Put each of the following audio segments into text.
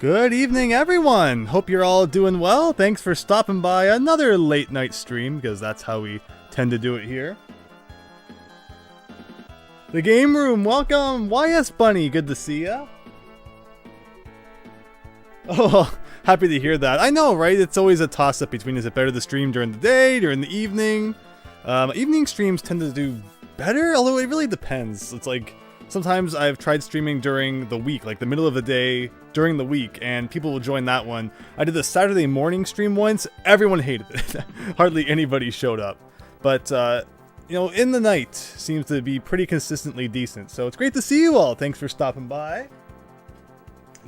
Good evening, everyone! Hope you're all doing well. Thanks for stopping by another late night stream, because that's how we tend to do it here. The Game Room, welcome! YS Bunny, good to see ya. Oh, happy to hear that. I know, right? It's always a toss-up between is it better to stream during the day, during the evening? Evening streams tend to do better, although it really depends. It's like, sometimes I've tried streaming during the week, like the middle of the day, during the week, and people will join that one. I did the Saturday morning stream once, everyone hated it. Hardly anybody showed up. But, you know, in the night seems to be pretty consistently decent. So it's great to see you all. Thanks for stopping by.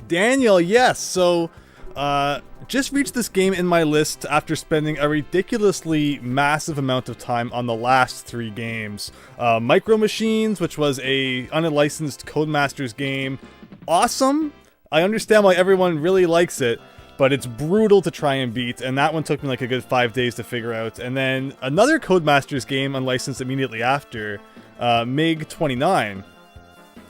Daniel, yes, so, just reached this game in my list after spending a ridiculously massive amount of time on the last 3 games. Micro Machines, which was a unlicensed Codemasters game. Awesome! I understand why everyone really likes it, but it's brutal to try and beat, and that one took me like a good 5 days to figure out. And then another Codemasters game unlicensed immediately after, MiG 29.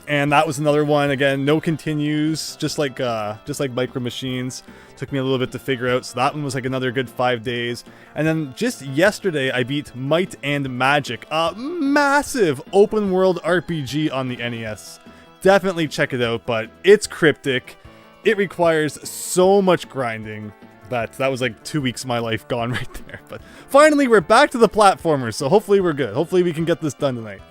And that was another one, again, no continues, just like Micro Machines. Took me a little bit to figure out, so that one was like another good 5 days. And then just yesterday, I beat Might and Magic, a massive open world RPG on the NES. Definitely check it out, but it's cryptic. It requires so much grinding that was like 2 weeks of my life gone right there. But finally, we're back to the platformers, so hopefully we're good. Hopefully we can get this done tonight.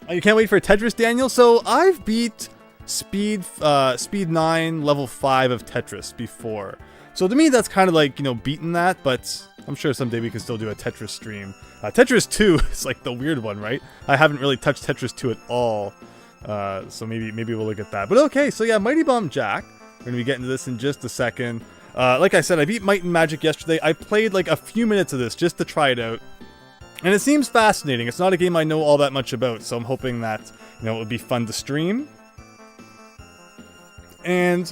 Oh, you can't wait for Tetris, Daniel? So I've beat Speed 9, level 5 of Tetris before. So to me, that's kind of like, you know, beating that, but I'm sure someday we can still do a Tetris stream. Tetris 2 is like the weird one, right? I haven't really touched Tetris 2 at all. So maybe we'll look at that. But okay, so yeah, Mighty Bomb Jack. We're going to be getting to this in just a second. Like I said, I beat Might and Magic yesterday. I played like a few minutes of this just to try it out. And it seems fascinating. It's not a game I know all that much about, so I'm hoping that, you know, it would be fun to stream. And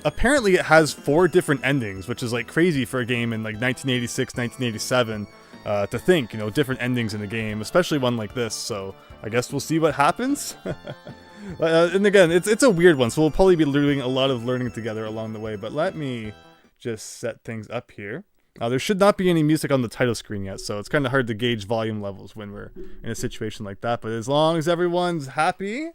apparently it has 4 different endings, which is like crazy for a game in like 1986, 1987, to think, you know, different endings in a game, especially one like this. So I guess we'll see what happens. And again, it's a weird one, so we'll probably be doing a lot of learning together along the way. But let me just set things up here. There should not be any music on the title screen yet, so it's kind of hard to gauge volume levels when we're in a situation like that. But as long as everyone's happy,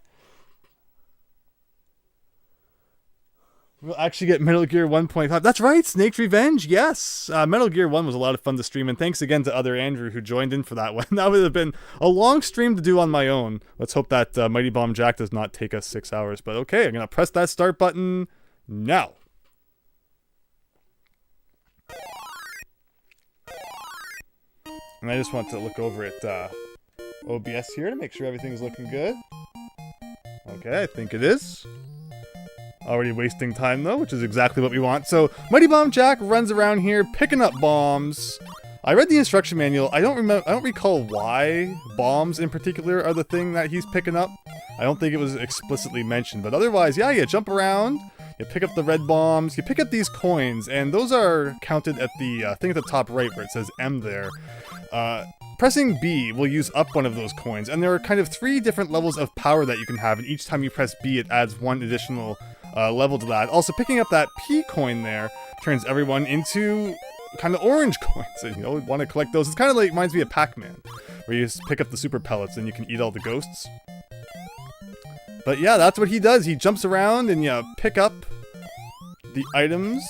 we'll actually get Metal Gear 1.5. That's right, Snake's Revenge, yes! Metal Gear 1 was a lot of fun to stream, and thanks again to Other Andrew who joined in for that one. That would have been a long stream to do on my own. Let's hope that Mighty Bomb Jack does not take us 6 hours. But okay, I'm going to press that start button now. And I just want to look over at OBS here to make sure everything's looking good. Okay, I think it is. Already wasting time though, which is exactly what we want. So, Mighty Bomb Jack runs around here picking up bombs. I read the instruction manual. I don't recall why bombs in particular are the thing that he's picking up. I don't think it was explicitly mentioned, but otherwise, yeah, you jump around, you pick up the red bombs, you pick up these coins, and those are counted at the thing at the top right where it says M there. Pressing B will use up one of those coins, and there are kind of 3 different levels of power that you can have, and each time you press B it adds 1 additional level to that. Also, picking up that P coin there turns everyone into kind of orange coins, and you know, want to collect those. It's kind of like, reminds me of Pac-Man, where you just pick up the super pellets and you can eat all the ghosts. But yeah, that's what he does. He jumps around and you pick up the items.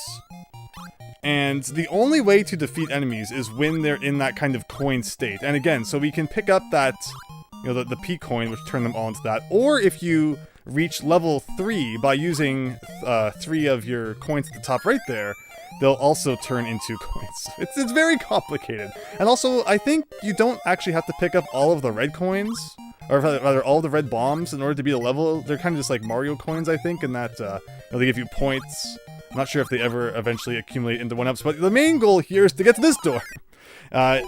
And the only way to defeat enemies is when they're in that kind of coin state. And again, so we can pick up that, you know, the P coin, which turn them all into that. Or if you reach level 3 by using 3 of your coins at the top right there, they'll also turn into coins. It's very complicated. And also, I think you don't actually have to pick up all of the red coins, or rather all the red bombs in order to beat a level. They're kind of just like Mario coins, I think, in that you know, they give you points. I'm not sure if they ever eventually accumulate into 1-ups, but the main goal here is to get to this door.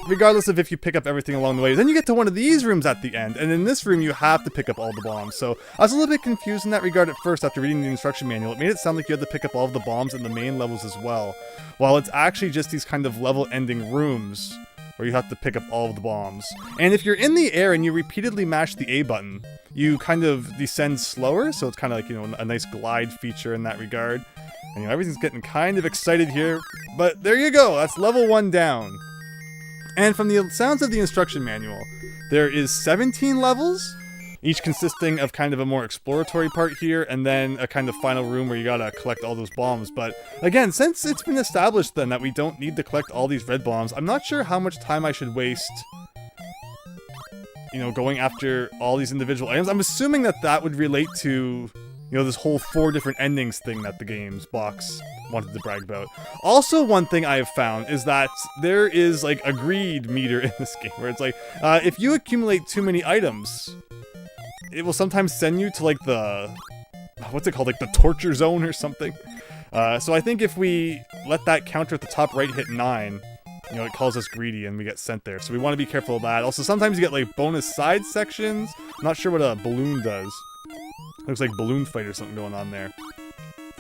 Regardless of if you pick up everything along the way. Then you get to one of these rooms at the end, and in this room you have to pick up all the bombs. So I was a little bit confused in that regard at first after reading the instruction manual. It made it sound like you had to pick up all of the bombs in the main levels as well, while it's actually just these kind of level-ending rooms where you have to pick up all of the bombs. And if you're in the air and you repeatedly mash the A button, you kind of descend slower, so it's kind of like, you know, a nice glide feature in that regard. And, you know, everything's getting kind of excited here, but there you go, that's level 1 down. And from the sounds of the instruction manual, there is 17 levels, each consisting of kind of a more exploratory part here, and then a kind of final room where you gotta collect all those bombs. But again, since it's been established then that we don't need to collect all these red bombs, I'm not sure how much time I should waste, you know, going after all these individual items. I'm assuming that that would relate to, you know, this whole 4 different endings thing that the game's box wanted to brag about. Also, one thing I have found is that there is like a greed meter in this game, where it's like, if you accumulate too many items, it will sometimes send you to like the, what's it called, like the torture zone or something. So I think if we let that counter at the top right hit 9, you know, it calls us greedy and we get sent there. So we want to be careful of that. Also, sometimes you get like bonus side sections. I'm not sure what a balloon does. Looks like balloon fight or something going on there.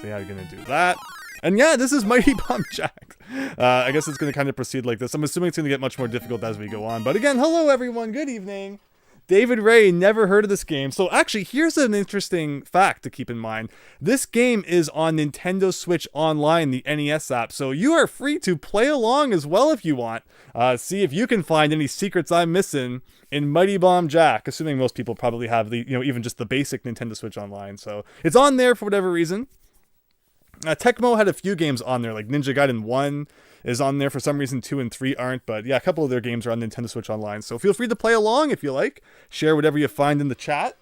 So yeah, you're gonna do that. And yeah, this is Mighty Bomb Jack. I guess it's gonna kind of proceed like this. I'm assuming it's gonna get much more difficult as we go on. But again, hello everyone, good evening. David Ray, never heard of this game. So actually, here's an interesting fact to keep in mind. This game is on Nintendo Switch Online, the NES app. So you are free to play along as well if you want. See if you can find any secrets I'm missing in Mighty Bomb Jack. Assuming most people probably have the, you know, even just the basic Nintendo Switch Online. So it's on there for whatever reason. Tecmo had a few games on there, like Ninja Gaiden 1 is on there for some reason, 2 and 3 aren't, but yeah, a couple of their games are on Nintendo Switch Online, so feel free to play along if you like. Share whatever you find in the chat.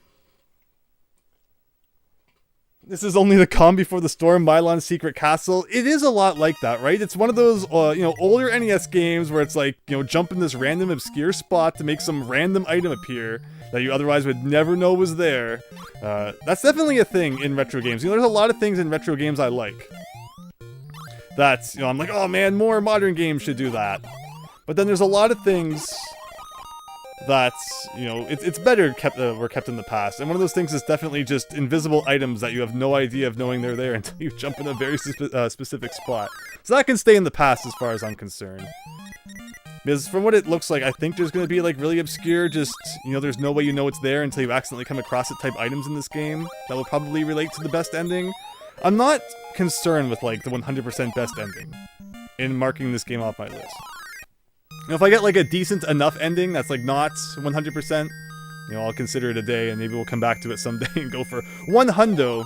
This is only the calm before the storm, Mylon's Secret Castle. It is a lot like that, right? It's one of those, you know, older NES games where it's like, you know, jump in this random obscure spot to make some random item appear that you otherwise would never know was there. That's definitely a thing in retro games. You know, there's a lot of things in retro games I like. That's, you know, I'm like, oh man, more modern games should do that. But then there's a lot of things that's, you know, it's better were kept in the past. And one of those things is definitely just invisible items that you have no idea of knowing they're there until you jump in a very specific spot. So that can stay in the past as far as I'm concerned. Because from what it looks like, I think there's going to be like really obscure, just, you know, there's no way you know it's there until you accidentally come across it type items in this game that will probably relate to the best ending. I'm not concerned with like the 100% best ending in marking this game off my list. You know, if I get like a decent enough ending that's like not 100%, you know, I'll consider it a day and maybe we'll come back to it someday and go for 100.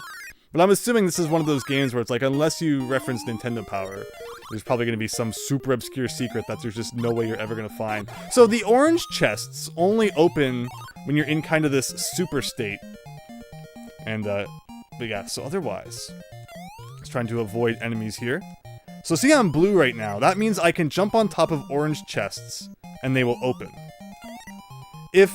But I'm assuming this is one of those games where it's like, unless you reference Nintendo Power, there's probably going to be some super obscure secret that there's just no way you're ever going to find. So the orange chests only open when you're in kind of this super state. And, but yeah, so otherwise, just trying to avoid enemies here. So see, I'm blue right now. That means I can jump on top of orange chests, and they will open. If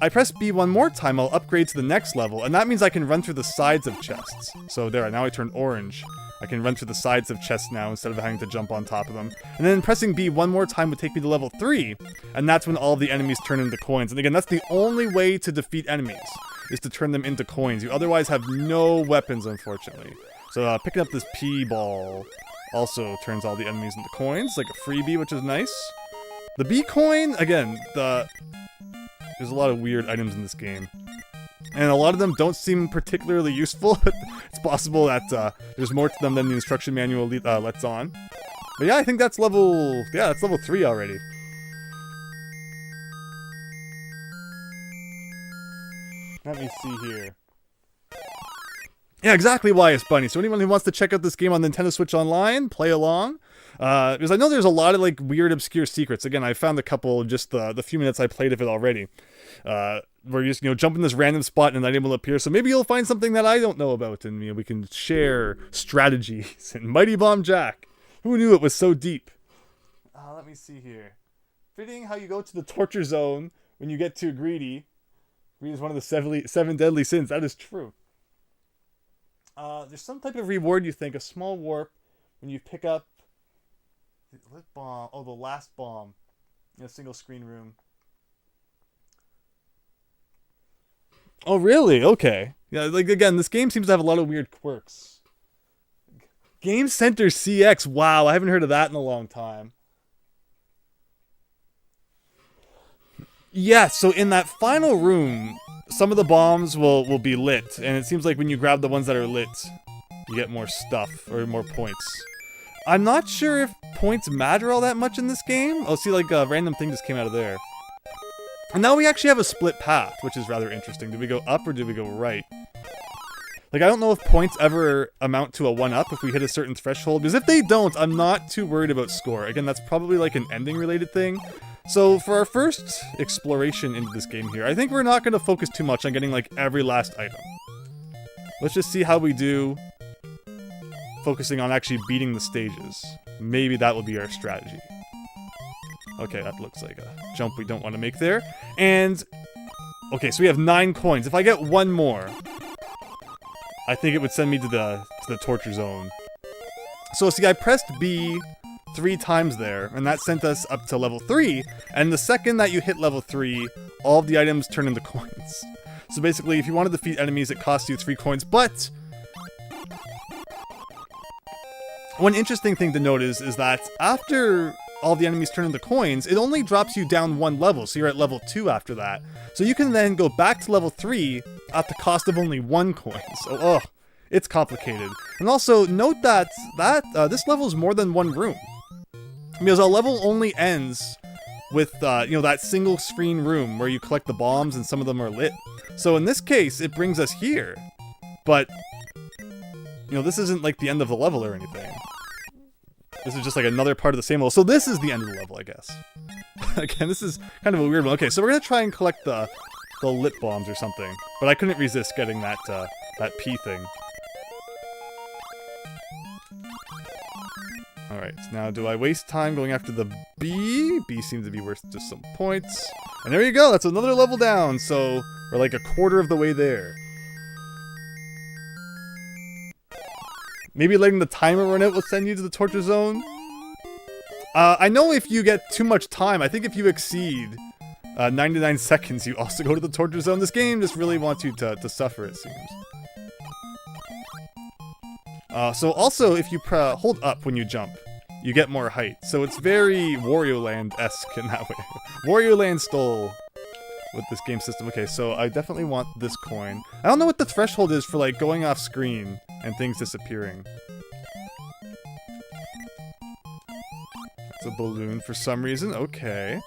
I press B one more time, I'll upgrade to the next level, and that means I can run through the sides of chests. So there, now I turn orange. I can run through the sides of chests now instead of having to jump on top of them. And then pressing B one more time would take me to level 3, and that's when all the enemies turn into coins. And again, that's the only way to defeat enemies, is to turn them into coins. You otherwise have no weapons, unfortunately. So picking up this P ball also turns all the enemies into coins, like a freebie, which is nice. The B coin, again, there's a lot of weird items in this game. And a lot of them don't seem particularly useful. It's possible that there's more to them than the instruction manual lets on. But yeah, I think that's level 3 already. Let me see here. Yeah, exactly, YS Bunny. So anyone who wants to check out this game on Nintendo Switch Online, play along. Because I know there's a lot of like weird, obscure secrets. Again, I found a couple just the few minutes I played of it already. Where you just, you know, jump in this random spot and an item will appear. So maybe you'll find something that I don't know about, and, you know, we can share strategies. And Mighty Bomb Jack, who knew it was so deep? Let me see here. Fitting how you go to the torture zone when you get too greedy. Greed is one of the seven deadly sins. That is true. There's some type of reward, you think, a small warp when you pick up the bomb. Oh, the last bomb in a single screen room. Oh, really? Okay. Yeah, like, again, this game seems to have a lot of weird quirks. Game Center CX. Wow, I haven't heard of that in a long time. Yeah, so in that final room, some of the bombs will be lit, and it seems like when you grab the ones that are lit, you get more stuff, or more points. I'm not sure if points matter all that much in this game. Oh, see, like, a random thing just came out of there. And now we actually have a split path, which is rather interesting. Did we go up or did we go right? Like, I don't know if points ever amount to a 1-up if we hit a certain threshold, because if they don't, I'm not too worried about score. Again, that's probably like an ending-related thing. So for our first exploration into this game here, I think we're not going to focus too much on getting like every last item. Let's just see how we do focusing on actually beating the stages. Maybe that will be our strategy. Okay, that looks like a jump we don't want to make there. And, okay, so we have 9 coins. If I get one more, I think it would send me to the torture zone. So see, I pressed B 3 times there, and that sent us up to level 3, and the second that you hit level 3, all of the items turn into coins. So basically, if you want to defeat enemies, it costs you 3 coins, but one interesting thing to note is that after all the enemies turn into coins, it only drops you down 1 level, so you're at level 2 after that. So you can then go back to level 3 at the cost of only 1 coin. So, it's complicated. And also, note that this level is more than 1 room. Because a level only ends with, you know, that single screen room where you collect the bombs and some of them are lit. So in this case, it brings us here. But, you know, this isn't like the end of the level or anything. This is just like another part of the same level. So this is the end of the level, I guess. Again, this is kind of a weird one. Okay, so we're going to try and collect the lit bombs or something. But I couldn't resist getting that P thing. Alright, now do I waste time going after the B? B seems to be worth just some points. And there you go, that's another level down, so we're like a quarter of the way there. Maybe letting the timer run out will send you to the torture zone? I know if you get too much time, I think if you exceed 99 seconds, you also go to the torture zone. This game just really wants you to suffer, it seems. So also, if you hold up when you jump, you get more height. So it's very Wario Land-esque in that way. Wario Land stole with this game system. Okay, so I definitely want this coin. I don't know what the threshold is for like going off screen and things disappearing. That's a balloon for some reason. Okay.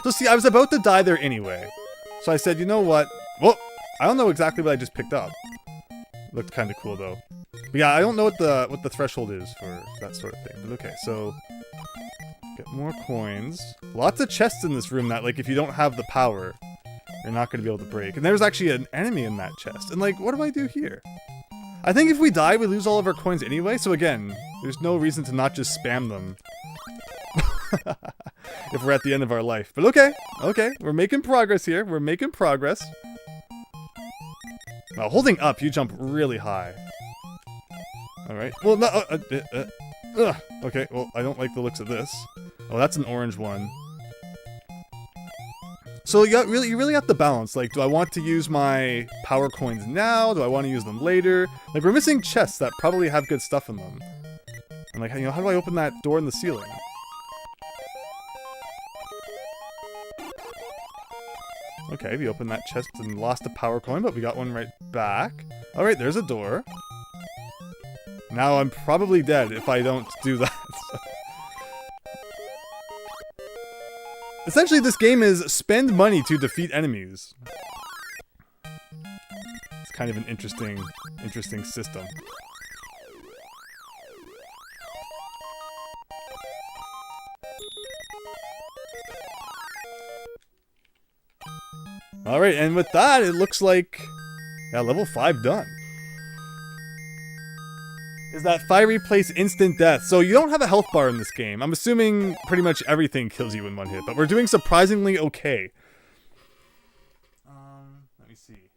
So see, I was about to die there anyway. So I said, you know what? Well, I don't know exactly what I just picked up. Looked kind of cool though. But yeah, I don't know what the threshold is for that sort of thing. But okay, so get more coins. Lots of chests in this room that, like, if you don't have the power, you're not going to be able to break. And there's actually an enemy in that chest. And like, what do I do here? I think if we die, we lose all of our coins anyway. So again, there's no reason to not just spam them if we're at the end of our life. But okay, we're making progress here. We're making progress. Now, holding up, you jump really high. Alright. Well, no. Okay, well, I don't like the looks of this. Oh, that's an orange one. So you really have to balance. Like, do I want to use my power coins now? Do I want to use them later? Like, we're missing chests that probably have good stuff in them. And like, you know, how do I open that door in the ceiling? Okay, we opened that chest and lost a power coin, but we got one right back. Alright, there's a door. Now I'm probably dead if I don't do that. Essentially, this game is spend money to defeat enemies. It's kind of an interesting system. Alright, and with that, it looks like, yeah, level 5 done. Is that fiery place instant death? So you don't have a health bar in this game. I'm assuming pretty much everything kills you in one hit, but we're doing surprisingly okay. Let me see.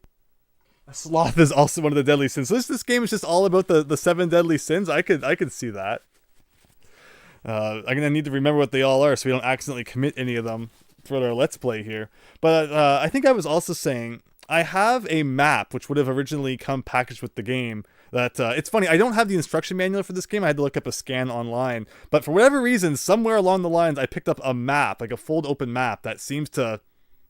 Sloth is also one of the deadly sins. So this game is just all about the 7 deadly sins. I could see that. I'm gonna need to remember what they all are so we don't accidentally commit any of them for our Let's Play here. But I think I was also saying, I have a map, which would have originally come packaged with the game. That it's funny, I don't have the instruction manual for this game. I had to look up a scan online. But for whatever reason, somewhere along the lines, I picked up a map, like a fold open map that seems to,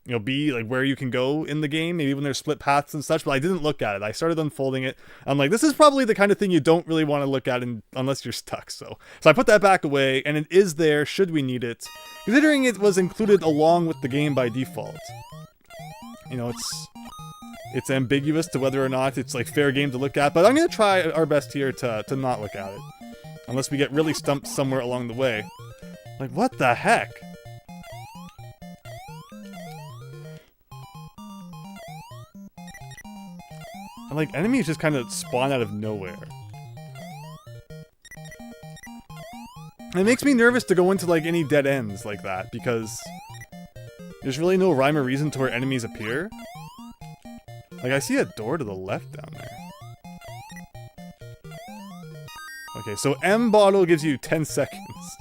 you know, be like where you can go in the game, maybe when there's split paths and such. But I didn't look at it. I started unfolding it. I'm like, this is probably the kind of thing you don't really want to look at unless you're stuck. So I put that back away, and it is there should we need it, considering it was included along with the game by default. You know, it's ambiguous to whether or not it's like fair game to look at, but I'm gonna try our best here to not look at it, unless we get really stumped somewhere along the way. Like, what the heck? And, like, enemies just kind of spawn out of nowhere. And it makes me nervous to go into like any dead ends like that, because there's really no rhyme or reason to where enemies appear. Like, I see a door to the left down there. Okay, so M bottle gives you 10 seconds.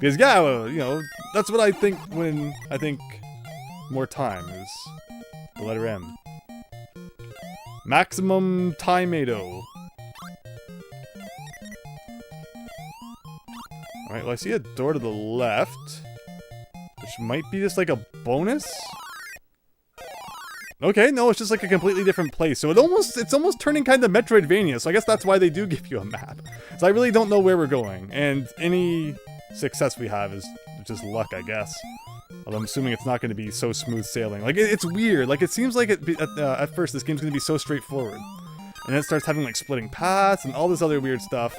Because, yeah, well, you know, that's what I think when I think more time is the letter M. Maximum Timeado. Alright, well, I see a door to the left, which might be just like a bonus? Okay, no, it's just like a completely different place. So it's almost turning kind of Metroidvania, so I guess that's why they do give you a map. So I really don't know where we're going, and any success we have is just luck, I guess. Although I'm assuming it's not going to be so smooth sailing. Like, it's weird. Like, it seems like at first this game's going to be so straightforward. And then it starts having, like, splitting paths and all this other weird stuff.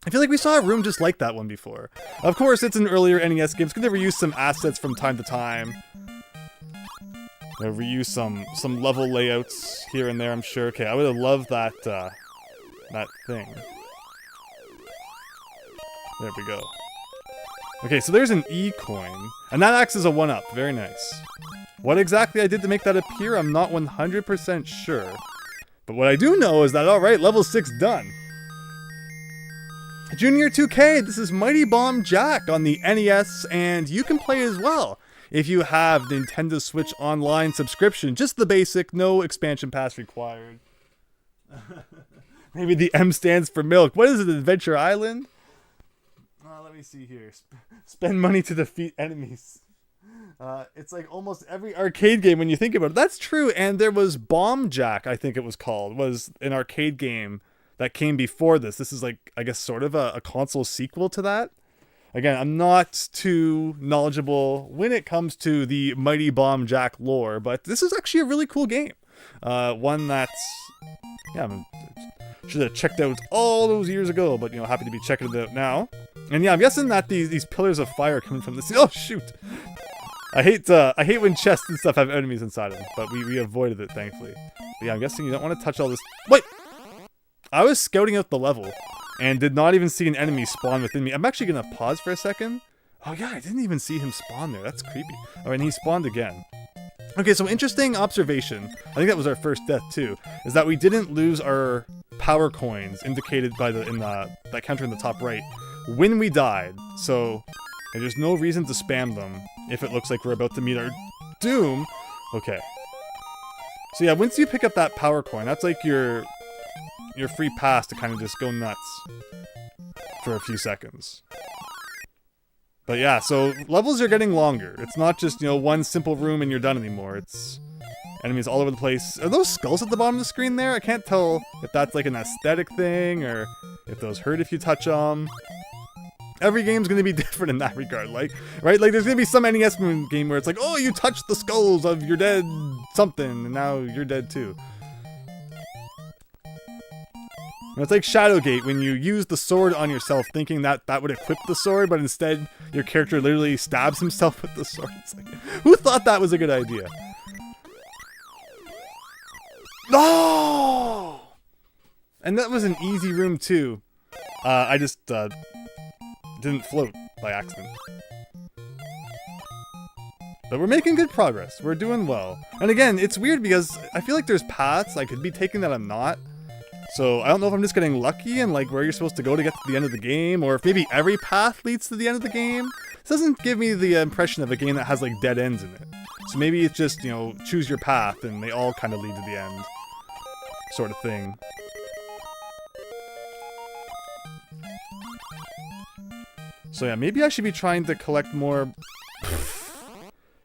I feel like we saw a room just like that one before. Of course, it's an earlier NES game. It's going to reuse some assets from time to time. Reuse some level layouts here and there, I'm sure. Okay, I would have loved that, that thing. There we go. Okay, so there's an E coin, and that acts as a 1-up. Very nice. What exactly I did to make that appear, I'm not 100% sure. But what I do know is that, alright, level 6 done. Junior 2K, this is Mighty Bomb Jack on the NES, and you can play as well if you have Nintendo Switch Online subscription. Just the basic, no expansion pass required. Maybe the M stands for milk. What is it, Adventure Island? Let me see here. Spend money to defeat enemies. It's like almost every arcade game when you think about it. That's true, and there was Bomb Jack, I think it was called, was an arcade game that came before this. This is like, I guess, sort of a console sequel to that. Again, I'm not too knowledgeable when it comes to the Mighty Bomb Jack lore, but this is actually a really cool game. One that's, yeah, I should have checked out all those years ago, but, you know, happy to be checking it out now. And yeah, I'm guessing that these pillars of fire coming from this. Oh shoot! I hate when chests and stuff have enemies inside of them, but we avoided it thankfully. But yeah, I'm guessing you don't want to touch all this. Wait, I was scouting out the level and did not even see an enemy spawn within me. I'm actually gonna pause for a second. Oh yeah, I didn't even see him spawn there. That's creepy. Oh, and he spawned again. Okay, so interesting observation. I think that was our first death too. Is that we didn't lose our power coins indicated by that counter in the top right when we died. So there's no reason to spam them if it looks like we're about to meet our doom. Okay. So yeah, once you pick up that power coin, that's like your free pass to kind of just go nuts for a few seconds. But yeah, so levels are getting longer. It's not just, you know, one simple room and you're done anymore. It's enemies all over the place. Are those skulls at the bottom of the screen there? I can't tell if that's like an aesthetic thing or if those hurt if you touch them. Every game's going to be different in that regard, like, right? Like, there's going to be some NES game where it's like, oh, you touched the skulls of your dead something, and now you're dead too. And it's like Shadowgate, when you use the sword on yourself thinking that would equip the sword, but instead your character literally stabs himself with the sword. It's like, who thought that was a good idea? No! And that was an easy room too. I just didn't float by accident. But we're making good progress. We're doing well. And again, it's weird because I feel like there's paths I could be taking that I'm not. So I don't know if I'm just getting lucky and like where you're supposed to go to get to the end of the game, or if maybe every path leads to the end of the game. This doesn't give me the impression of a game that has like dead ends in it. So maybe it's just, you know, choose your path and they all kind of lead to the end. Sort of thing. So yeah, maybe I should be trying to collect more...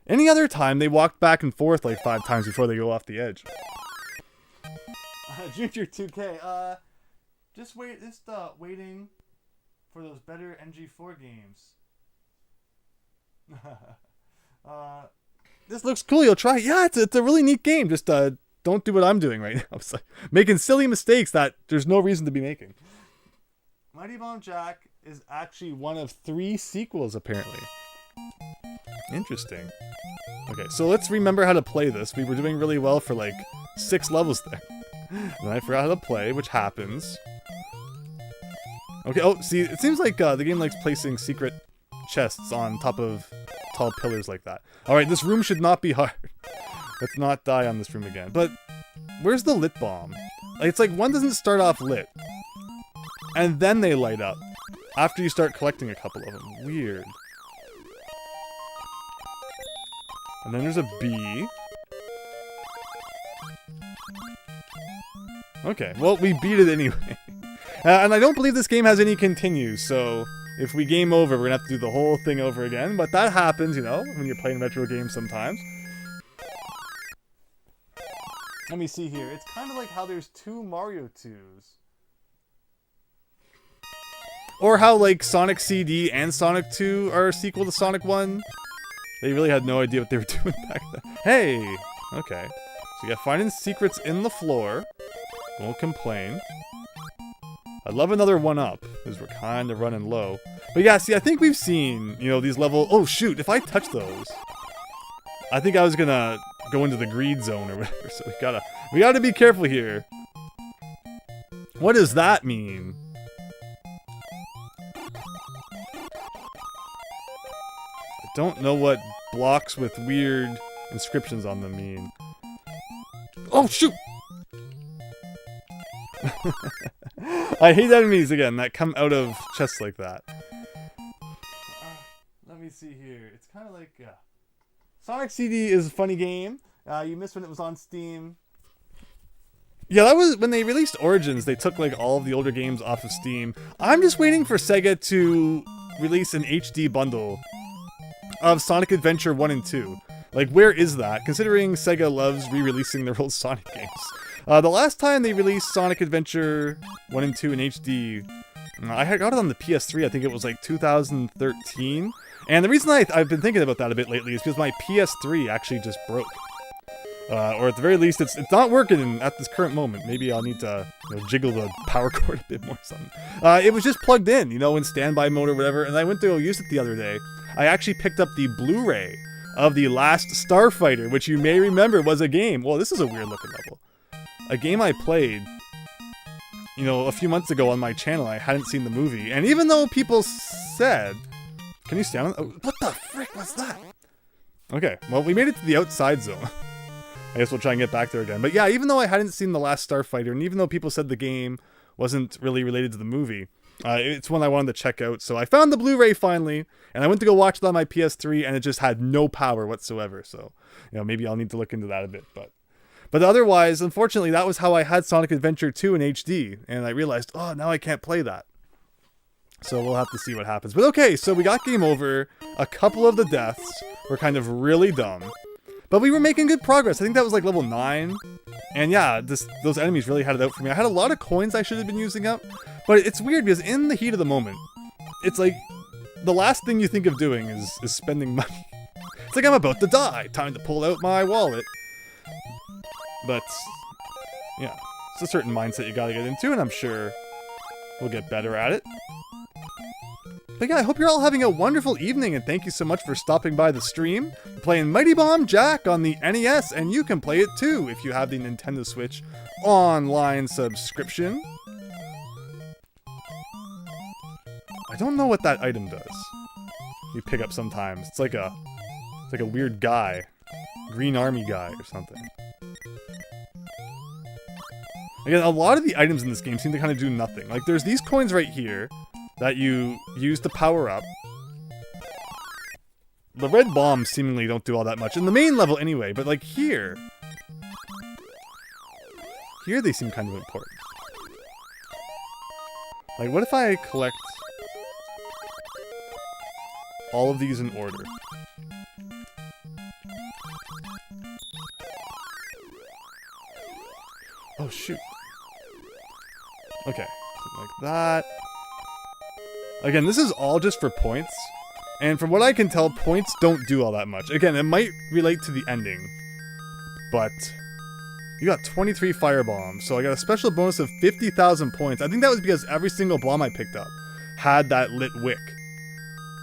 Any other time, they walk back and forth like 5 times before they go off the edge. Junior 2K, just waiting for those better NG4 games. This looks cool, you'll try it. Yeah, it's a really neat game, just don't do what I'm doing right now. It's like making silly mistakes that there's no reason to be making. Mighty Bomb Jack is actually one of 3 sequels, apparently. Interesting. Okay, so let's remember how to play this. We were doing really well for like 6 levels there. And I forgot how to play, which happens. Okay, oh, see, it seems like the game likes placing secret chests on top of tall pillars like that. Alright, this room should not be hard. Let's not die on this room again. But, where's the lit bomb? Like, it's like one doesn't start off lit. And then they light up. After you start collecting a couple of them. Weird. And then there's a bee. Okay, well, we beat it anyway. And I don't believe this game has any continues, so if we game over, we're gonna have to do the whole thing over again. But that happens, you know, when you're playing retro games sometimes. Let me see here. It's kind of like how there's 2 Mario 2s. Or how, like, Sonic CD and Sonic 2 are a sequel to Sonic 1. They really had no idea what they were doing back then. Hey! Okay. So you got finding secrets in the floor. Won't complain. I'd love another 1-up, because we're kind of running low. But yeah, see, I think we've seen, you know, these level... Oh, shoot, if I touch those... I think I was gonna go into the greed zone or whatever, so we gotta be careful here. What does that mean? I don't know what blocks with weird inscriptions on them mean. Oh, shoot! I hate enemies, again, that come out of chests like that. Let me see here. It's kind of like... Sonic CD is a funny game. You missed when it was on Steam. Yeah, that was... When they released Origins, they took, like, all of the older games off of Steam. I'm just waiting for Sega to release an HD bundle of Sonic Adventure 1 and 2. Like, where is that? Considering Sega loves re-releasing their old Sonic games. The last time they released Sonic Adventure 1 and 2 in HD, I got it on the PS3, I think it was like 2013. And the reason I've been thinking about that a bit lately is because my PS3 actually just broke. Or at the very least, it's not working at this current moment. Maybe I'll need to, you know, jiggle the power cord a bit more or something. It was just plugged in, you know, in standby mode or whatever, and I went to go use it the other day. I actually picked up the Blu-ray of The Last Starfighter, which you may remember was a game. Well, this is a weird looking level. A game I played, you know, a few months ago on my channel. I hadn't seen the movie. And even though people said... Can you stand on... Oh, what the frick was that? Okay, well, we made it to the outside zone. I guess we'll try and get back there again. But yeah, even though I hadn't seen The Last Starfighter, and even though people said the game wasn't really related to the movie, it's one I wanted to check out. So I found the Blu-ray finally, and I went to go watch it on my PS3, and it just had no power whatsoever. So, you know, maybe I'll need to look into that a bit, But otherwise, unfortunately, that was how I had Sonic Adventure 2 in HD, and I realized, oh, now I can't play that. So we'll have to see what happens. But okay, so we got game over. A couple of the deaths were kind of really dumb. But we were making good progress. I think that was like level 9. And yeah, those enemies really had it out for me. I had a lot of coins I should have been using up. But it's weird because in the heat of the moment, it's like the last thing you think of doing is spending money. It's like I'm about to die. Time to pull out my wallet. But, yeah, it's a certain mindset you gotta get into, and I'm sure we'll get better at it. But yeah, I hope you're all having a wonderful evening, and thank you so much for stopping by the stream. I'm playing Mighty Bomb Jack on the NES, and you can play it too if you have the Nintendo Switch online subscription. I don't know what that item does. You pick up sometimes. It's like a weird guy. Green Army guy or something. Again, a lot of the items in this game seem to kind of do nothing. Like, there's these coins right here that you use to power up. the red bombs seemingly don't do all that much in the main level anyway, but like here they seem kind of important. Like, what if I collect all of these in order? Oh, shoot. Okay, something like that. Again, this is all just for points. And from what I can tell, points don't do all that much. Again, it might relate to the ending. But you got 23 fire bombs, so I got a special bonus of 50,000 points. I think that was because every single bomb I picked up had that lit wick.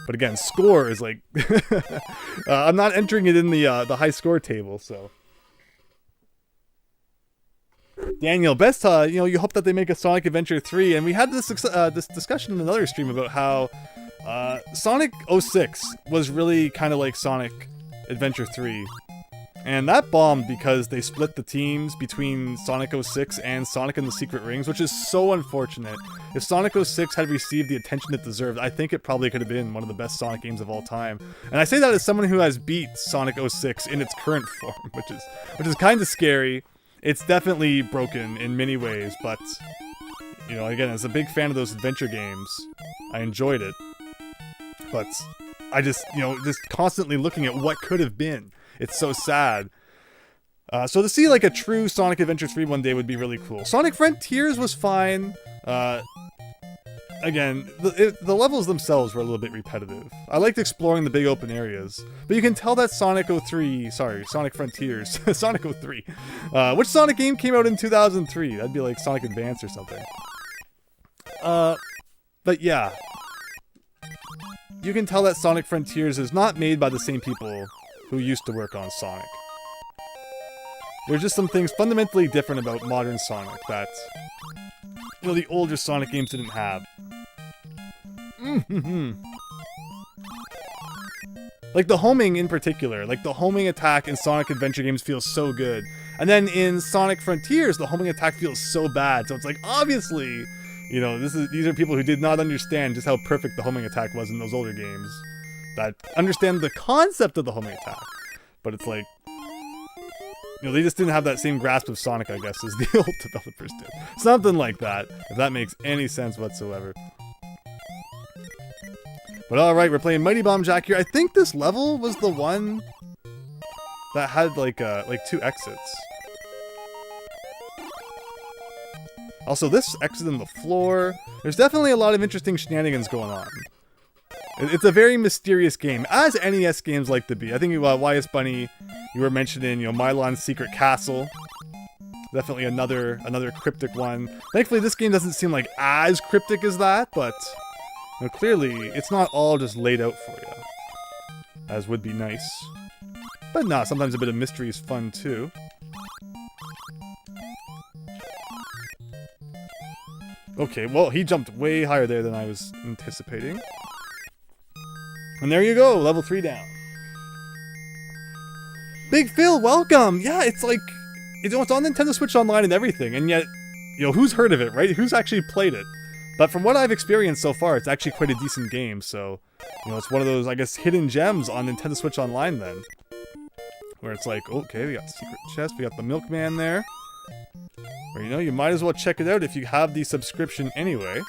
But again, score is like... I'm not entering it in the high score table, so... Daniel, best, you hope that they make a Sonic Adventure 3, and we had this discussion in another stream about how Sonic 06 was really kind of like Sonic Adventure 3. And that bombed because they split the teams between Sonic 06 and Sonic and the Secret Rings, which is so unfortunate. If Sonic 06 had received the attention it deserved, I think it probably could have been one of the best Sonic games of all time. And I say that as someone who has beat Sonic 06 in its current form, which is kind of scary. It's definitely broken in many ways, but, again, as a big fan of those adventure games, I enjoyed it. But I just constantly looking at what could have been. It's so sad. So to see like a true Sonic Adventure 3 one day would be really cool. Sonic Frontiers was fine. Again, the levels themselves were a little bit repetitive. I liked exploring the big open areas. But you can tell that Sonic Frontiers, Sonic 03. Which Sonic game came out in 2003? That'd be like Sonic Advance or something. But yeah. You can tell that Sonic Frontiers is not made by the same people who used to work on Sonic. There's just some things fundamentally different about modern Sonic that, the older Sonic games didn't have. Like the homing in particular, like the homing attack in Sonic Adventure games feels so good. And then in Sonic Frontiers, the homing attack feels so bad. So it's like, obviously, these are people who did not understand just how perfect the homing attack was in those older games. That understand the concept of the homing attack. But it's like, they just didn't have that same grasp of Sonic, I guess, as the old developers did. Something like that, if that makes any sense whatsoever. But alright, we're playing Mighty Bomb Jack here. I think this level was the one that had like 2 exits. Also, this exit in the floor. There's definitely a lot of interesting shenanigans going on. It's a very mysterious game, as NES games like to be. I think YS Bunny, you were mentioning, Mylon's Secret Castle. Definitely another cryptic one. Thankfully, this game doesn't seem like as cryptic as that, but clearly it's not all just laid out for you, as would be nice. But nah, sometimes a bit of mystery is fun too. Okay, well, he jumped way higher there than I was anticipating. And there you go, level 3 down. Big Phil, welcome! Yeah, it's like, it's on Nintendo Switch Online and everything, and yet, who's heard of it, right? Who's actually played it? But from what I've experienced so far, it's actually quite a decent game, so, it's one of those, I guess, hidden gems on Nintendo Switch Online then. Where it's like, okay, we got the secret chest, we got the milkman there. Or, you might as well check it out if you have the subscription anyway.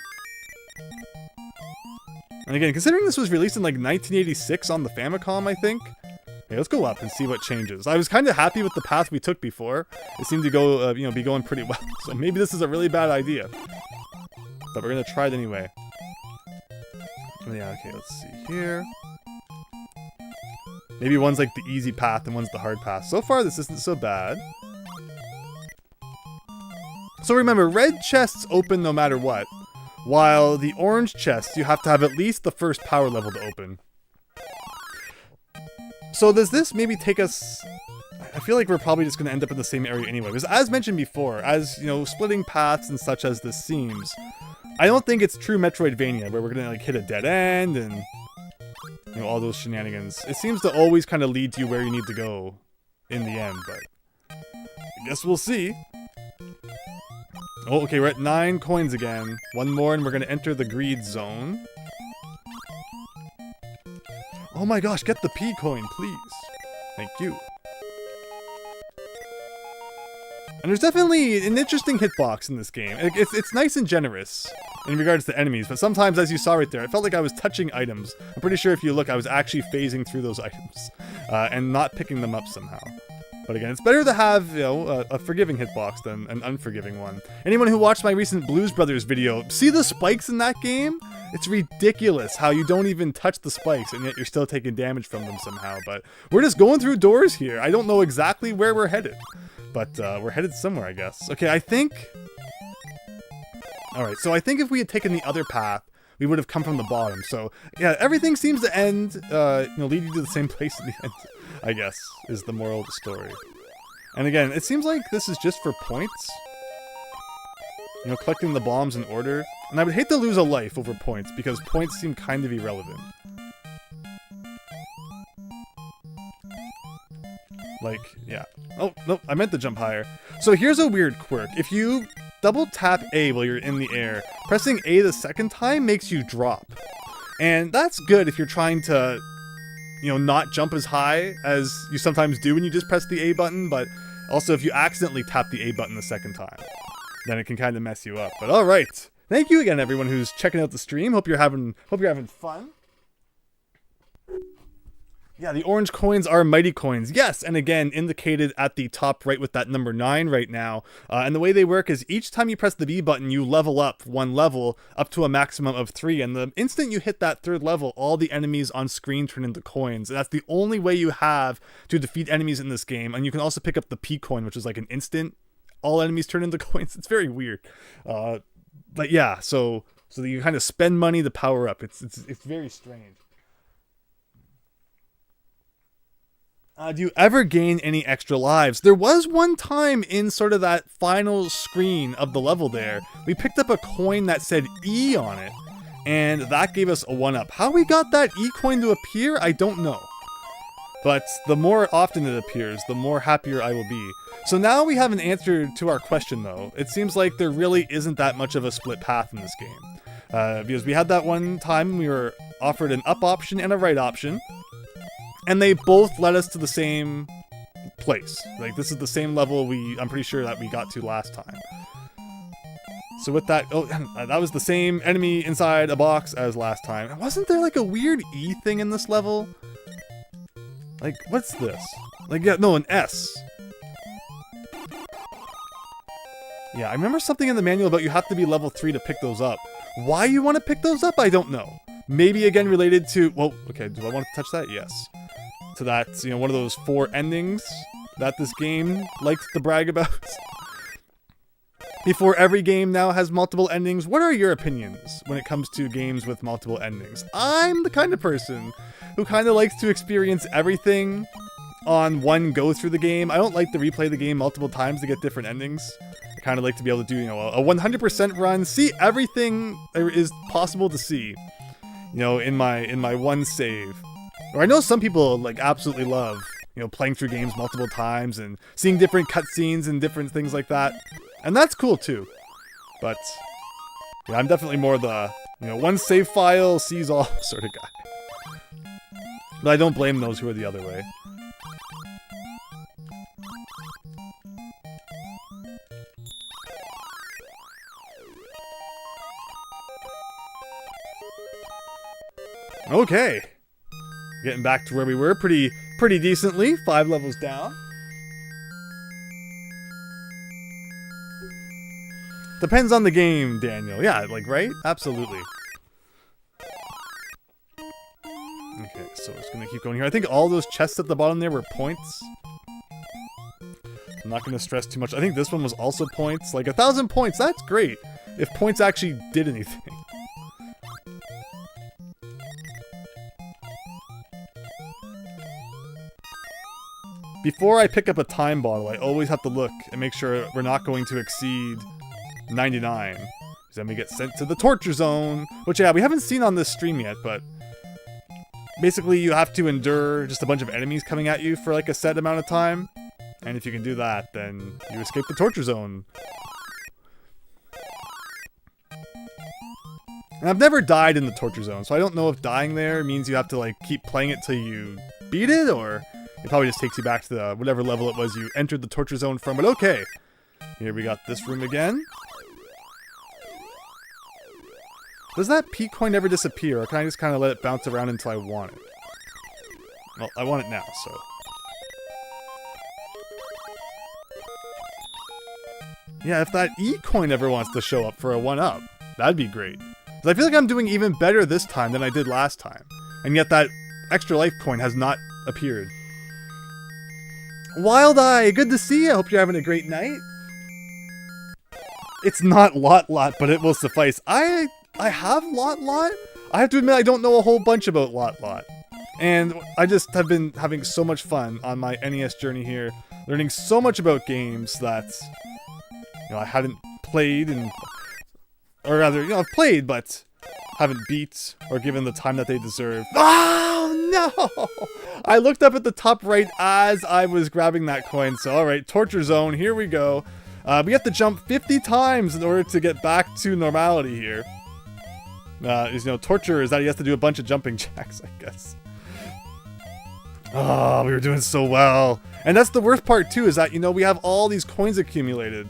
And again, considering this was released in like 1986 on the Famicom, I think. Okay, let's go up and see what changes. I was kind of happy with the path we took before. It seemed to go, be going pretty well. So maybe this is a really bad idea. But we're gonna try it anyway. Yeah, okay, let's see here. Maybe one's like the easy path and one's the hard path. So far, this isn't so bad. So remember, red chests open no matter what. While the orange chests, you have to have at least the first power level to open. So does this maybe take us... I feel like we're probably just going to end up in the same area anyway. Because as mentioned before, as, splitting paths and such as this seems, I don't think it's true Metroidvania, where we're going to, like, hit a dead end and, all those shenanigans. It seems to always kind of lead you where you need to go in the end, but I guess we'll see. Oh, okay, we're at 9 coins again. One more and we're going to enter the greed zone. Oh my gosh, get the P coin, please. Thank you. And there's definitely an interesting hitbox in this game. It's nice and generous in regards to enemies, but sometimes, as you saw right there, it felt like I was touching items. I'm pretty sure if you look, I was actually phasing through those items and not picking them up somehow. But again, it's better to have, you know, a forgiving hitbox than an unforgiving one. Anyone who watched my recent Blues Brothers video, see the spikes in that game? It's ridiculous how you don't even touch the spikes and yet you're still taking damage from them somehow. But we're just going through doors here. I don't know exactly where we're headed. But we're headed somewhere, I guess. Okay, I think... Alright, so I think if we had taken the other path, we would have come from the bottom. So, yeah, everything seems to end, you know, leading to the same place in the end, I guess, is the moral of the story. And again, it seems like this is just for points. You know, collecting the bombs in order. And I would hate to lose a life over points, because points seem kind of irrelevant. Like, yeah. Oh, no, I meant to jump higher. So here's a weird quirk. If you double tap A while you're in the air, pressing A the second time makes you drop. And that's good if you're trying to, you know, not jump as high as you sometimes do when you just press the A button, but also if you accidentally tap the A button the second time, then it can kind of mess you up. But alright. Thank you again, everyone who's checking out the stream. Hope you're having fun. Yeah, the orange coins are mighty coins. Yes, and again, indicated at the top right with that number 9 right now. And the way they work is each time you press the B button, you level up 1 level up to a maximum of 3. And the instant you hit that 3rd level, all the enemies on screen turn into coins. And that's the only way you have to defeat enemies in this game. And you can also pick up the P coin, which is like an instant. All enemies turn into coins. It's very weird. But yeah, so you kind of spend money to power up. It's very strange. Do you ever gain any extra lives? There was one time in sort of that final screen of the level there, we picked up a coin that said E on it, and that gave us a 1-up. How we got that E coin to appear, I don't know. But the more often it appears, the more happier I will be. So now we have an answer to our question, though. It seems like there really isn't that much of a split path in this game. Because we had that one time we were offered an up option and a right option, and they both led us to the same place. Like, this is the same level I'm pretty sure that we got to last time. So with that, oh, that was the same enemy inside a box as last time. Wasn't there like a weird E thing in this level? Like, what's this? Like, yeah, no, an S. Yeah, I remember something in the manual about you have to be level 3 to pick those up. Why you want to pick those up, I don't know. Maybe, again, related to... Well, okay, do I want to touch that? Yes. So that's, you know, one of those 4 endings that this game likes to brag about. Before every game now has multiple endings, what are your opinions when it comes to games with multiple endings? I'm the kind of person who kind of likes to experience everything on one go through the game. I don't like to replay the game multiple times to get different endings. I kind of like to be able to do, you know, a 100% run, see everything there is possible to see, you know, in my one save. Or I know some people like absolutely love, you know, playing through games multiple times and seeing different cutscenes and different things like that. And that's cool too. But yeah, I'm definitely more the, you know, one save file sees all sort of guy. But I don't blame those who are the other way. Okay. Getting back to where we were pretty decently. 5 levels down. Depends on the game, Daniel. Yeah, like, right? Absolutely. Okay, so it's gonna keep going here. I think all those chests at the bottom there were points. I'm not gonna stress too much. I think this one was also points. Like, 1,000 points, that's great. If points actually did anything. Before I pick up a time bottle, I always have to look and make sure we're not going to exceed 99. Because then we get sent to the torture zone. Which, yeah, we haven't seen on this stream yet, but... basically, you have to endure just a bunch of enemies coming at you for like a set amount of time. And if you can do that, then you escape the torture zone. And I've never died in the torture zone, so I don't know if dying there means you have to like keep playing it till you beat it, or it probably just takes you back to the whatever level it was you entered the torture zone from. But okay, here we got this room again. Does that P coin ever disappear, or can I just kind of let it bounce around until I want it? Well, I want it now, so. Yeah, if that E coin ever wants to show up for a 1-up, that'd be great. Because I feel like I'm doing even better this time than I did last time. And yet that extra life coin has not appeared. Wild Eye, good to see you. I hope you're having a great night. It's not Lot, but it will suffice. I have Lot. I have to admit I don't know a whole bunch about Lot. And I just have been having so much fun on my NES journey here. Learning so much about games that, you know, I hadn't played and... Or rather, you know, I've played, but haven't beat or given the time that they deserve. Oh, no! I looked up at the top right as I was grabbing that coin. So, alright, Torture Zone, here we go. We have to jump 50 times in order to get back to normality here. You know, torture is that he has to do a bunch of jumping jacks, I guess. Oh, we were doing so well. And that's the worst part, too, is that, you know, we have all these coins accumulated.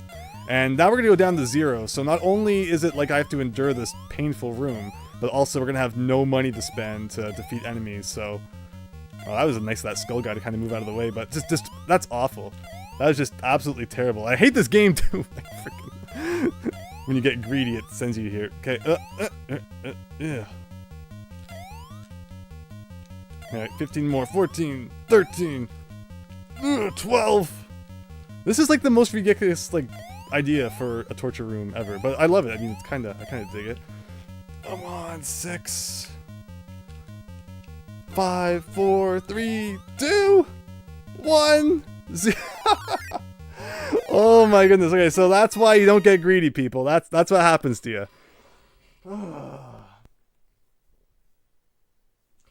And now we're going to go down to 0, so not only is it like I have to endure this painful room, but also we're going to have no money to spend to defeat enemies, so... Oh, that was nice of that skull guy to kind of move out of the way, but just that's awful. That was just absolutely terrible. I hate this game, too! Freaking... When you get greedy, it sends you here. Okay, yeah. Alright, 15 more, 14, 13, 12! This is like the most ridiculous, like... idea for a torture room ever, but I love it. I mean, I kind of dig it. Come on, 6, 5, 4, 3, 2, 1, 0. Oh my goodness. Okay, so that's why you don't get greedy, people. That's what happens to you.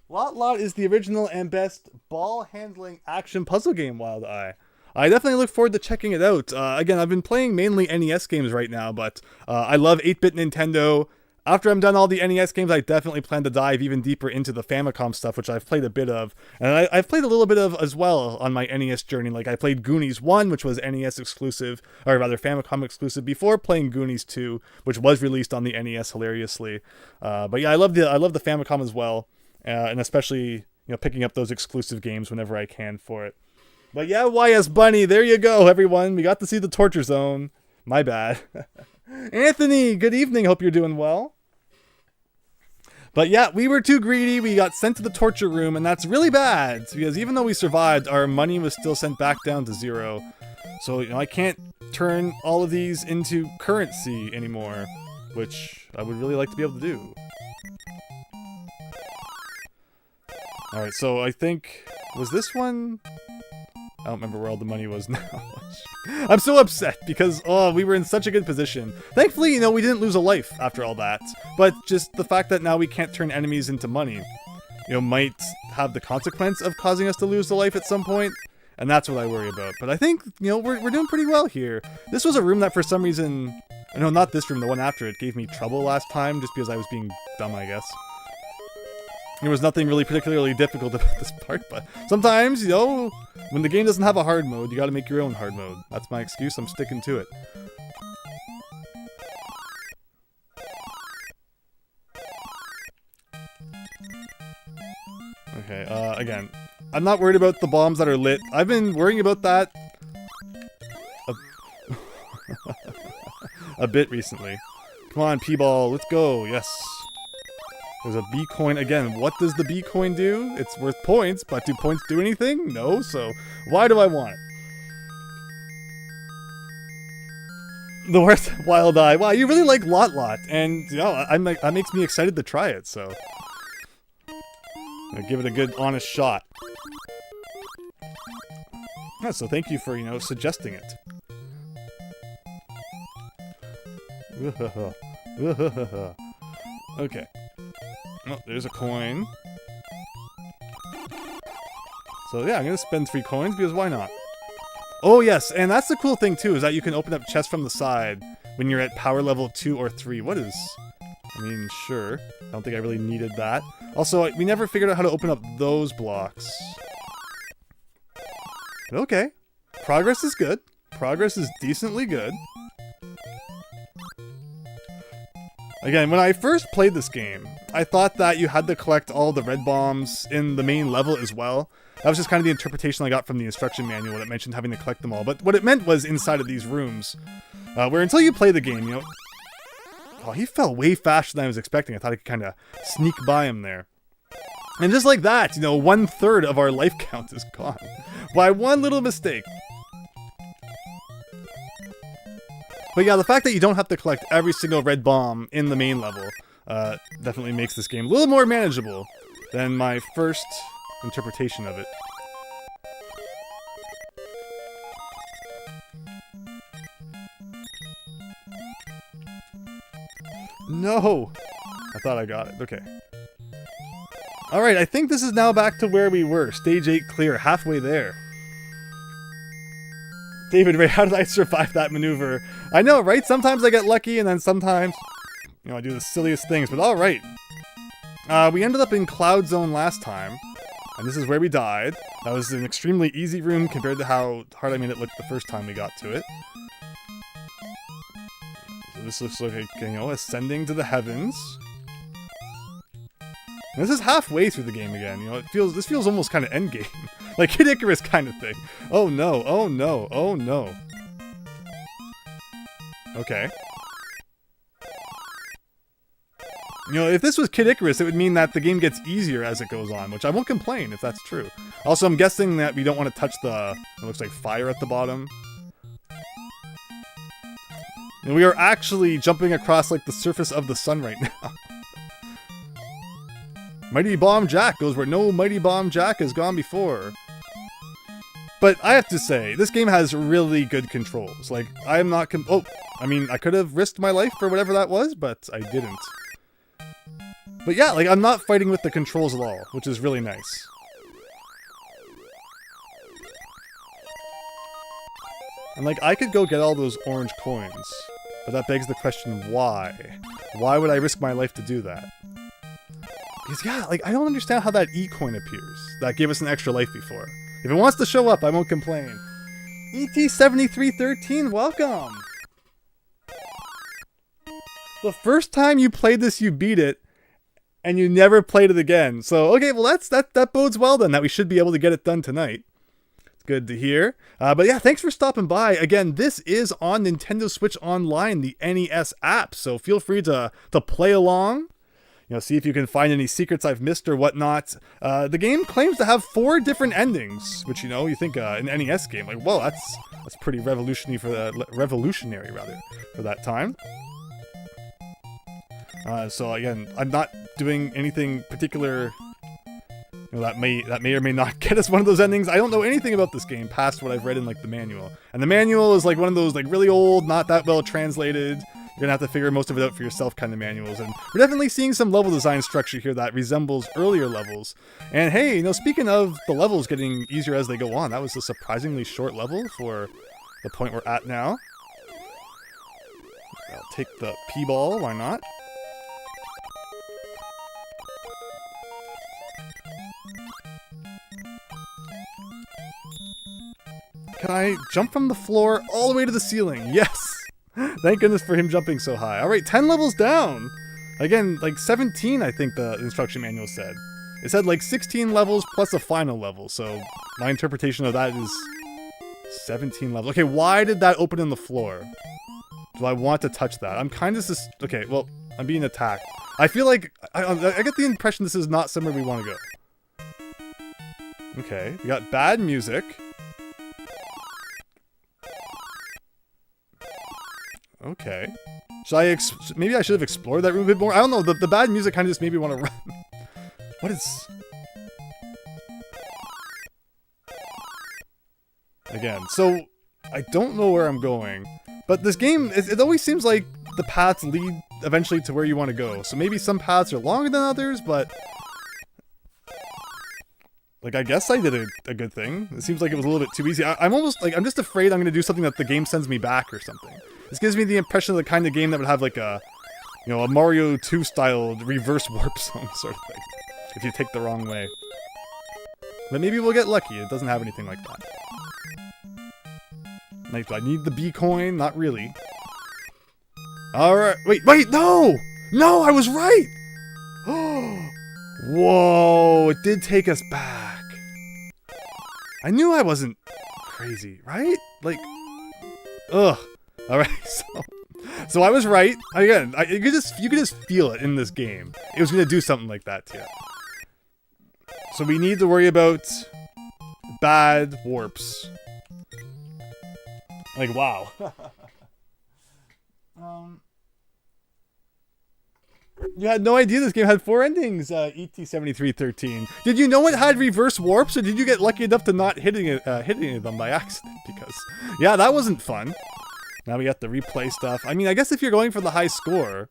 Lot is the original and best ball handling action puzzle game, Wild Eye. I definitely look forward to checking it out. Again, I've been playing mainly NES games right now, but I love 8-bit Nintendo. After I'm done all the NES games, I definitely plan to dive even deeper into the Famicom stuff, which I've played a bit of. And I've played a little bit of as well on my NES journey. Like, I played Goonies 1, which was NES exclusive, or rather Famicom exclusive, before playing Goonies 2, which was released on the NES hilariously. But yeah, I love the Famicom as well, and especially, you know, picking up those exclusive games whenever I can for it. But yeah, YS Bunny, there you go, everyone. We got to see the Torture Zone. My bad. Anthony, good evening. Hope you're doing well. But yeah, we were too greedy. We got sent to the torture room, and that's really bad. Because even though we survived, our money was still sent back down to 0. So, you know, I can't turn all of these into currency anymore. Which I would really like to be able to do. Alright, so I think... Was this one... I don't remember where all the money was now. I'm so upset because, oh, we were in such a good position. Thankfully, you know, we didn't lose a life after all that. But just the fact that now we can't turn enemies into money, you know, might have the consequence of causing us to lose the life at some point. And that's what I worry about. But I think, you know, we're doing pretty well here. This was a room that for some reason... No, not this room, the one after it gave me trouble last time just because I was being dumb, I guess. There was nothing really particularly difficult about this part, but sometimes, you know, when the game doesn't have a hard mode, you gotta make your own hard mode. That's my excuse, I'm sticking to it. Okay, again, I'm not worried about the bombs that are lit. I've been worrying about that a bit recently. Come on, P-Ball, let's go, yes. There's a B coin. Again, what does the B coin do? It's worth points, but do points do anything? No, so why do I want it? The worst Wild Eye. Wow, you really like Lot, and you know, that makes me excited to try it, so. I'll give it a good, honest shot. Yeah, so thank you for, you know, suggesting it. Okay. Oh, there's a coin. So yeah, I'm gonna spend 3 coins because why not? Oh yes, and that's the cool thing too, is that you can open up chests from the side when you're at power level 2 or 3. What is I mean, sure. I don't think I really needed that. Also, we never figured out how to open up those blocks. But okay. Progress is good. Progress is decently good. Again, when I first played this game, I thought that you had to collect all the red bombs in the main level as well. That was just kind of the interpretation I got from the instruction manual that mentioned having to collect them all. But what it meant was inside of these rooms, where until you play the game, you know... Oh, he fell way faster than I was expecting. I thought I could kind of sneak by him there. And just like that, you know, 1/3 of our life count is gone. By one little mistake. But yeah, the fact that you don't have to collect every single red bomb in the main level definitely makes this game a little more manageable than my first interpretation of it. No! I thought I got it. Okay. Alright, I think this is now back to where we were. Stage 8 clear. Halfway there. David Ray, how did I survive that maneuver? I know, right? Sometimes I get lucky, and then sometimes, you know, I do the silliest things, but alright. We ended up in Cloud Zone last time, and this is where we died. That was an extremely easy room compared to how hard I made it look the first time we got to it. So this looks like, you know, ascending to the heavens. And this is halfway through the game again, you know, this feels almost kind of endgame. Like Kid Icarus kind of thing. Oh no, oh no, oh no. Okay. You know, if this was Kid Icarus, it would mean that the game gets easier as it goes on, which I won't complain if that's true. Also, I'm guessing that we don't want to touch the, it looks like fire at the bottom. And we are actually jumping across like the surface of the sun right now. Mighty Bomb Jack goes where no Mighty Bomb Jack has gone before. But I have to say, this game has really good controls. Like, I am not oh, I mean, I could have risked my life for whatever that was, but I didn't. But yeah, like, I'm not fighting with the controls at all, which is really nice. And like, I could go get all those orange coins, but that begs the question, why? Why would I risk my life to do that? Because yeah, like, I don't understand how that E-coin appears. That gave us an extra life before. If it wants to show up, I won't complain. ET7313, welcome! The first time you played this, you beat it, and you never played it again. So, okay, well, that bodes well then, that we should be able to get it done tonight. It's good to hear. But yeah, thanks for stopping by. Again, this is on Nintendo Switch Online, the NES app, so feel free to play along. You know, see if you can find any secrets I've missed or whatnot. The game claims to have 4 different endings, which, you know, you think an NES game, like, whoa, that's pretty revolutionary for that time. So again, I'm not doing anything particular, you know, that may or may not get us one of those endings. I don't know anything about this game past what I've read in like the manual, and the manual is like one of those like really old, not that well translated. You're gonna have to figure most of it out for yourself kind of manuals, and we're definitely seeing some level design structure here that resembles earlier levels. And hey, you know, speaking of the levels getting easier as they go on, that was a surprisingly short level for the point we're at now. I'll take the P-ball, why not? Can I jump from the floor all the way to the ceiling? Yes! Thank goodness for him jumping so high. Alright, 10 levels down! Again, like 17, I think the instruction manual said. It said like 16 levels plus a final level, so my interpretation of that is 17 levels. Okay, why did that open in the floor? Do I want to touch that? I'm kind of just... Okay, well, I'm being attacked. I feel like... I get the impression this is not somewhere we want to go. Okay, we got bad music. Okay. Maybe I should have explored that room a bit more? I don't know, the bad music kind of just made me want to run. What is... Again, so I don't know where I'm going, but this game, it always seems like the paths lead eventually to where you want to go. So maybe some paths are longer than others, but... Like, I guess I did a good thing. It seems like it was a little bit too easy. I'm almost, like, I'm just afraid I'm going to do something that the game sends me back or something. This gives me the impression of the kind of game that would have, like, a you know, a Mario 2 style reverse warp zone sort of thing. If you take the wrong way. But maybe we'll get lucky. It doesn't have anything like that. Like, do I need the B coin? Not really. Alright. Wait, no! No, I was right! Whoa, it did take us back. I knew I wasn't crazy, right? Like, ugh. Alright, so I was right. Again, you could just feel it in this game. It was going to do something like that to you. So we need to worry about bad warps. Like, wow. You had no idea this game had 4 endings, ET7313. Did you know it had reverse warps, or did you get lucky enough to not hitting them by accident? Because, yeah, that wasn't fun. Now we got the replay stuff. I mean, I guess if you're going for the high score,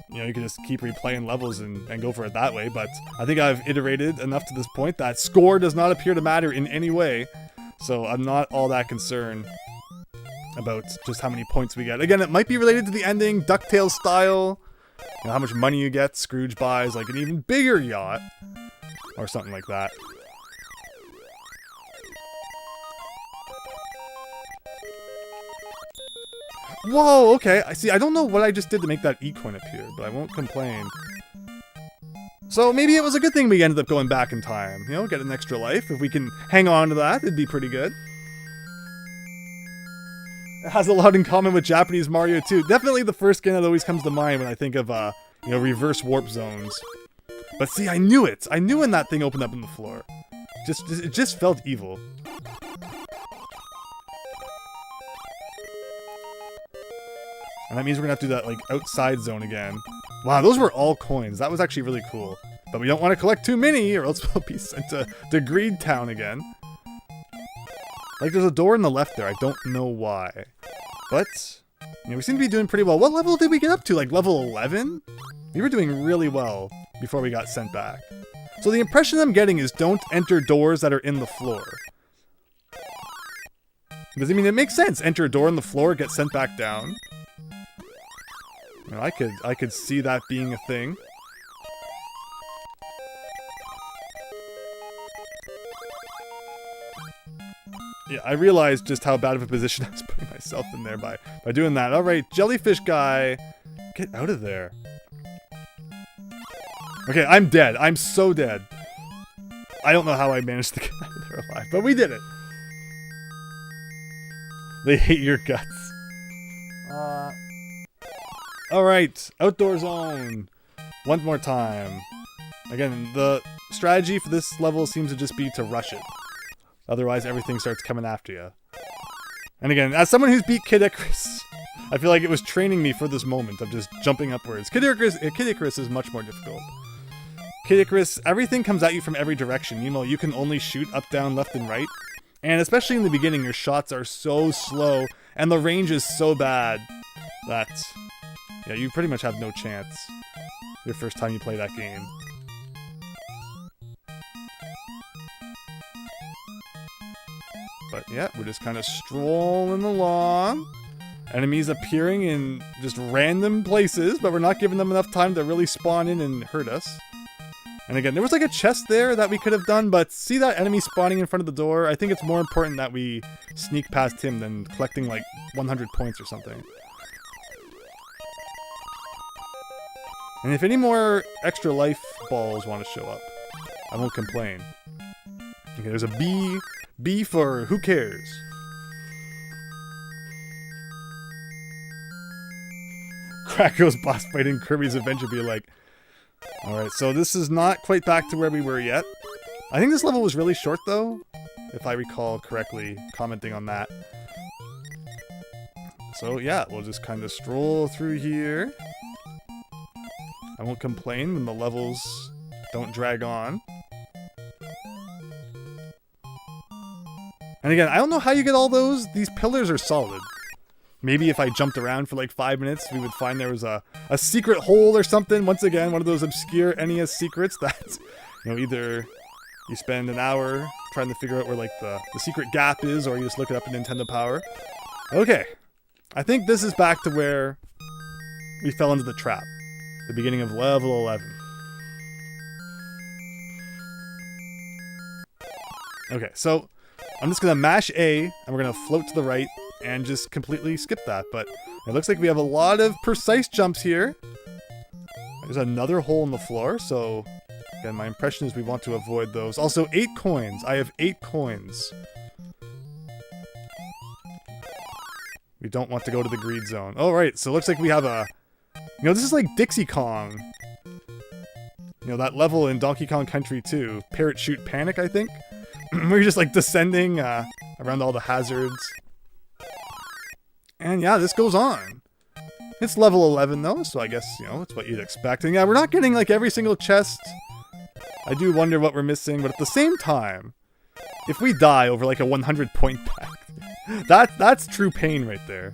you know, you can just keep replaying levels and go for it that way, but I think I've iterated enough to this point that score does not appear to matter in any way, so I'm not all that concerned about just how many points we get. Again, it might be related to the ending, DuckTales style, you know, how much money you get. Scrooge buys like an even bigger yacht, or something like that. Whoa, okay. I see. I don't know what I just did to make that E-coin appear, but I won't complain. So maybe it was a good thing we ended up going back in time. You know, get an extra life. If we can hang on to that, it'd be pretty good. It has a lot in common with Japanese Mario 2. Definitely the first game that always comes to mind when I think of, you know, reverse warp zones. But see, I knew it. I knew when that thing opened up in the floor. It just felt evil. And that means we're gonna have to do that, like, outside zone again. Wow, those were all coins. That was actually really cool. But we don't want to collect too many, or else we'll be sent to Greed Town again. Like, there's a door on the left there. I don't know why. But, you know, we seem to be doing pretty well. What level did we get up to? Like, level 11? We were doing really well before we got sent back. So the impression I'm getting is don't enter doors that are in the floor. Because, I mean, it makes sense. Enter a door in the floor, get sent back down. You know, I could see that being a thing. Yeah, I realized just how bad of a position I was putting myself in there by doing that. Alright, jellyfish guy. Get out of there. Okay, I'm dead. I'm so dead. I don't know how I managed to get out of there alive, but we did it. They hate your guts. Alright, outdoor zone. One more time. Again, the strategy for this level seems to just be to rush it. Otherwise, everything starts coming after you. And again, as someone who's beat Kid Icarus, I feel like it was training me for this moment of just jumping upwards. Kid Icarus is much more difficult. Kid Icarus, everything comes at you from every direction. You know, you can only shoot up, down, left, and right. And especially in the beginning, your shots are so slow, and the range is so bad that, yeah, you pretty much have no chance your first time you play that game. But yeah, we're just kind of strolling along. Enemies appearing in just random places, but we're not giving them enough time to really spawn in and hurt us. And again, there was like a chest there that we could have done, but see that enemy spawning in front of the door? I think it's more important that we sneak past him than collecting like 100 points or something. And if any more extra life balls want to show up, I won't complain. Okay, there's a bee. B for who cares? Cracko's boss fight in Kirby's Adventure be like, alright, so this is not quite back to where we were yet. I think this level was really short though, if I recall correctly commenting on that. So yeah, we'll just kind of stroll through here. I won't complain when the levels don't drag on. And again, I don't know how you get all those. These pillars are solid. Maybe if I jumped around for like 5 minutes, we would find there was a secret hole or something. Once again, one of those obscure NES secrets that, you know, either you spend an hour trying to figure out where like the secret gap is, or you just look it up in Nintendo Power. Okay. I think this is back to where we fell into the trap. The beginning of level 11. Okay, so I'm just going to mash A, and we're going to float to the right and just completely skip that. But it looks like we have a lot of precise jumps here. There's another hole in the floor, so again, my impression is we want to avoid those. Also, 8 coins. I have 8 coins. We don't want to go to the greed zone. Oh, right, so it looks like we have a... You know, this is like Dixie Kong. You know, that level in Donkey Kong Country 2. Parrot Shoot Panic, I think. We're just like descending around all the hazards. And yeah, this goes on. It's level 11 though, so I guess, you know, it's what you'd expect. And yeah, we're not getting like every single chest. I do wonder what we're missing, but at the same time, if we die over like a 100 point pack, that's true pain right there.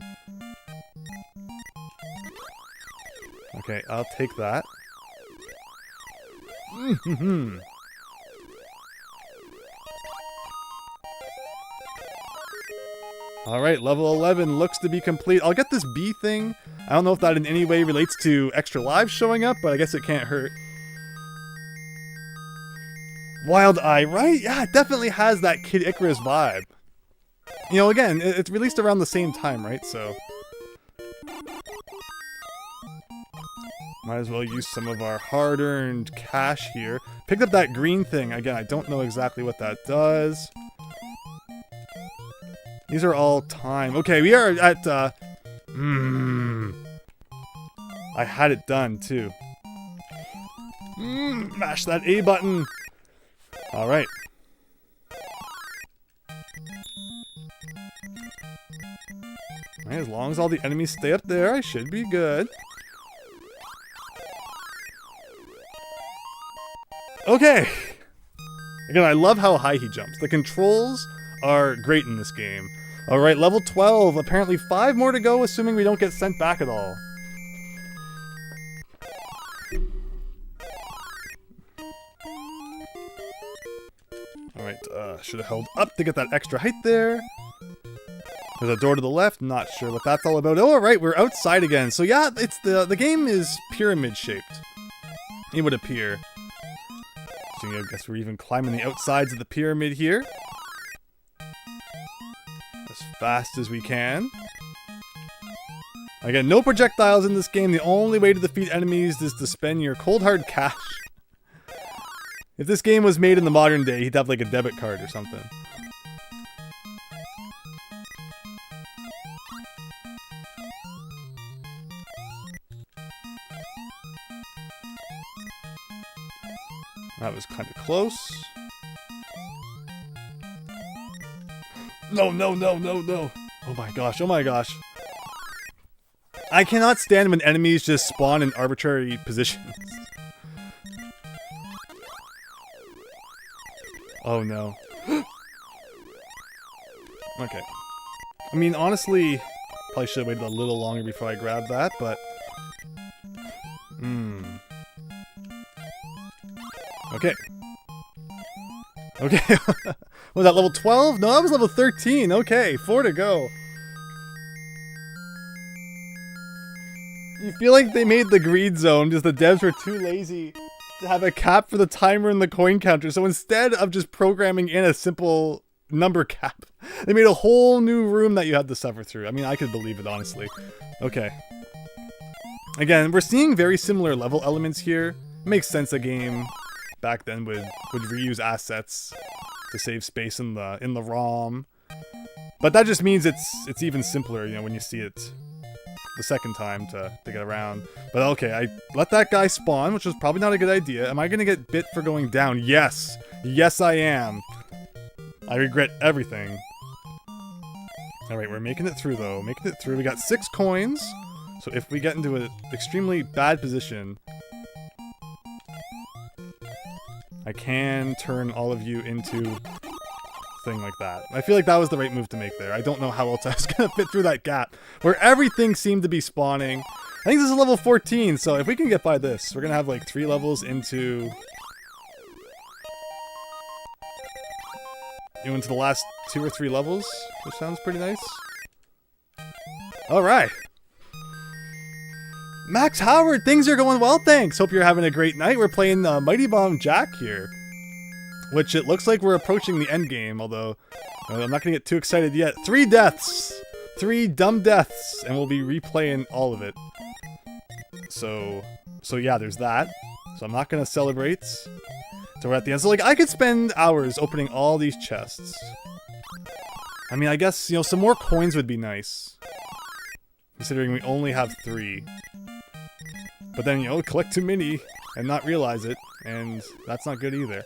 Okay, I'll take that. Alright, level 11 looks to be complete. I'll get this B thing. I don't know if that in any way relates to extra lives showing up, but I guess it can't hurt. Wild Eye, right? Yeah, it definitely has that Kid Icarus vibe. You know, again, it's released around the same time, right? So might as well use some of our hard-earned cash here. Picked up that green thing. Again, I don't know exactly what that does. These are all time. Okay, we are at, I had it done, too. Mash that A button. Alright. As long as all the enemies stay up there, I should be good. Okay! Again, I love how high he jumps. The controls are great in this game. Alright, level 12. Apparently 5 more to go, assuming we don't get sent back at all. Alright, should have held up to get that extra height there. There's a door to the left, not sure what that's all about. Oh, alright, we're outside again. So yeah, it's the game is pyramid shaped. It would appear. So I guess we're even climbing the outsides of the pyramid here. As fast as we can. Again, no projectiles in this game. The only way to defeat enemies is to spend your cold hard cash. If this game was made in the modern day, he'd have like a debit card or something. That was kind of close. No, no, no, no, no. Oh my gosh, oh my gosh. I cannot stand when enemies just spawn in arbitrary positions. Oh no. Okay. I mean, honestly, probably should have waited a little longer before I grabbed that, but... Okay. Okay. Was that level 12? No, that was level 13. Okay, 4 to go. You feel like they made the greed zone because the devs were too lazy to have a cap for the timer and the coin counter. So instead of just programming in a simple number cap, they made a whole new room that you had to suffer through. I mean, I could believe it, honestly. Okay. Again, we're seeing very similar level elements here. It makes sense a game back then would reuse assets to save space in the ROM. But that just means it's even simpler, you know, when you see it the second time to get around. But okay, I let that guy spawn, which was probably not a good idea. Am I gonna get bit for going down? Yes! Yes, I am! I regret everything. Alright, we're making it through, though. Making it through. We got 6 coins. So if we get into an extremely bad position, I can turn all of you into thing like that. I feel like that was the right move to make there. I don't know how else I was gonna fit through that gap where everything seemed to be spawning. I think this is level 14, so if we can get by this, we're gonna have like 3 levels into... You know, into the last 2 or 3 levels, which sounds pretty nice. Alright! Max Howard, things are going well, thanks. Hope you're having a great night. We're playing Mighty Bomb Jack here, which it looks like we're approaching the end game, although I'm not going to get too excited yet. 3 deaths. 3 dumb deaths, and we'll be replaying all of it. So yeah, there's that. So I'm not going to celebrate. So we're at the end. So, like, I could spend hours opening all these chests. I mean, I guess, you know, some more coins would be nice. Considering we only have 3. But then, you know, collect too many and not realize it. And that's not good either.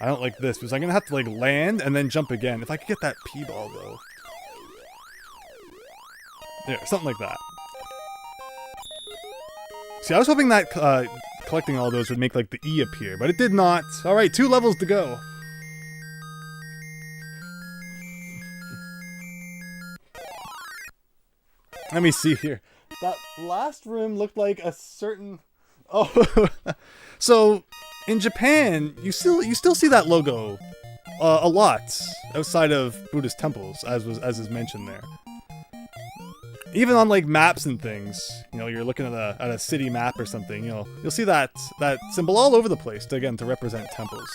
I don't like this, because I'm going to have to, like, land and then jump again. If I could get that P-ball, though. There, something like that. See, I was hoping that collecting all those would make, like, the E appear, but it did not. Alright, 2 levels to go. Let me see here. That last room looked like a certain... Oh, so in Japan, you still see that logo a lot outside of Buddhist temples, as is mentioned there. Even on like maps and things, you know, you're looking at a city map or something, you know, you'll see that symbol all over the place to represent temples.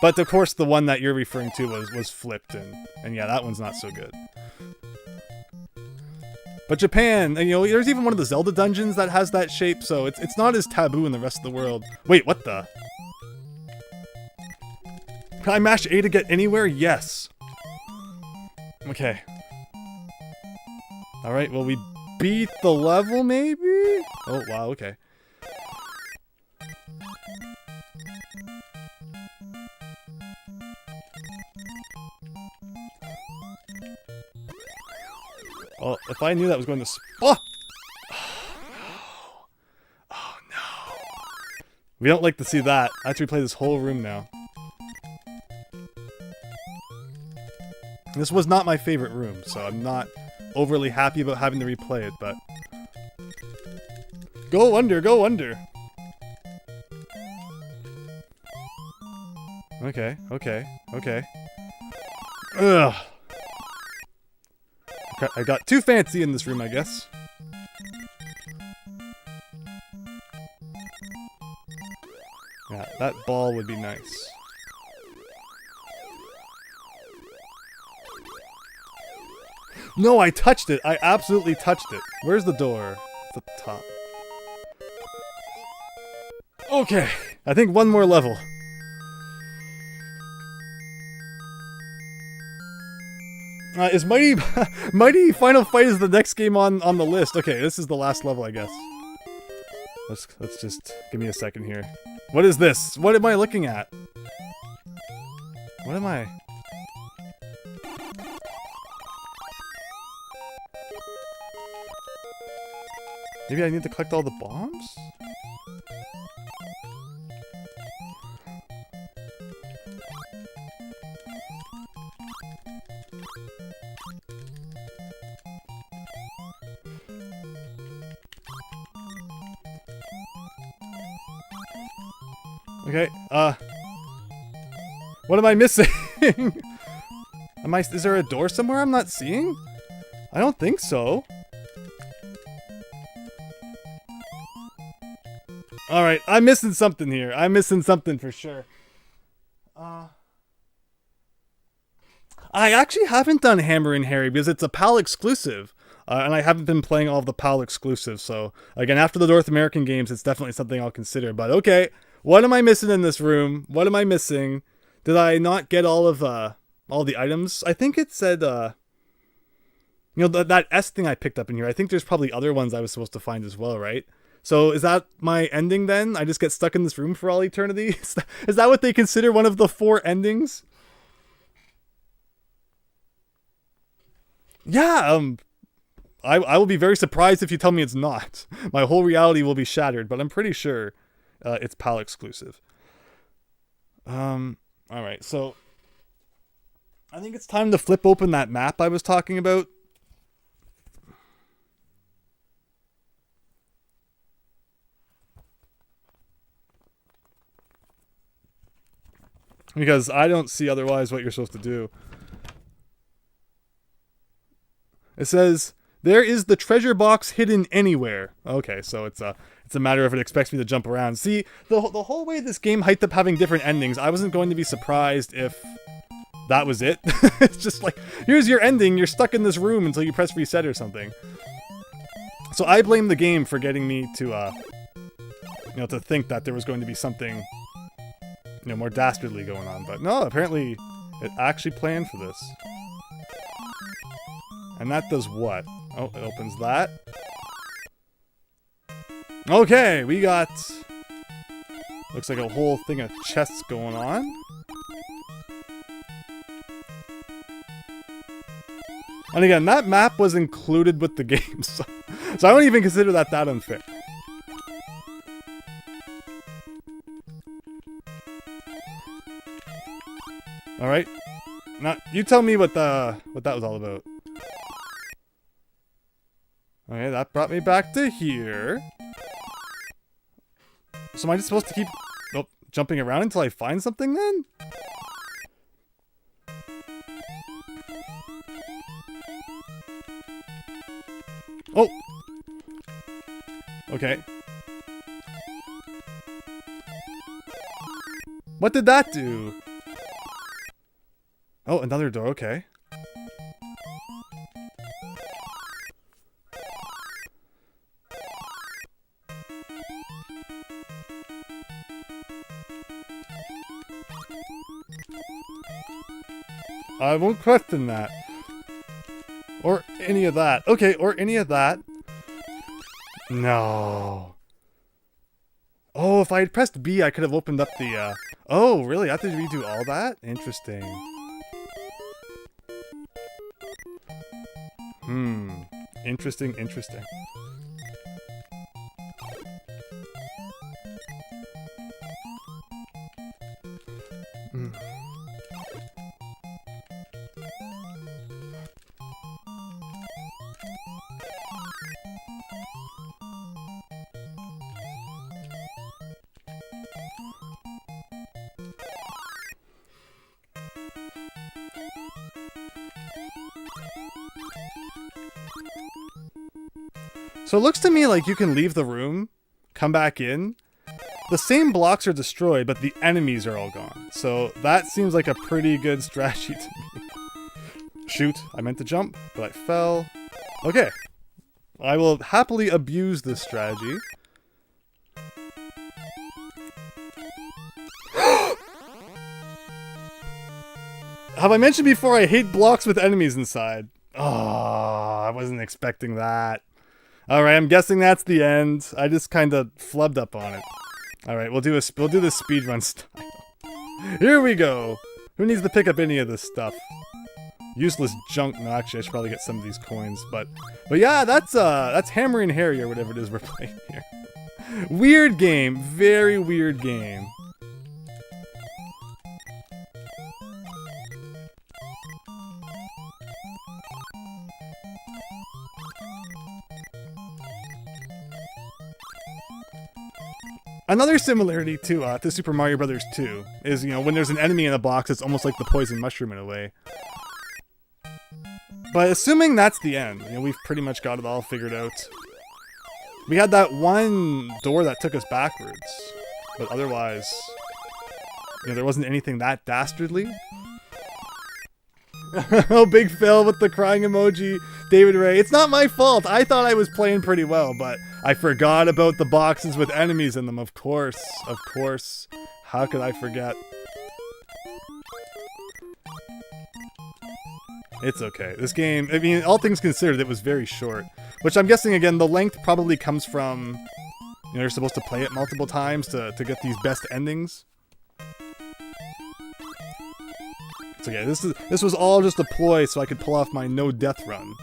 But of course, the one that you're referring to was flipped, and yeah, that one's not so good. But Japan, and you know, there's even one of the Zelda dungeons that has that shape, so it's not as taboo in the rest of the world. Wait, what the? Can I mash A to get anywhere? Yes. Okay. Alright, well, we beat the level, maybe? Oh, wow, okay. Oh, if I knew that was going to... Oh! Oh, no. We don't like to see that. I have to replay this whole room now. This was not my favorite room, so I'm not overly happy about having to replay it, but... Go under, go under! Okay, okay, okay. Ugh! I got too fancy in this room, I guess. Yeah, that ball would be nice. No, I touched it! I absolutely touched it. Where's the door? It's at the top. Okay, I think one more level. Is Mighty Final Fight is the next game on the list. Okay, this is the last level, I guess. Let's just give me a second here. What is this? What am I looking at? What am I? Maybe I need to collect all the bombs? Okay, what am I missing? Is there a door somewhere I'm not seeing? I don't think so. Alright, I'm missing something here. I'm missing something for sure. I actually haven't done Hammer and Harry because it's a PAL exclusive. And I haven't been playing all of the PAL exclusives. So, again, after the North American games, it's definitely something I'll consider. But, okay, what am I missing in this room? What am I missing? Did I not get all the items? I think it said, you know, that S thing I picked up in here. I think there's probably other ones I was supposed to find as well, right? So is that my ending then? I just get stuck in this room for all eternity? Is that what they consider one of the 4 endings? Yeah, I will be very surprised if you tell me it's not. My whole reality will be shattered, but I'm pretty sure it's PAL exclusive. Alright, so I think it's time to flip open that map I was talking about. Because I don't see otherwise what you're supposed to do. It says, There is the treasure box hidden anywhere. Okay, so it's a matter of it expects me to jump around. See, the whole way this game hyped up having different endings, I wasn't going to be surprised if that was it. It's just like, here's your ending, you're stuck in this room until you press reset or something. So I blame the game for getting me to, to think that there was going to be something, more dastardly going on. But no, apparently it actually planned for this. And that does what? Oh, it opens that. Okay, we got... looks like a whole thing of chests going on. And again, that map was included with the game, so I don't even consider that unfair. Alright. Now, you tell me what that was all about. Okay, that brought me back to here. So am I just supposed to keep jumping around until I find something then? Oh! Okay. What did that do? Oh, another door, okay. I won't question that. Or any of that. Okay, or any of that. No. Oh, if I had pressed B, I could have opened up the, Oh, really? I have to redo all that? Interesting. Interesting, interesting. So it looks to me like you can leave the room, come back in. The same blocks are destroyed, but the enemies are all gone. So that seems like a pretty good strategy to me. Shoot, I meant to jump, but I fell. Okay. I will happily abuse this strategy. Have I mentioned before I hate blocks with enemies inside? Oh, I wasn't expecting that. Alright, I'm guessing that's the end. I just kind of flubbed up on it. Alright, we'll do this speedrun style. Here we go! Who needs to pick up any of this stuff? Useless junk. No, actually, I should probably get some of these coins. But yeah, that's Hammer and Harry or whatever it is we're playing here. Weird game. Very weird game. Another similarity to Super Mario Bros. 2 is, when there's an enemy in a box, it's almost like the poison mushroom in a way. But assuming that's the end, we've pretty much got it all figured out. We had that one door that took us backwards, but otherwise, there wasn't anything that dastardly. Oh, Big Phil with the crying emoji. David Ray, it's not my fault. I thought I was playing pretty well, but I forgot about the boxes with enemies in them. Of course. Of course. How could I forget? It's okay. This game, I mean, all things considered, it was very short. Which I'm guessing, again, the length probably comes from, you're supposed to play it multiple times to get these best endings. So yeah, this was all just a ploy so I could pull off my no-death run.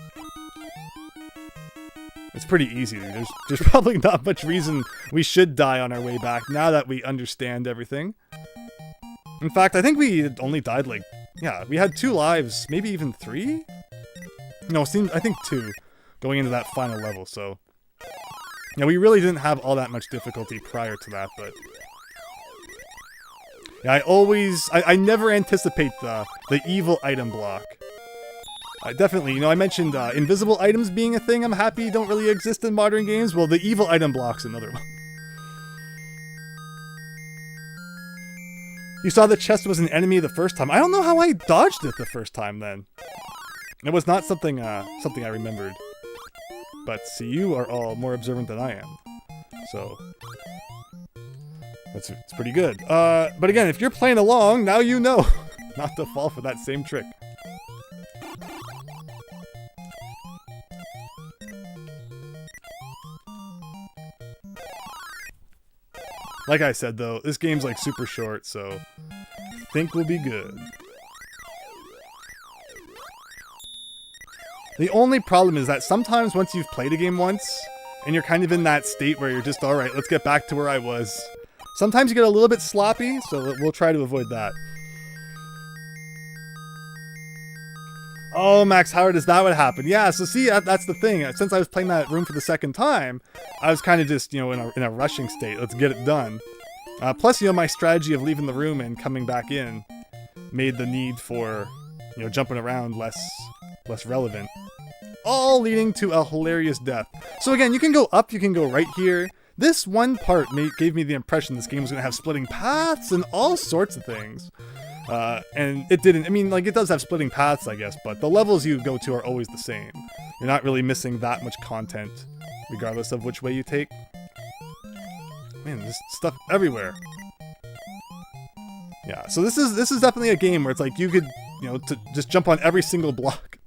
It's pretty easy. There's probably not much reason we should die on our way back now that we understand everything. In fact, I think we only died we had 2 lives, maybe even 3? No, I think 2 going into that final level, so... Yeah, we really didn't have all that much difficulty prior to that, but... Yeah, I never anticipate the evil item block. Definitely, you know, I mentioned invisible items being a thing I'm happy don't really exist in modern games. Well, the evil item block's another one. You saw the chest was an enemy the first time. I don't know how I dodged it the first time then. It was not something something I remembered. But see, you are all more observant than I am. So it's pretty good. But again, if you're playing along, now you know not to fall for that same trick. Like I said though, this game's like super short, so I think we'll be good. The only problem is that sometimes once you've played a game once, and you're kind of in that state where you're just, alright, let's get back to where I was. Sometimes you get a little bit sloppy, so we'll try to avoid that. Oh, Max Howard, is that what happened? Yeah, so see, that's the thing. Since I was playing that room for the second time, I was kind of just, you know, in a rushing state. Let's get it done. Plus, you know, my strategy of leaving the room and coming back in made the need for, you know, jumping around less relevant. All leading to a hilarious death. So again, you can go up, you can go right here. This one part gave me the impression this game was going to have splitting paths and all sorts of things. And it didn't. I mean, like, it does have splitting paths, I guess, but the levels you go to are always the same. You're not really missing that much content, regardless of which way you take. Man, there's stuff everywhere. Yeah, so this is definitely a game where it's like you could, you know, to just jump on every single block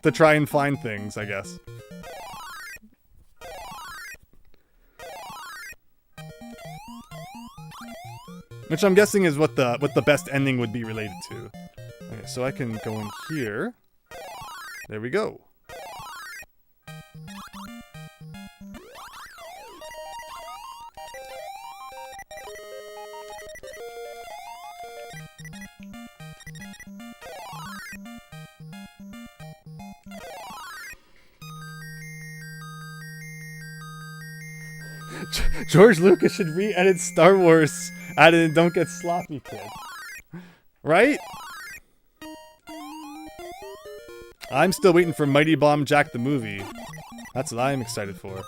to try and find things, I guess. Which I'm guessing is what the best ending would be related to. Okay, so I can go in here. There we go. George Lucas should re-edit Star Wars. Add in "Don't Get Sloppy, Kid." Right? I'm still waiting for Mighty Bomb Jack the movie. That's what I'm excited for.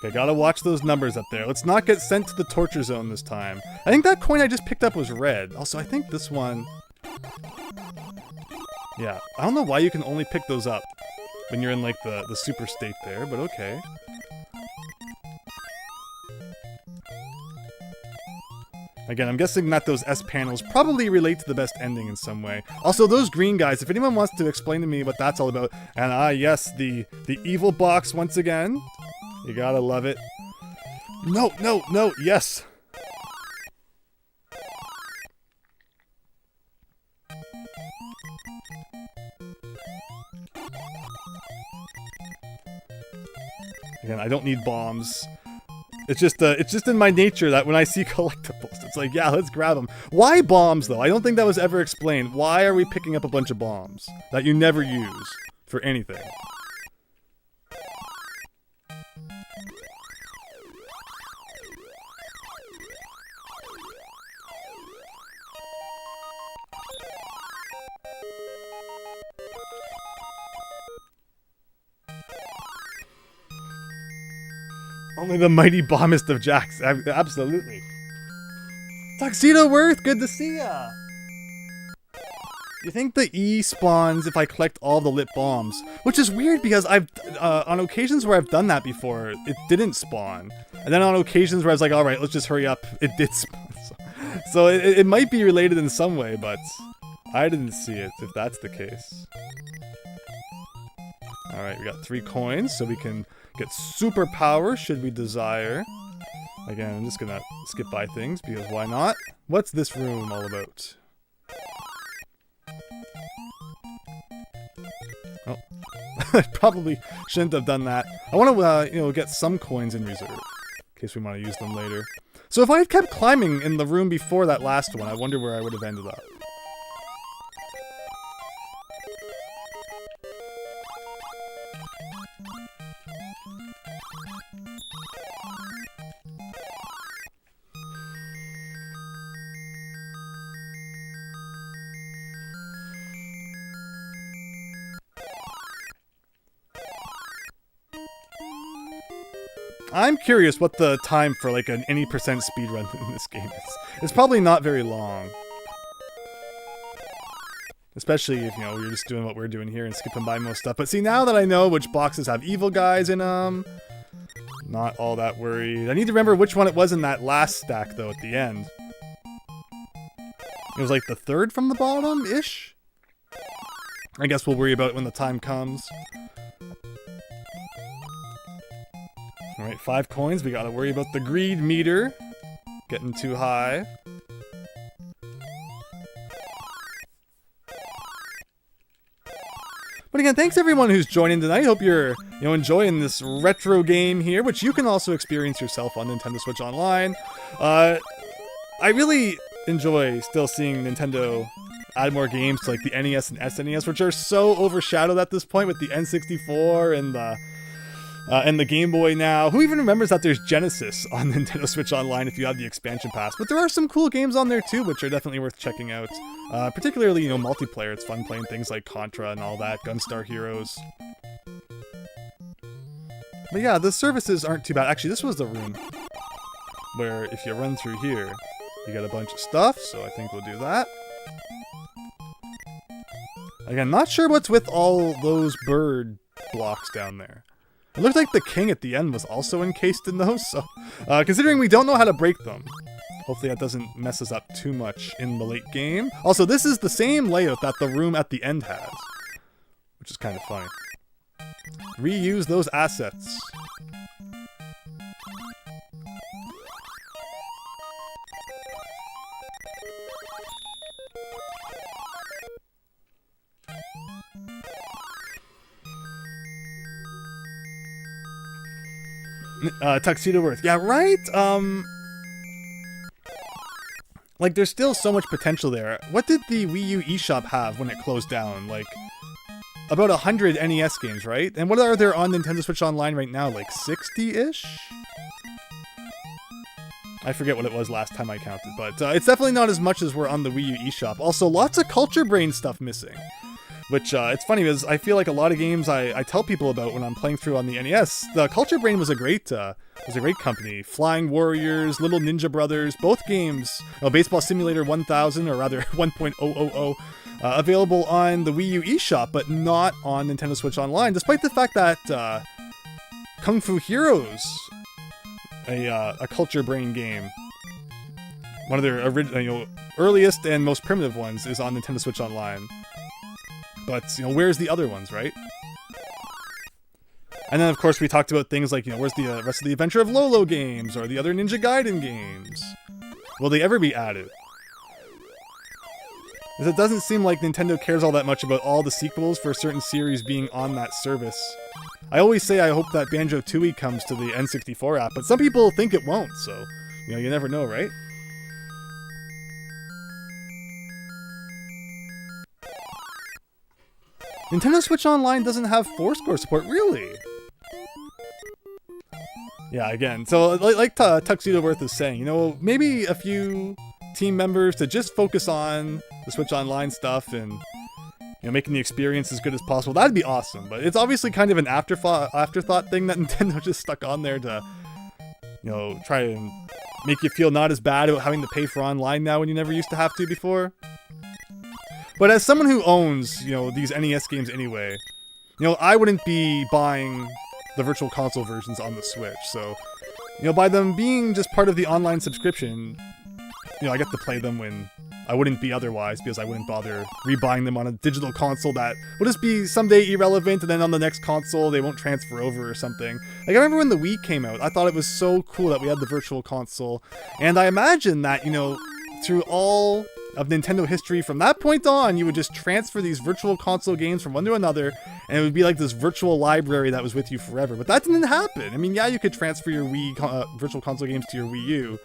Okay, gotta watch those numbers up there. Let's not get sent to the torture zone this time. I think that coin I just picked up was red. Also, I think this one... Yeah, I don't know why you can only pick those up when you're in, like, the super state there, but okay. Again, I'm guessing that those S panels probably relate to the best ending in some way. Also, those green guys, if anyone wants to explain to me what that's all about, and yes, the evil box once again. You gotta love it. No, no, no, yes! Again, I don't need bombs. It's just in my nature that when I see collectibles, it's like, yeah, let's grab them. Why bombs, though? I don't think that was ever explained. Why are we picking up a bunch of bombs that you never use for anything? Only the mighty bombest of jacks. Absolutely. Tuxedo Worth, good to see ya! You think the E spawns if I collect all the lit bombs? Which is weird because I've, on occasions where I've done that before, it didn't spawn. And then on occasions where I was like, alright, let's just hurry up, it did spawn. So it might be related in some way, but I didn't see it, if that's the case. Alright, we got 3 coins, so we can get superpower should we desire. Again, I'm just gonna skip by things because why not? What's this room all about? Oh, I probably shouldn't have done that. I want to, you know, get some coins in reserve in case we want to use them later. So if I had kept climbing in the room before that last one, I wonder where I would have ended up. I'm curious what the time for like an any percent speedrun in this game is. It's probably not very long. Especially if, you know, we're just doing what we're doing here and skipping by most stuff. But see, now that I know which boxes have evil guys in them, not all that worried. I need to remember which one it was in that last stack, though, at the end. It was like the third from the bottom-ish? I guess we'll worry about it when the time comes. Alright, 5 coins. We gotta worry about the greed meter getting too high. But again, thanks everyone who's joining tonight. Hope you're, enjoying this retro game here, which you can also experience yourself on Nintendo Switch Online. I really enjoy still seeing Nintendo add more games to like the NES and SNES, which are so overshadowed at this point with the N64 and the Game Boy now. Who even remembers that there's Genesis on Nintendo Switch Online if you have the expansion pass? But there are some cool games on there too, which are definitely worth checking out. Particularly, multiplayer. It's fun playing things like Contra and all that, Gunstar Heroes. But yeah, the services aren't too bad. Actually, this was the room where if you run through here, you get a bunch of stuff, so I think we'll do that. Again, not sure what's with all those bird blocks down there. It looks like the king at the end was also encased in those, so considering we don't know how to break them, hopefully that doesn't mess us up too much in the late game. Also, this is the same layout that the room at the end has, which is kind of funny. Reuse those assets. Tuxedo Worth. Yeah, right? Like, there's still so much potential there. What did the Wii U eShop have when it closed down? Like, about 100 NES games, right? And what are there on Nintendo Switch Online right now? Like, 60-ish? I forget what it was last time I counted, but it's definitely not as much as were on the Wii U eShop. Also, lots of Culture Brain stuff missing. Which, it's funny because I feel like a lot of games I tell people about when I'm playing through on the NES, the Culture Brain was a great company. Flying Warriors, Little Ninja Brothers, both games, Baseball Simulator 1000, or rather 1.000, available on the Wii U eShop, but not on Nintendo Switch Online, despite the fact that Kung Fu Heroes, a Culture Brain game, one of their earliest and most primitive ones, is on Nintendo Switch Online. But, where's the other ones, right? And then, of course, we talked about things like, where's the rest of the Adventure of Lolo games, or the other Ninja Gaiden games? Will they ever be added? Because it doesn't seem like Nintendo cares all that much about all the sequels for a certain series being on that service. I always say I hope that Banjo-Tooie comes to the N64 app, but some people think it won't, so, you never know, right? Nintendo Switch Online doesn't have Fourscore support, really? Yeah, again, so like Tuxedo Worth is saying, maybe a few team members to just focus on the Switch Online stuff and, making the experience as good as possible. That'd be awesome, but it's obviously kind of an afterthought thing that Nintendo just stuck on there to, try and make you feel not as bad about having to pay for online now when you never used to have to before. But as someone who owns, these NES games anyway, I wouldn't be buying the Virtual Console versions on the Switch. So, by them being just part of the online subscription, I get to play them when I wouldn't be otherwise, because I wouldn't bother rebuying them on a digital console that will just be someday irrelevant, and then on the next console they won't transfer over or something. Like, I remember when the Wii came out, I thought it was so cool that we had the Virtual Console, and I imagine that, through all of Nintendo history from that point on, you would just transfer these Virtual Console games from one to another, and it would be like this virtual library that was with you forever. But that didn't happen. I mean, yeah, you could transfer your Virtual Console games to your Wii U,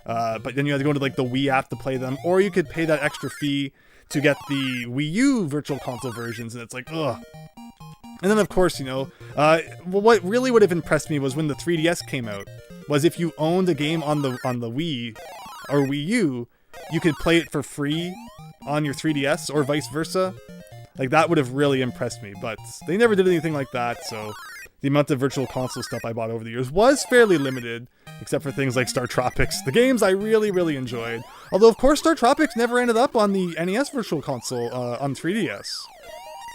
but then you had to go into like the Wii app to play them, or you could pay that extra fee to get the Wii U Virtual Console versions, and it's like, ugh. And then, of course, what really would have impressed me was when the 3DS came out, was if you owned a game on the Wii or Wii U, you could play it for free on your 3DS, or vice versa. Like, that would have really impressed me, but they never did anything like that, so, the amount of virtual console stuff I bought over the years was fairly limited, except for things like Star Tropics, the games I really, really enjoyed. Although, of course, Star Tropics never ended up on the NES Virtual Console on 3DS,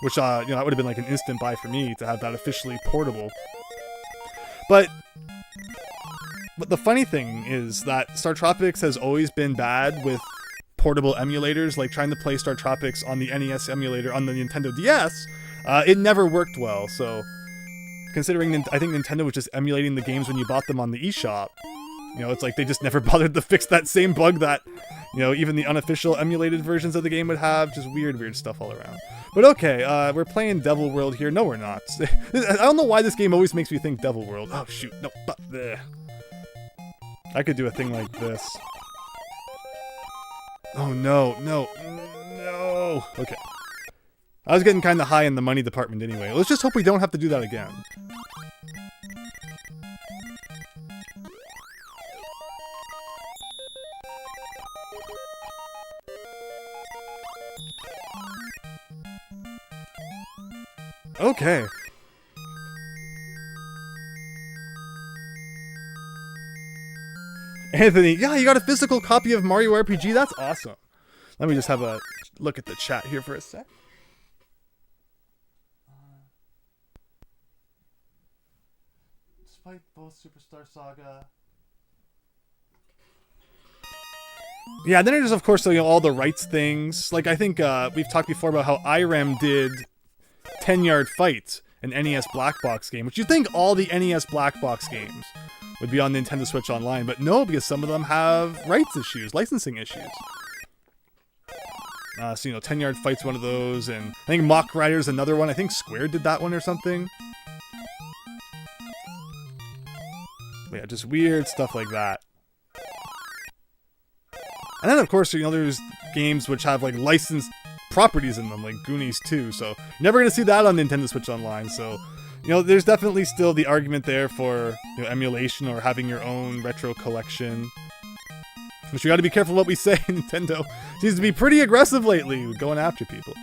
which, you know, that would have been like an instant buy for me to have that officially portable. But the funny thing is that Star Tropics has always been bad with portable emulators, like trying to play Star Tropics on the NES emulator on the Nintendo DS. It never worked well, so considering I think Nintendo was just emulating the games when you bought them on the eShop, you know, it's like they just never bothered to fix that same bug that, you know, even the unofficial emulated versions of the game would have. Just weird stuff all around. But okay, we're playing Devil World here. No, we're not. I don't know why this game always makes me think Devil World. Oh, shoot. No, but there. I could do a thing like this. Oh, no. Okay. I was getting kind of high in the money department anyway. Let's just hope we don't have to do that again. Okay. Anthony, yeah, you got a physical copy of Mario RPG? That's awesome. Let me just have a look at the chat here for a sec. Despite both Superstar Saga. Yeah, then there's, of course, you know, all the rights things. Like, I think we've talked before about how IREM did 10-Yard Fight, an NES Black Box game, which you'd think all the NES Black Box games would be on Nintendo Switch Online, but no, because some of them have rights issues, licensing issues. So, you know, 10-Yard Fight's one of those, and I think Mock Rider's another one. I think Square did that one or something. But yeah, just weird stuff like that. And then, of course, you know, there's games which have, like, licensed properties in them, like Goonies 2, so you're never going to see that on Nintendo Switch Online, so, you know, there's definitely still the argument there for, you know, emulation or having your own retro collection. But you got to be careful what we say. Nintendo seems to be pretty aggressive lately, going after people.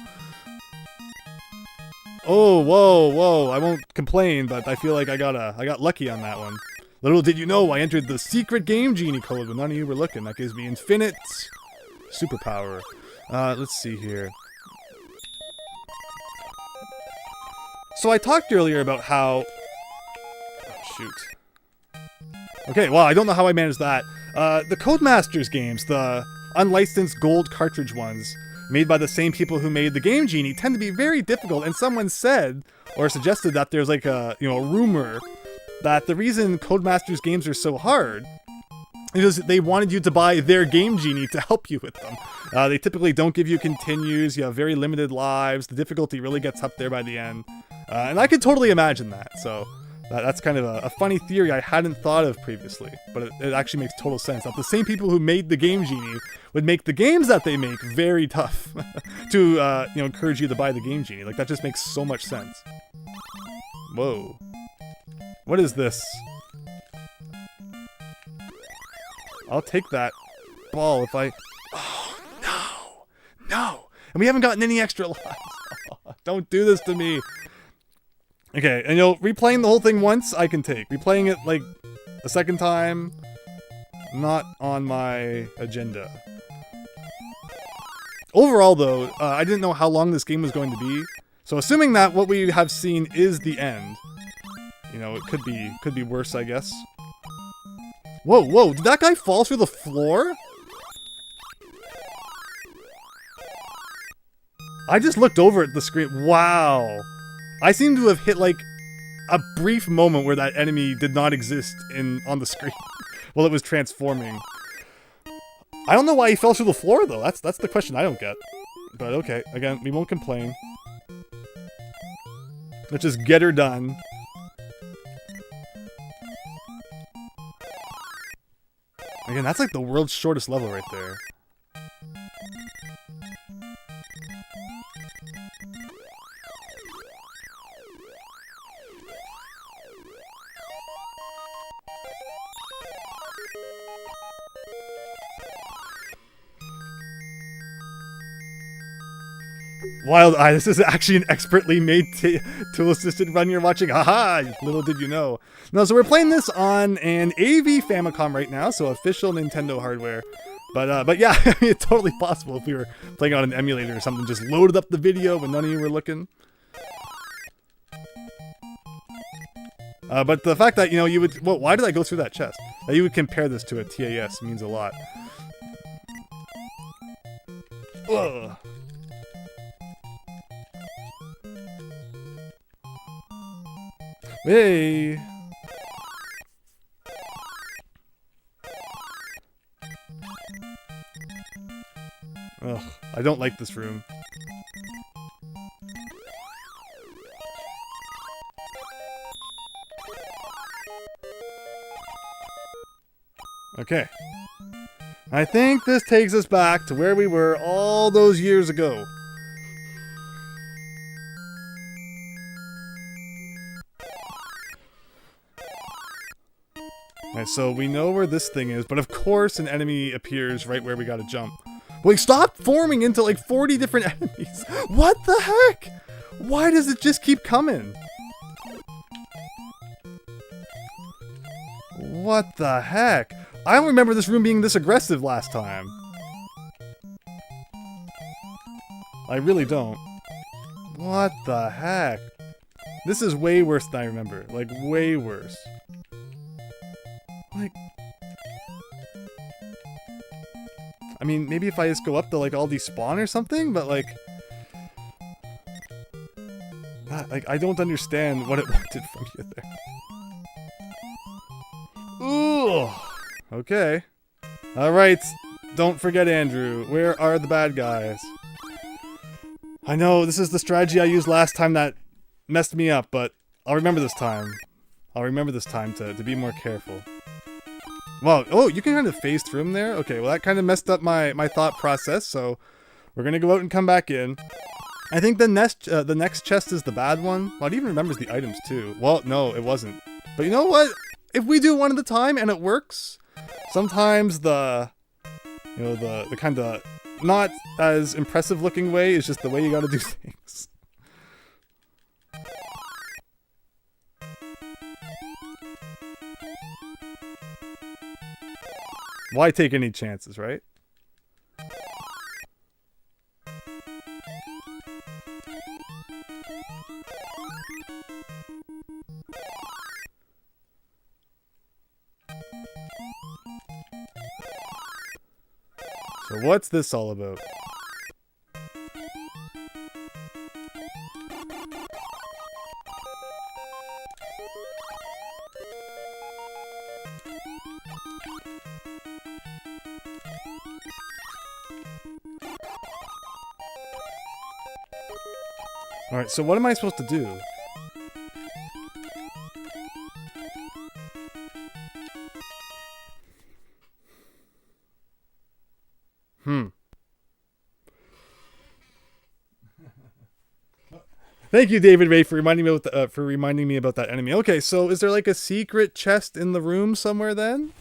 Oh, whoa, I won't complain, but I feel like I got lucky on that one. Little did you know, I entered the secret Game Genie code when none of you were looking. That gives me infinite superpower. Let's see here. So I talked earlier about how... Oh, shoot. Okay, well, I don't know how I managed that. The Codemasters games, the unlicensed gold cartridge ones, made by the same people who made the Game Genie, tend to be very difficult, and someone said, or suggested that there's like a, you know, a rumor that the reason Codemasters games are so hard is they wanted you to buy their Game Genie to help you with them. They typically don't give you continues, you have very limited lives, the difficulty really gets up there by the end. And I could totally imagine that, so that's kind of a funny theory I hadn't thought of previously, but it actually makes total sense. That the same people who made the Game Genie would make the games that they make very tough to you know, encourage you to buy the Game Genie. Like, that just makes so much sense. Whoa. What is this? I'll take that ball if I... Oh, no! And we haven't gotten any extra lives. Oh, don't do this to me. Okay, and you know, replaying the whole thing once, I can take. Replaying it, like, a second time, not on my agenda. Overall, though, I didn't know how long this game was going to be. So assuming that what we have seen is the end, you know, it could be worse, I guess. Whoa, did that guy fall through the floor? I just looked over at the screen. Wow. I seem to have hit, like, a brief moment where that enemy did not exist on the screen while it was transforming. I don't know why he fell through the floor, though. That's the question I don't get. But okay, again, we won't complain. Let's just get her done. Again, that's like the world's shortest level right there. Wild Eye, this is actually an expertly made tool-assisted run you're watching. Haha, little did you know. No, so we're playing this on an AV Famicom right now, so official Nintendo hardware. But yeah, I mean, it's totally possible if we were playing on an emulator or something, just loaded up the video when none of you were looking. But the fact that, you know, you would... Well, why did I go through that chest? That you would compare this to a TAS means a lot. Ugh. Hey! Ugh, I don't like this room. Okay. I think this takes us back to where we were all those years ago. Alright, so we know where this thing is, but of course an enemy appears right where we gotta jump. Wait, stop forming into like 40 different enemies! What the heck? Why does it just keep coming? What the heck? I don't remember this room being this aggressive last time. I really don't. What the heck? This is way worse than I remember. Like, way worse. Like... I mean, maybe if I just go up to, like, all these spawn or something, but, like... I don't understand what it wanted from you there. Ooh! Okay. Alright. Don't forget Andrew. Where are the bad guys? I know, this is the strategy I used last time that messed me up, but I'll remember this time. I'll remember this time to be more careful. Wow, oh, you can kind of phase through them there? Okay, well that kind of messed up my thought process, so we're gonna go out and come back in. I think the next chest is the bad one. Well, it even remembers the items too. Well, no, it wasn't. But you know what? If we do one at a time and it works, sometimes the kind of not as impressive looking way is just the way you gotta do things. Why take any chances, right? So what's this all about? Alright, so what am I supposed to do? Thank you, David Ray, for reminding me about that enemy. Okay, so is there like a secret chest in the room somewhere then?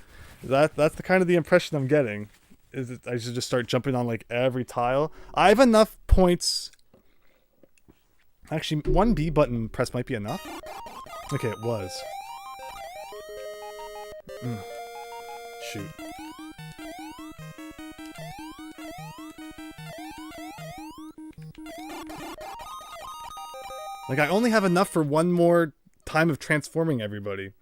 That's the kind of the impression I'm getting. Is it I should just start jumping on like every tile? I have enough points. Actually, one B button press might be enough. Okay, it was. Shoot. Like, I only have enough for one more time of transforming everybody.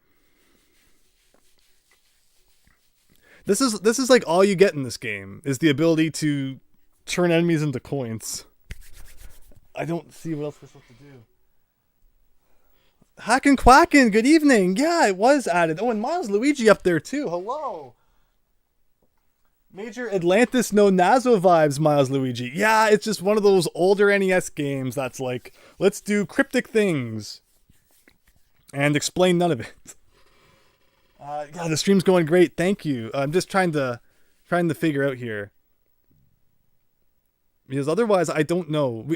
This is like all you get in this game, is the ability to turn enemies into coins. I don't see what else we're supposed to do. Hackin' Quackin', good evening. Yeah, it was added. Oh, and Miles Luigi up there too. Hello. Major Atlantis No Nazo vibes, Miles Luigi. Yeah, it's just one of those older NES games that's like, let's do cryptic things and explain none of it. Yeah, the stream's going great. Thank you. I'm just trying to figure out here. Because otherwise, I don't know.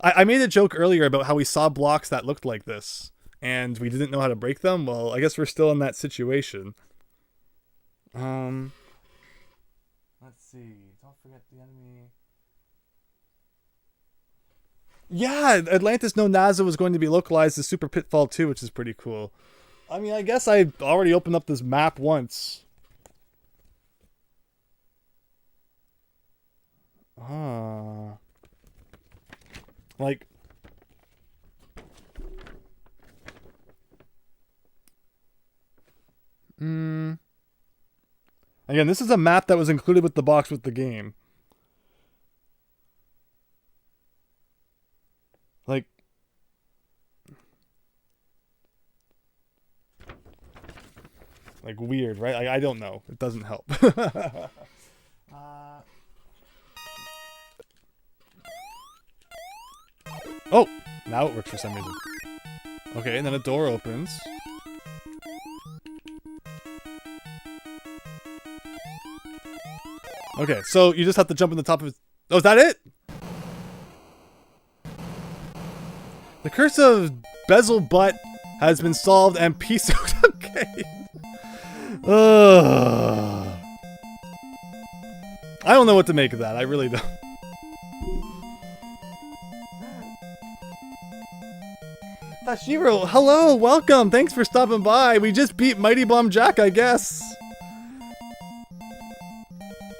I made a joke earlier about how we saw blocks that looked like this, and we didn't know how to break them. Well, I guess we're still in that situation. Let's see. Don't forget the enemy. Yeah, Atlantis No NASA was going to be localized as Super Pitfall 2, which is pretty cool. I mean, I guess I already opened up this map once. Like... Again, this is a map that was included with the box with the game. Like... Like, weird, right? I don't know. It doesn't help. Oh! Now it works for some reason. Okay, and then a door opens. Okay, so you just have to jump on the top of it. Oh, is that it? The curse of Bezel Butt has been solved and peace out. Okay. I don't know what to make of that. I really don't. Tashiro, hello, welcome. Thanks for stopping by. We just beat Mighty Bomb Jack, I guess.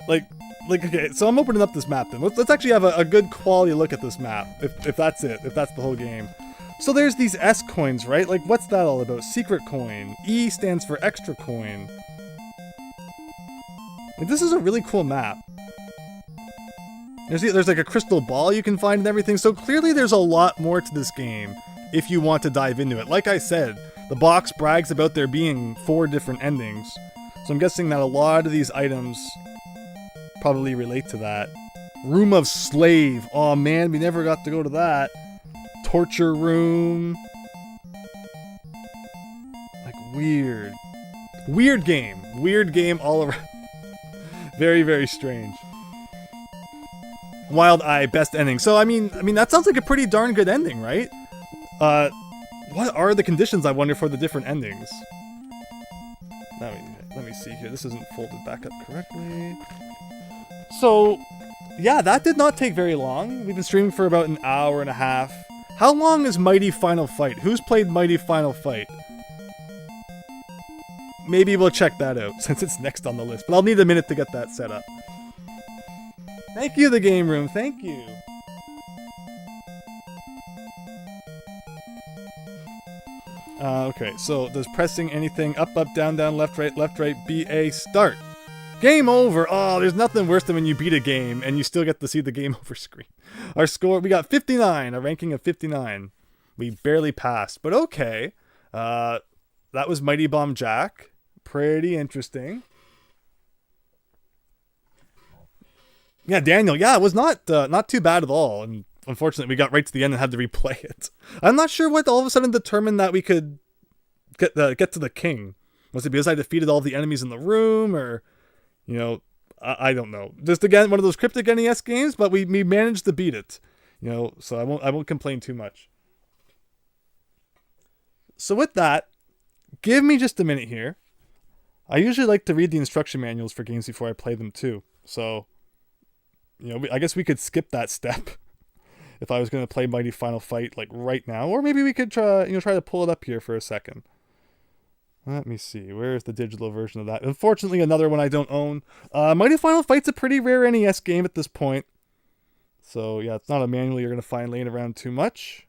Like, okay, so I'm opening up this map then. Let's actually have a good quality look at this map, if that's it, if that's the whole game. So there's these S coins, right? Like, what's that all about? Secret coin. E stands for extra coin. Like, this is a really cool map. There's like a crystal ball you can find and everything, so clearly there's a lot more to this game if you want to dive into it. Like I said, the box brags about there being 4 different endings, so I'm guessing that a lot of these items probably relate to that. Room of Slave. Oh man, we never got to go to that. Torture room. Like, weird. Weird game. Weird game all around. Very, very strange. Wild Eye, best ending. So, I mean, that sounds like a pretty darn good ending, right? What are the conditions, I wonder, for the different endings? Let me see here. This isn't folded back up correctly. So, yeah, that did not take very long. We've been streaming for about an hour and a half. How long is Mighty Final Fight? Who's played Mighty Final Fight? Maybe we'll check that out, since it's next on the list. But I'll need a minute to get that set up. Thank you, The Game Room. Thank you. Okay, so does pressing anything up, up, down, down, left, right, BA, start. Game over! Oh, there's nothing worse than when you beat a game and you still get to see the game over screen. Our score, we got 59, a ranking of 59. We barely passed, but okay. That was Mighty Bomb Jack. Pretty interesting. Yeah, Daniel, yeah, it was not too bad at all, and unfortunately we got right to the end and had to replay it. I'm not sure what all of a sudden determined that we could get to the king. Was it because I defeated all the enemies in the room, or... You know, I don't know. Just again, one of those cryptic NES games, but we managed to beat it. You know, so I won't complain too much. So with that, give me just a minute here. I usually like to read the instruction manuals for games before I play them too. So, you know, I guess we could skip that step if I was going to play Mighty Final Fight like right now, or maybe we could try to pull it up here for a second. Let me see. Where's the digital version of that? Unfortunately, another one I don't own. Mighty Final Fight's a pretty rare NES game at this point. So, yeah, it's not a manual you're going to find laying around too much.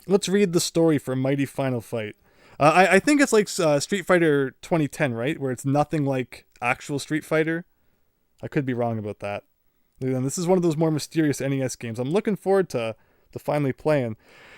Let's read the story for Mighty Final Fight. I think it's like Street Fighter 2010, right? Where it's nothing like actual Street Fighter. I could be wrong about that. And this is one of those more mysterious NES games I'm looking forward to finally playing.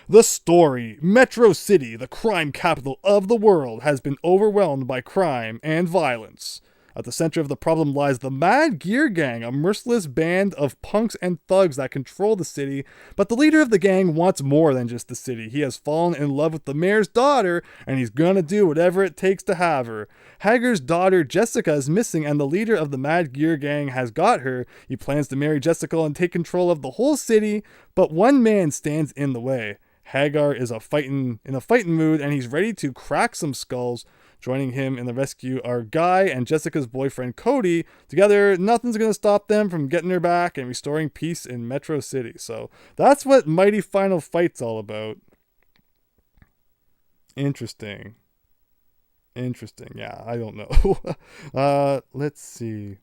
The story. Metro City, the crime capital of the world, has been overwhelmed by crime and violence. At the center of the problem lies the Mad Gear Gang, a merciless band of punks and thugs that control the city, but the leader of the gang wants more than just the city. He has fallen in love with the mayor's daughter, and he's gonna do whatever it takes to have her. Hager's daughter Jessica is missing, and the leader of the Mad Gear Gang has got her. He plans to marry Jessica and take control of the whole city, but one man stands in the way. Hagar is in a fighting mood, and he's ready to crack some skulls. Joining him in the rescue are Guy and Jessica's boyfriend Cody. Together, nothing's going to stop them from getting her back and restoring peace in Metro City. So that's what Mighty Final Fight's all about. Interesting. Yeah, I don't know. Let's see.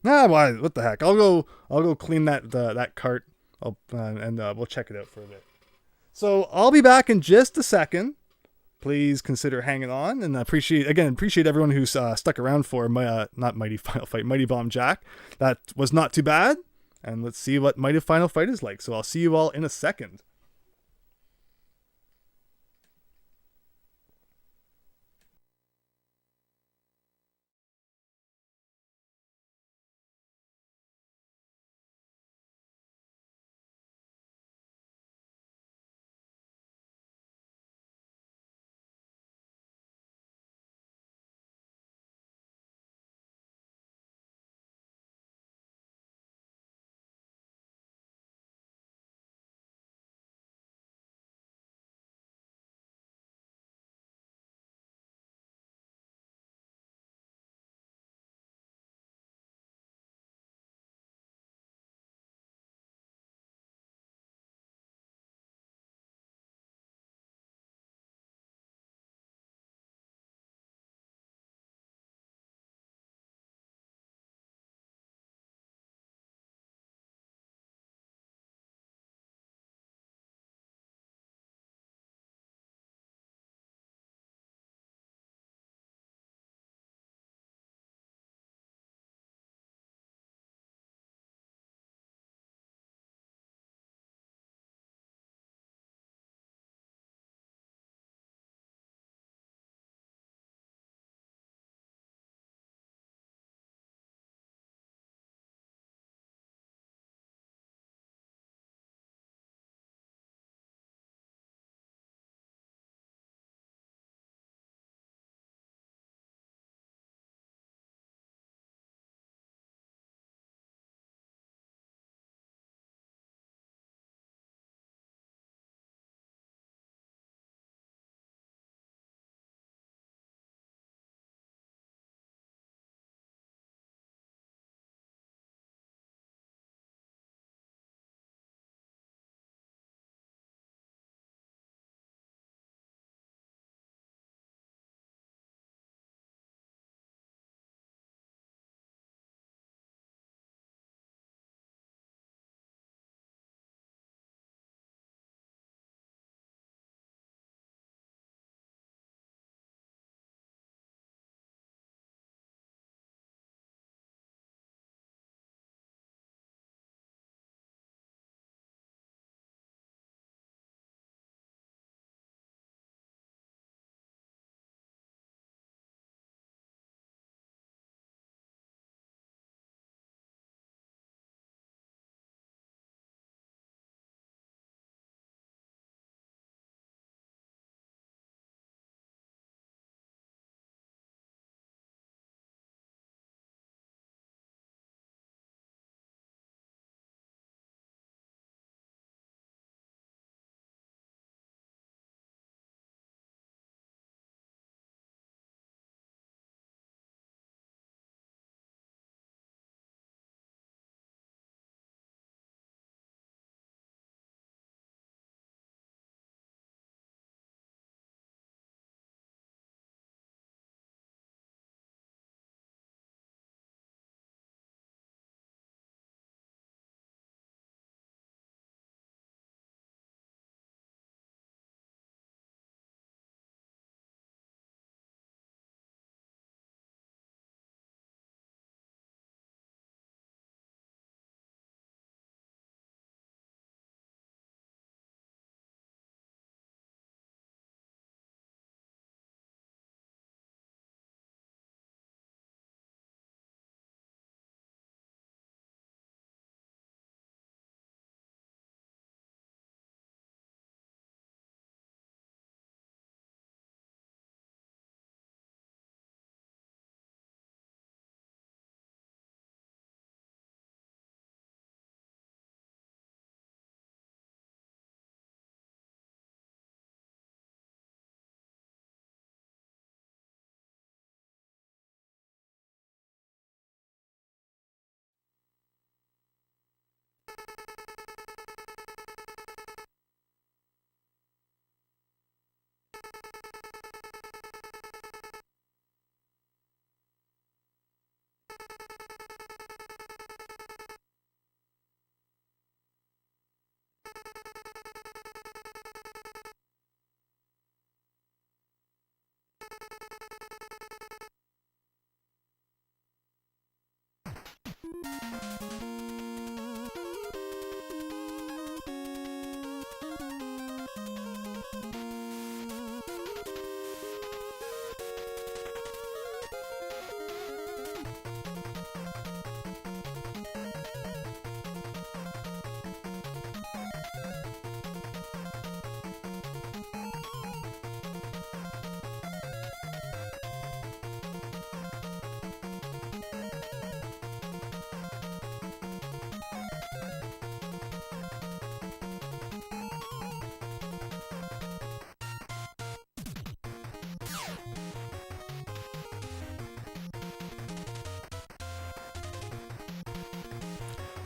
What the heck? I'll go clean that cart. And we'll check it out for a bit. So I'll be back in just a second. Please consider hanging on, and appreciate everyone who's stuck around for not Mighty Final Fight, Mighty Bomb Jack. That was not too bad. And let's see what Mighty Final Fight is like. So I'll see you all in a second.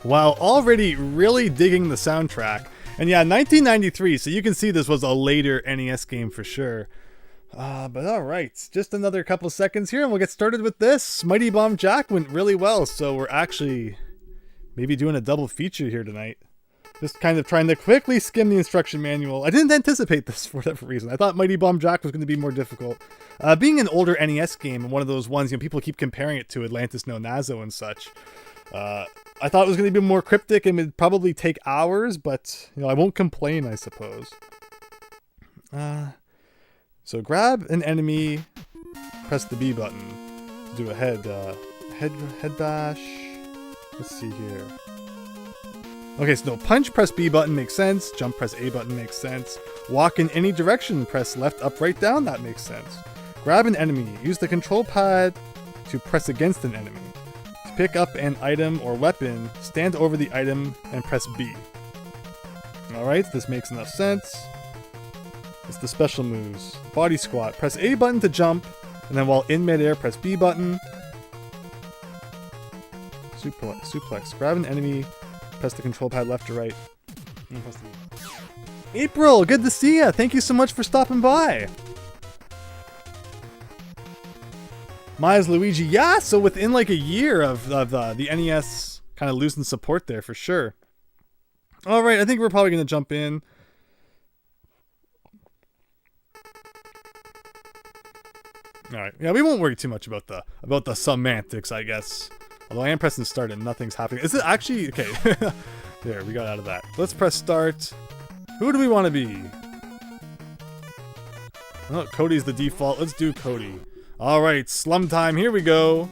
Wow, already really digging the soundtrack. And yeah, 1993, so you can see this was a later NES game for sure. But alright, just another couple seconds here and we'll get started with this. Mighty Bomb Jack went really well, so we're actually maybe doing a double feature here tonight. Just kind of trying to quickly skim the instruction manual. I didn't anticipate this for whatever reason. I thought Mighty Bomb Jack was going to be more difficult. Being an older NES game and one of those ones, people keep comparing it to Atlantis No Nazo and such. I thought it was going to be more cryptic and it'd probably take hours, but I won't complain, I suppose. So grab an enemy, press the B button to do a head bash. Let's see here. Okay, so no, punch, press B button makes sense. Jump, press A button makes sense. Walk in any direction, press left, up, right, down, that makes sense. Grab an enemy, use the control pad to press against an enemy. To pick up an item or weapon, stand over the item and press B. Alright, this makes enough sense. It's the special moves. Body squat, press A button to jump, and then while in midair, press B button. Suplex, grab an enemy, press the control pad left or right. April, good to see ya! Thank you so much for stopping by! Miles Luigi, yeah, so within like a year of the NES kind of losing support there for sure. Alright, I think we're probably going to jump in. Alright, yeah, we won't worry too much about the semantics, I guess. Although I am pressing start and nothing's happening. Is it actually... Okay. There, we got out of that. Let's press start. Who do we want to be? Oh, Cody's the default. Let's do Cody. Alright, slum time. Here we go.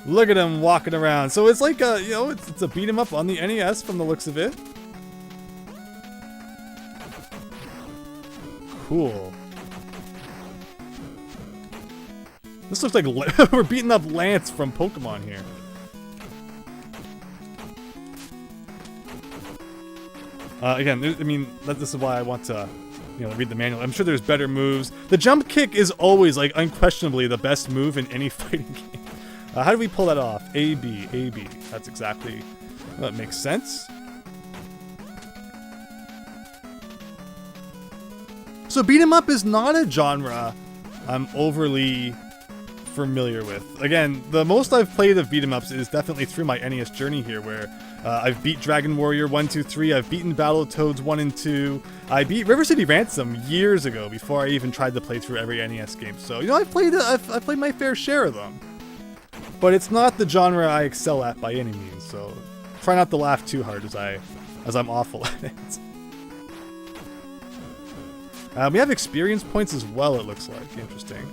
Look at him walking around. So it's like a, it's a beat 'em up on the NES from the looks of it. Cool. This looks like we're beating up Lance from Pokemon here. Again, this is why I want to, read the manual. I'm sure there's better moves. The jump kick is always, like, unquestionably the best move in any fighting game. How do we pull that off? A, B, A, B. That's exactly... That makes sense. So beat 'em up is not a genre I'm overly familiar with. Again, the most I've played of beat 'em ups is definitely through my NES journey here, where I've beat Dragon Warrior 1, 2, 3, I've beaten Battletoads 1 and 2, I beat River City Ransom years ago before I even tried to play through every NES game. So, I've played my fair share of them. But it's not the genre I excel at by any means, so try not to laugh too hard as I'm awful at it. We have experience points as well, it looks like. Interesting.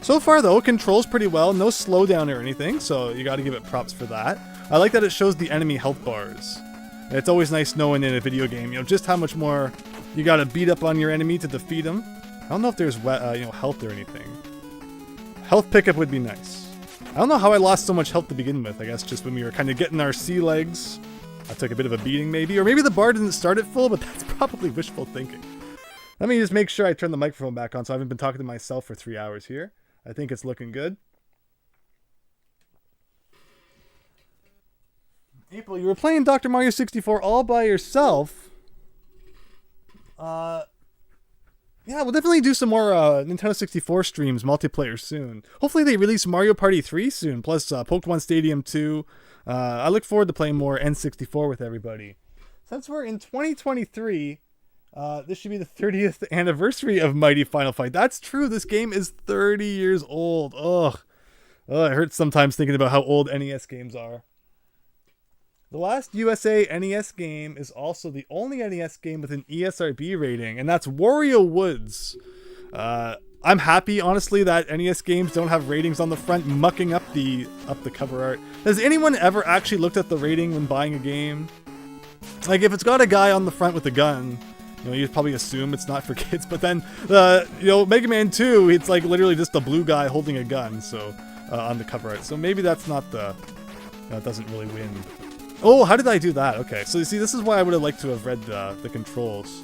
So far, though, it controls pretty well. No slowdown or anything, so you gotta give it props for that. I like that it shows the enemy health bars. It's always nice knowing in a video game, just how much more you gotta beat up on your enemy to defeat him. I don't know if there's, health or anything. Health pickup would be nice. I don't know how I lost so much health to begin with. I guess just when we were kind of getting our sea legs, I took a bit of a beating maybe. Or maybe the bar didn't start at full, but that's probably wishful thinking. Let me just make sure I turn the microphone back on so I haven't been talking to myself for 3 hours here. I think it's looking good. April, you were playing Dr. Mario 64 all by yourself. Yeah, we'll definitely do some more Nintendo 64 streams, multiplayer soon. Hopefully they release Mario Party 3 soon, plus Pokemon Stadium 2. I look forward to playing more N64 with everybody. Since we're in 2023, this should be the 30th anniversary of Mighty Final Fight. That's true. This game is 30 years old. Ugh. Oh, it hurts sometimes thinking about how old NES games are. The last USA NES game is also the only NES game with an ESRB rating, and that's Wario Woods. I'm happy, honestly, that NES games don't have ratings on the front, mucking up the cover art. Has anyone ever actually looked at the rating when buying a game? Like, if it's got a guy on the front with a gun, you know, you'd probably assume it's not for kids. But then, you know, Mega Man 2, it's like literally just a blue guy holding a gun, so on the cover art. So maybe that's not the, that doesn't really win. Oh, how did I do that? Okay, so you see, this is why I would have liked to have read the controls.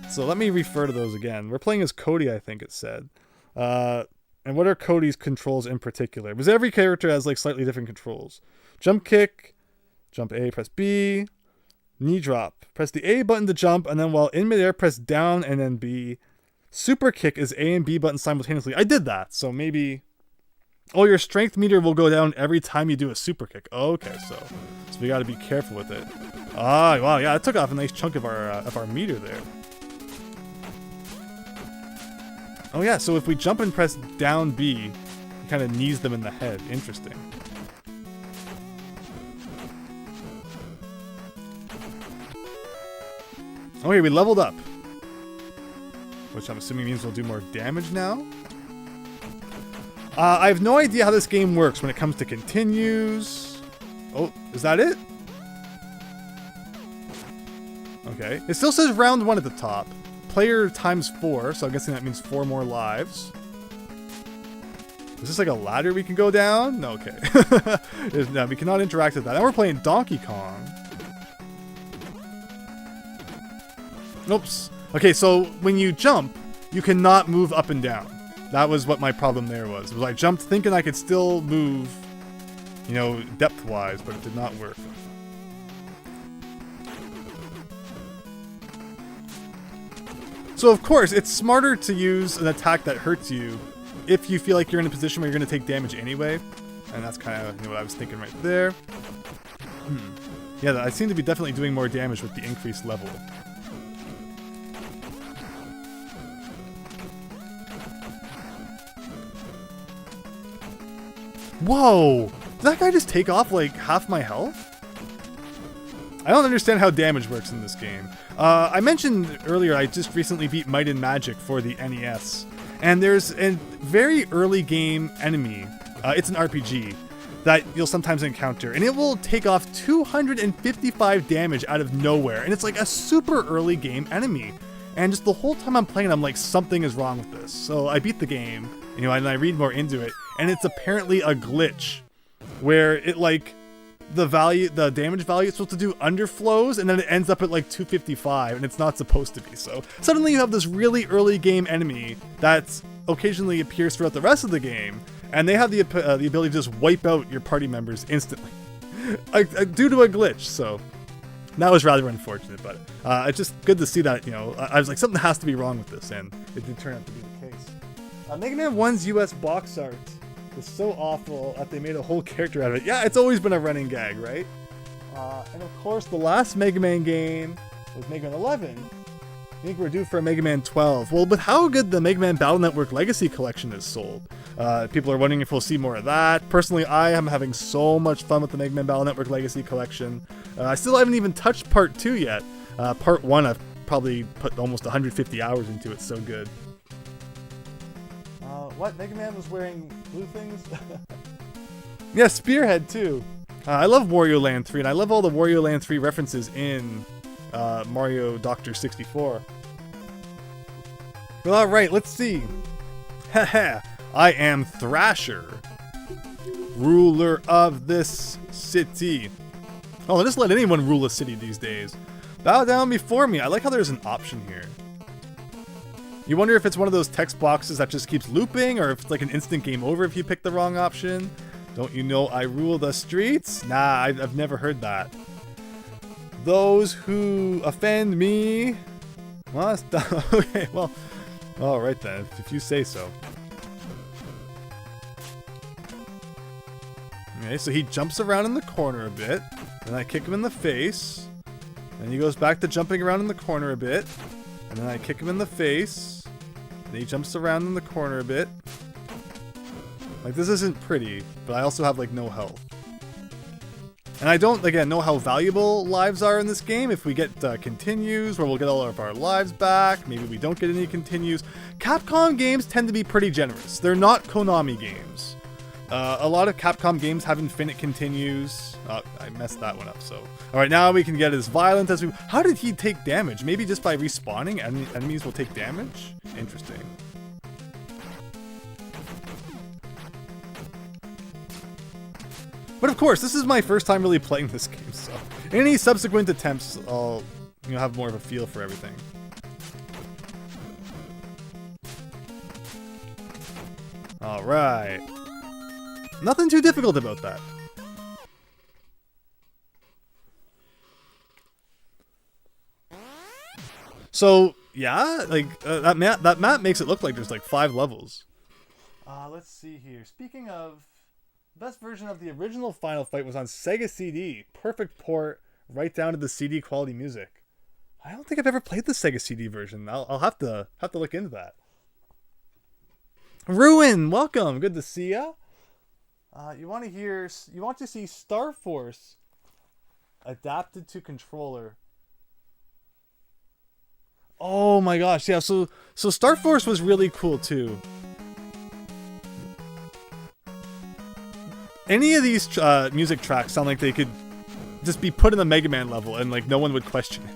So let me refer to those again. We're playing as Cody, I think it said. And what are Cody's controls in particular? Because every character has like slightly different controls. Jump kick, jump A, press B, knee drop. Press the A button to jump, and then while in midair, press down and then B. Super kick is A and B buttons simultaneously. I did that, so maybe... Oh, your strength meter will go down every time you do a super kick. Okay, so we got to be careful with it. Ah, wow, yeah, it took off a nice chunk of our meter there. Oh yeah, so if we jump and press down B, it kind of knees them in the head. Interesting. Okay, we leveled up, which I'm assuming means we'll do more damage now. I have no idea how this game works when it comes to continues. Oh, is that it? Okay. It still says round 1 at the top. Player times 4, so I'm guessing that means 4 more lives. Is this like a ladder we can go down? No, okay. No, we cannot interact with that. Now we're playing Donkey Kong. Oops. Okay, so when you jump, you cannot move up and down. That was what my problem there was. I jumped thinking I could still move, you know, depth-wise, but it did not work. So of course, it's smarter to use an attack that hurts you if you feel like you're in a position where you're going to take damage anyway. And that's kind of what I was thinking right there. Yeah, I seem to be definitely doing more damage with the increased level. Whoa! Did that guy just take off like half my health? I don't understand how damage works in this game. I mentioned earlier I just recently beat Might and Magic for the NES. And there's a very early game enemy. It's an RPG that you'll sometimes encounter. And it will take off 255 damage out of nowhere. And it's like a super early game enemy. And just the whole time I'm playing, I'm like, something is wrong with this. So I beat the game, you know, and I read more into it. And it's apparently a glitch where it like the damage value it's supposed to do underflows, and then it ends up at like 255, and it's not supposed to be. So suddenly you have this really early game enemy that occasionally appears throughout the rest of the game, and they have the ability to just wipe out your party members instantly due to a glitch. So that was rather unfortunate, but it's just good to see that, you know, I was like, something has to be wrong with this, and it did turn out to be the case. Mega Man 1's US box art was so awful that they made a whole character out of it. Yeah, it's always been a running gag, right? And of course, the last Mega Man game was Mega Man 11. I think we're due for a Mega Man 12. Well, with how good the Mega Man Battle Network Legacy Collection is sold, people are wondering if we'll see more of that. Personally, I am having so much fun with the Mega Man Battle Network Legacy Collection. I still haven't even touched Part 2 yet. Part 1, I've probably put almost 150 hours into. It's so good. What? Mega Man was wearing blue things? Yeah, Spearhead too. I love Wario Land 3, and I love all the Wario Land 3 references in Mario Dr. 64. Well, alright, let's see. Haha, I am Thrasher, ruler of this city. Oh, just let anyone rule a city these days. Bow down before me. I like how there's an option here. You wonder if it's one of those text boxes that just keeps looping, or if it's like an instant game over if you pick the wrong option. Don't you know I rule the streets? Nah, I've never heard that. Those who offend me must... Okay, well, alright then, if you say so. Okay, so he jumps around in the corner a bit, and I kick him in the face, and he goes back to jumping around in the corner a bit, and then I kick him in the face, and he jumps around in the corner a bit. Like, this isn't pretty, but I also have, like, no health. And I don't, again, know how valuable lives are in this game. If we get continues, where we'll get all of our lives back, maybe we don't get any continues. Capcom games tend to be pretty generous. They're not Konami games. A lot of Capcom games have infinite continues. I messed that one up, so. Alright, now we can get as violent as we... How did he take damage? Maybe just by respawning, enemies will take damage? Interesting. But of course, this is my first time really playing this game, so any subsequent attempts, I'll have more of a feel for everything. Alright. Nothing too difficult about that. So, yeah, like, that map makes it look like there's like 5 levels. Let's see here. Speaking of... Best version of the original Final Fight was on Sega CD. Perfect port, right down to the CD quality music. I don't think I've ever played the Sega CD version. I'll have to look into that. Ruin, welcome. Good to see ya. You want to see Star Force adapted to controller. Oh my gosh, yeah. So Star Force was really cool too. Any of these music tracks sound like they could just be put in the Mega Man level and like no one would question it.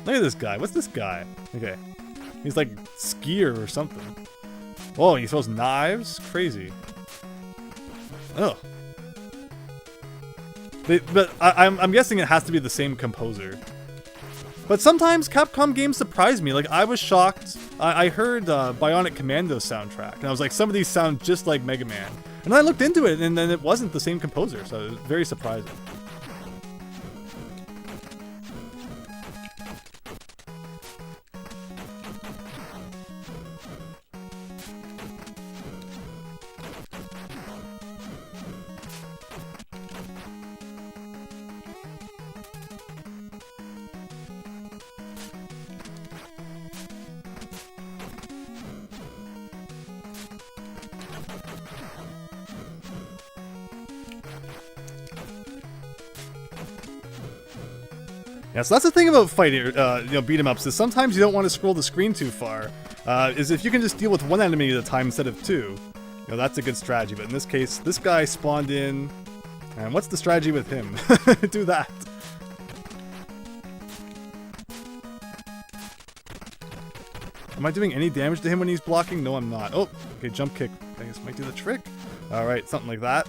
Look at this guy. What's this guy? Okay. He's like skier or something. Whoa, he throws knives? Crazy. Ugh. But I'm guessing it has to be the same composer. But sometimes Capcom games surprise me. Like, I was shocked. I heard Bionic Commando soundtrack, and I was like, some of these sound just like Mega Man. And I looked into it, and then it wasn't the same composer, so it was very surprising. Yeah, so that's the thing about fighting, beat 'em ups, is sometimes you don't want to scroll the screen too far. Is if you can just deal with one enemy at a time instead of 2, that's a good strategy. But in this case, this guy spawned in, and what's the strategy with him? Do that. Am I doing any damage to him when he's blocking? No, I'm not. Oh, okay, jump kick. I guess might do the trick. Alright, something like that.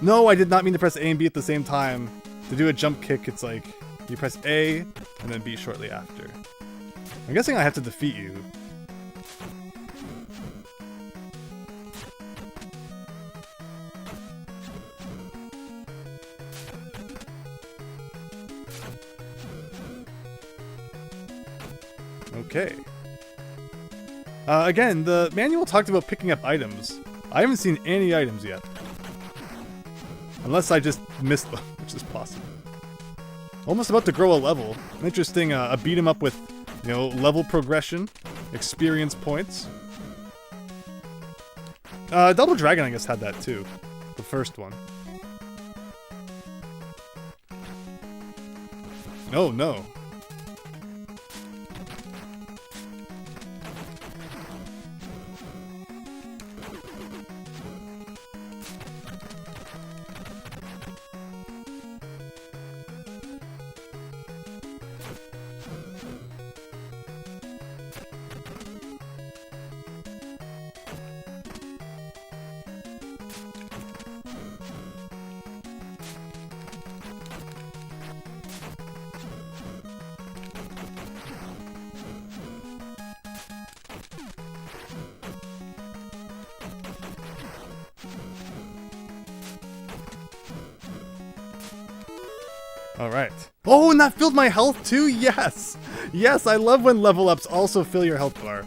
No, I did not mean to press A and B at the same time. To do a jump kick, it's like, you press A, and then B shortly after. I'm guessing I have to defeat you. Okay. Again, the manual talked about picking up items. I haven't seen any items yet. Unless I just missed them, which is possible. Almost about to grow a level. Interesting, a beat 'em up with, level progression, experience points. Double Dragon, I guess, had that too. The first one. Oh, no. Alright. Oh, and that filled my health too? Yes! Yes, I love when level ups also fill your health bar.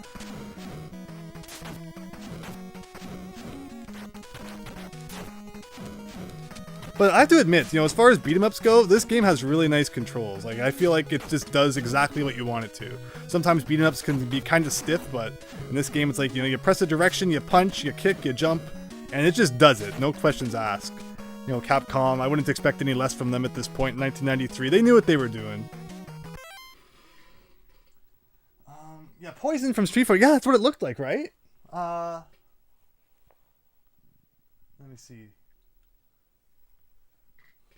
But I have to admit, you know, as far as beat 'em ups go, this game has really nice controls. Like, I feel like it just does exactly what you want it to. Sometimes beat 'em ups can be kind of stiff, but in this game, it's like, you know, you press a direction, you punch, you kick, you jump, and it just does it. No questions asked. You know, Capcom, I wouldn't expect any less from them at this point in 1993. They knew what they were doing. Yeah, Poison from Street Fighter. Yeah, that's what it looked like, right? Let me see.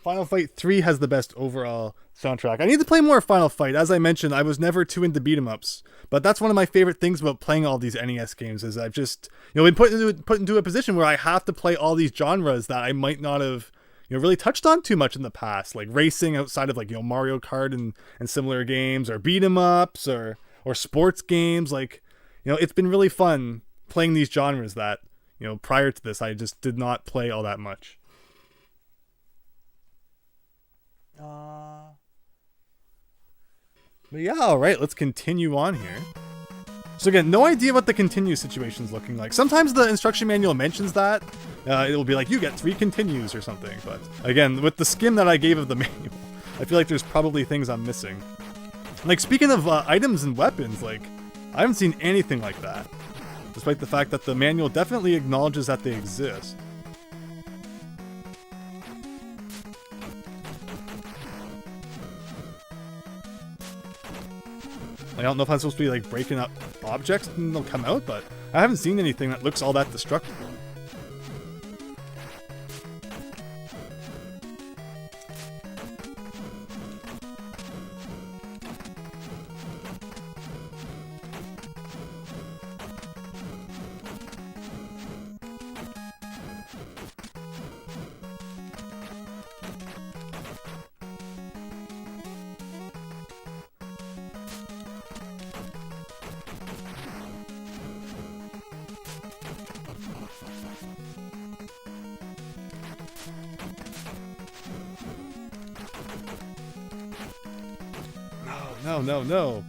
Final Fight 3 has the best overall soundtrack. I need to play more Final Fight. As I mentioned, I was never too into beat 'em ups, but that's one of my favorite things about playing all these NES games is I've just, you know, been put into a position where I have to play all these genres that I might not have, you know, really touched on too much in the past, like racing outside of like, you know, Mario Kart and similar games, or beat 'em ups, or sports games. Like, you know, it's been really fun playing these genres that, you know, prior to this I just did not play all that much. But yeah, alright, let's continue on here. So again, no idea what the continue situation's looking like. Sometimes the instruction manual mentions that. It'll be like, you get 3 continues or something. But again, with the skim that I gave of the manual, I feel like there's probably things I'm missing. Like, speaking of items and weapons, like, I haven't seen anything like that. Despite the fact that the manual definitely acknowledges that they exist. I don't know if I'm supposed to be like breaking up objects and they'll come out, but I haven't seen anything that looks all that destructive. No.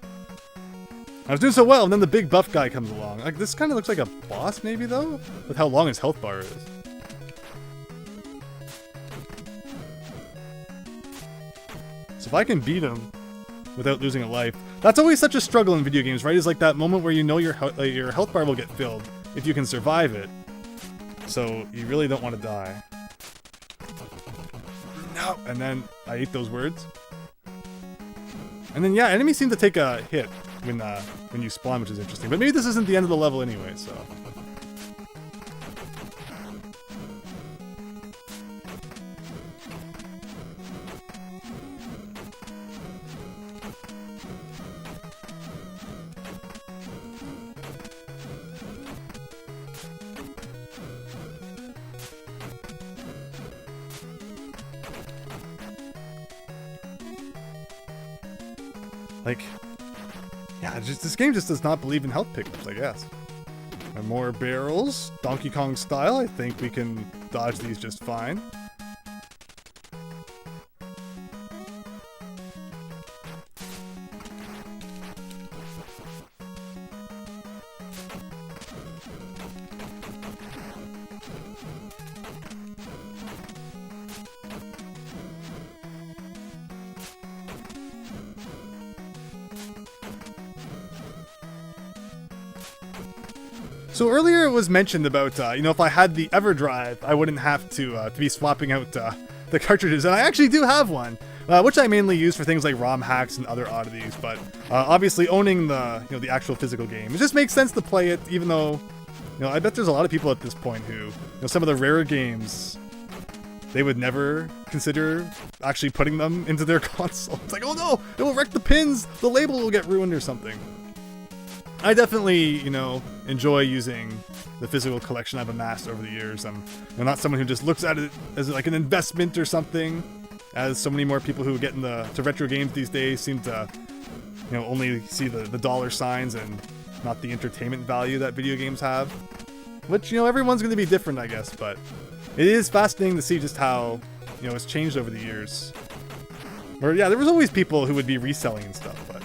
I was doing so well, and then the big buff guy comes along. Like, this kind of looks like a boss, maybe, though? With how long his health bar is. So if I can beat him without losing a life... That's always such a struggle in video games, right? It's like that moment where you know your health bar will get filled if you can survive it. So you really don't want to die. No! And then I ate those words. And then, yeah, enemies seem to take a hit when you spawn, which is interesting. But maybe this isn't the end of the level anyway, so... Like, yeah, this game just does not believe in health pickups, I guess. And more barrels, Donkey Kong style. I think we can dodge these just fine. So earlier it was mentioned about, you know, if I had the EverDrive, I wouldn't have to be swapping out the cartridges, and I actually do have one, which I mainly use for things like ROM hacks and other oddities. But obviously, owning the actual physical game, it just makes sense to play it. Even though, you know, I bet there's a lot of people at this point who, you know, some of the rarer games, they would never consider actually putting them into their console. It's like, oh no, it will wreck the pins, the label will get ruined or something. I definitely, you know, enjoy using the physical collection I've amassed over the years. I'm not someone who just looks at it as like an investment or something, as so many more people who get into retro games these days seem to, you know, only see the dollar signs and not the entertainment value that video games have. Which, you know, everyone's going to be different, I guess, but it is fascinating to see just how, you know, it's changed over the years. Or, yeah, there was always people who would be reselling and stuff, but,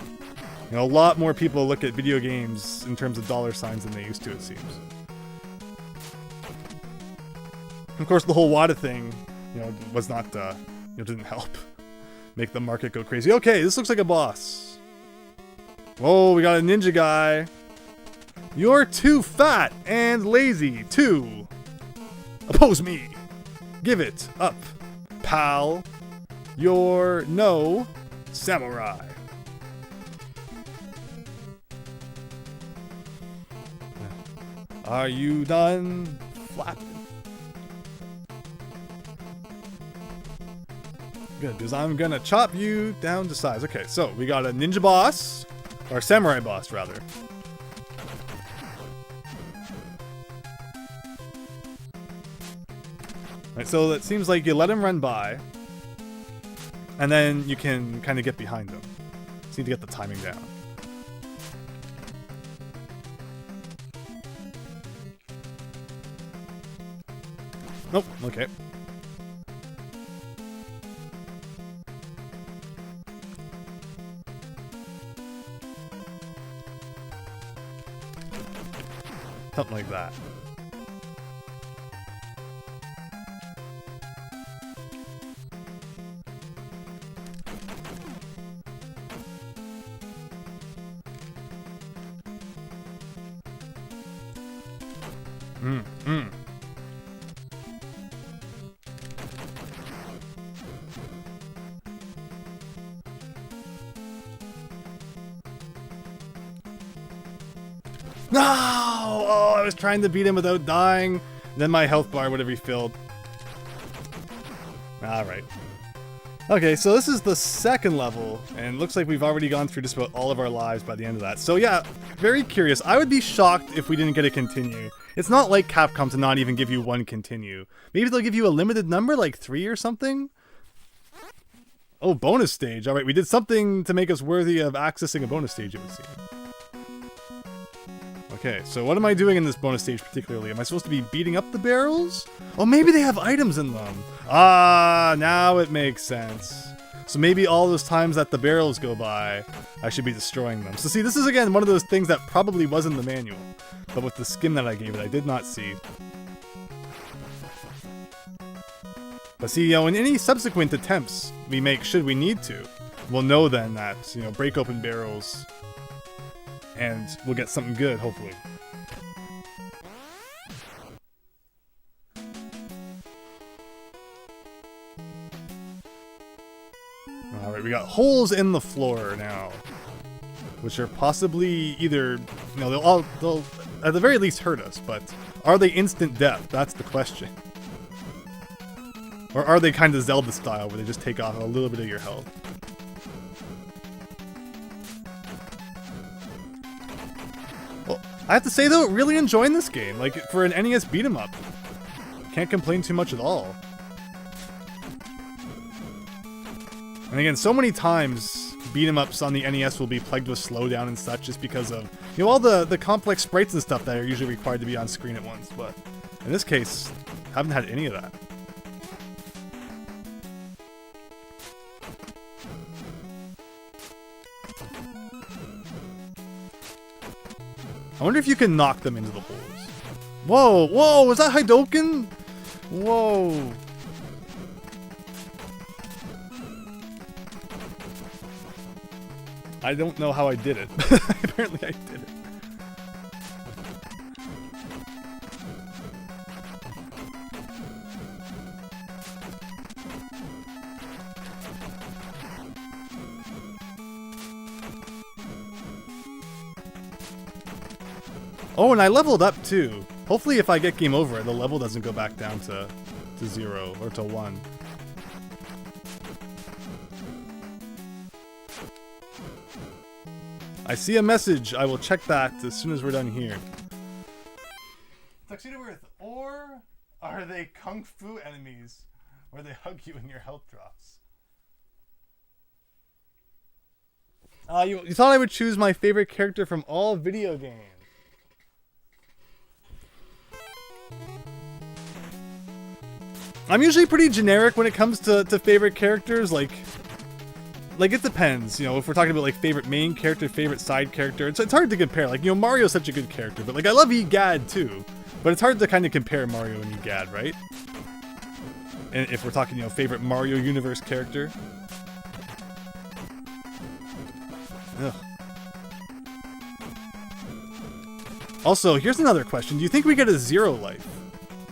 you know, a lot more people look at video games in terms of dollar signs than they used to, it seems. Of course, the whole WATA thing, you know, was not, you know, didn't help make the market go crazy. Okay, this looks like a boss. Whoa, we got a ninja guy. You're too fat and lazy to oppose me. Give it up, pal. You're no samurai. Are you done flapping? Good, because I'm gonna chop you down to size. Okay, so we got a ninja boss, or samurai boss rather. Right, so it seems like you let him run by, and then you can kind of get behind him. Just need to get the timing down. Nope, okay. Something like that. No! Oh, I was trying to beat him without dying. Then my health bar would have refilled. Alright. Okay, so this is the second level, and it looks like we've already gone through just about all of our lives by the end of that. So yeah, very curious. I would be shocked if we didn't get a continue. It's not like Capcom to not even give you one continue. Maybe they'll give you a limited number, like 3 or something? Oh, bonus stage. Alright, we did something to make us worthy of accessing a bonus stage, it would seem. Okay, so what am I doing in this bonus stage particularly? Am I supposed to be beating up the barrels? Oh, maybe they have items in them. Ah, now it makes sense. So maybe all those times that the barrels go by, I should be destroying them. So see, this is again one of those things that probably was in the manual, but with the skim that I gave it, I did not see. But see, you know, in any subsequent attempts we make, should we need to, we'll know then that, you know, break open barrels, and we'll get something good, hopefully. Alright, we got holes in the floor now, which are possibly either, you know, they'll at the very least hurt us, but are they instant death? That's the question. Or are they kind of Zelda style, where they just take off a little bit of your health? Well, I have to say though, really enjoying this game. Like, for an NES beat 'em up, can't complain too much at all. And again, so many times beat 'em ups on the NES will be plagued with slowdown and such, just because of, you know, all the complex sprites and stuff that are usually required to be on screen at once. But in this case, haven't had any of that. I wonder if you can knock them into the holes. Whoa, whoa, was that Hadoken? Whoa. I don't know how I did it. Apparently I did it. Oh, and I leveled up too. Hopefully if I get game over, the level doesn't go back down to 0 or to 1. I see a message. I will check that as soon as we're done here. Tuxedo Earth, or are they kung fu enemies where they hug you and your health drops? You thought I would choose my favorite character from all video games. I'm usually pretty generic when it comes to favorite characters, like it depends, you know, if we're talking about like favorite main character, favorite side character, it's hard to compare. Like, you know, Mario's such a good character, but like I love Egad too, but it's hard to kind of compare Mario and Egad, right? And if we're talking, you know, favorite Mario Universe character. Ugh. Also, here's another question. Do you think we get a 0 life?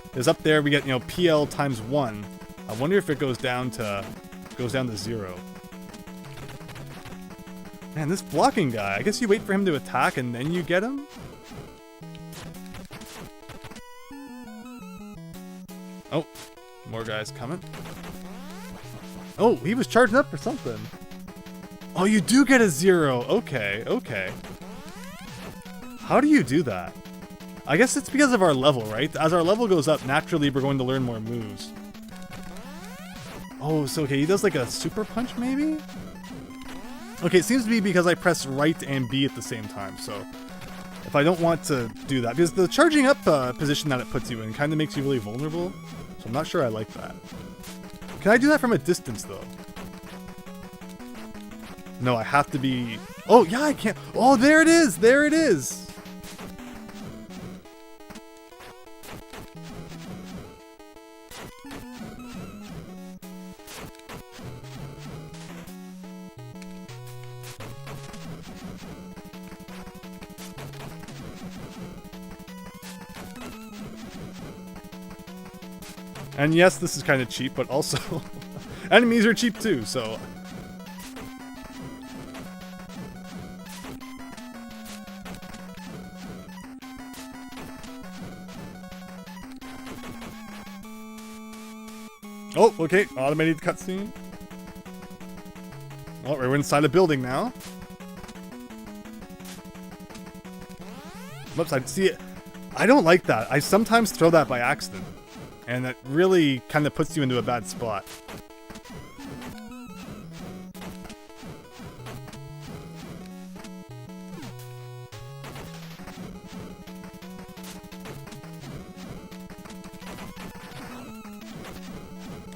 Because up there we get, you know, PL times 1. I wonder if it goes down to 0. Man, this blocking guy. I guess you wait for him to attack and then you get him? Oh, more guys coming. Oh, he was charging up for something. Oh, you do get a 0. Okay, okay. How do you do that? I guess it's because of our level, right? As our level goes up, naturally we're going to learn more moves. Oh, so okay, he does like a super punch maybe? Okay, it seems to be because I press right and B at the same time, so if I don't want to do that, because the charging up position that it puts you in kind of makes you really vulnerable, so I'm not sure I like that. Can I do that from a distance though? No, I have to be... Oh, yeah, I can't... Oh, there it is! There it is! And yes, this is kind of cheap, but also enemies are cheap too, so... Oh, okay, automated cutscene. Oh, we're inside a building now. Whoops, I see it. I don't like that. I sometimes throw that by accident. And that really kind of puts you into a bad spot.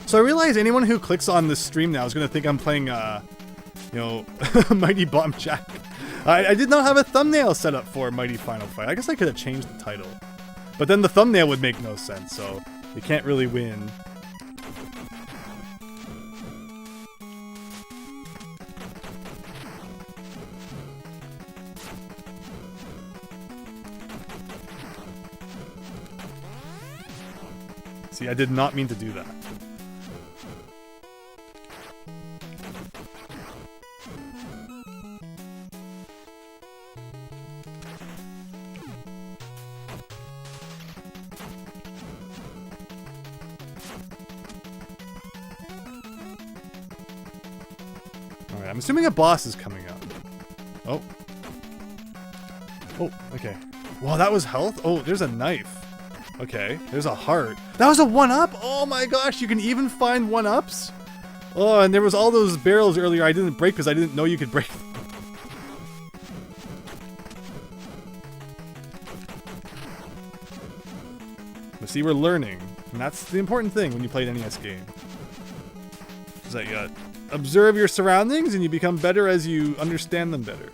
So I realize anyone who clicks on this stream now is going to think I'm playing, you know, Mighty Bomb Jack. I did not have a thumbnail set up for Mighty Final Fight. I guess I could have changed the title. But then the thumbnail would make no sense, so you can't really win. See, I did not mean to do that. Alright, I'm assuming a boss is coming up. Oh. Oh, okay. Wow, that was health? Oh, there's a knife. Okay, there's a heart. That was a 1-up? Oh my gosh, you can even find 1-ups? Oh, and there was all those barrels earlier I didn't break because I didn't know you could break them. But see, we're learning. And that's the important thing when you play an NES game. Is that you observe your surroundings and you become better as you understand them better.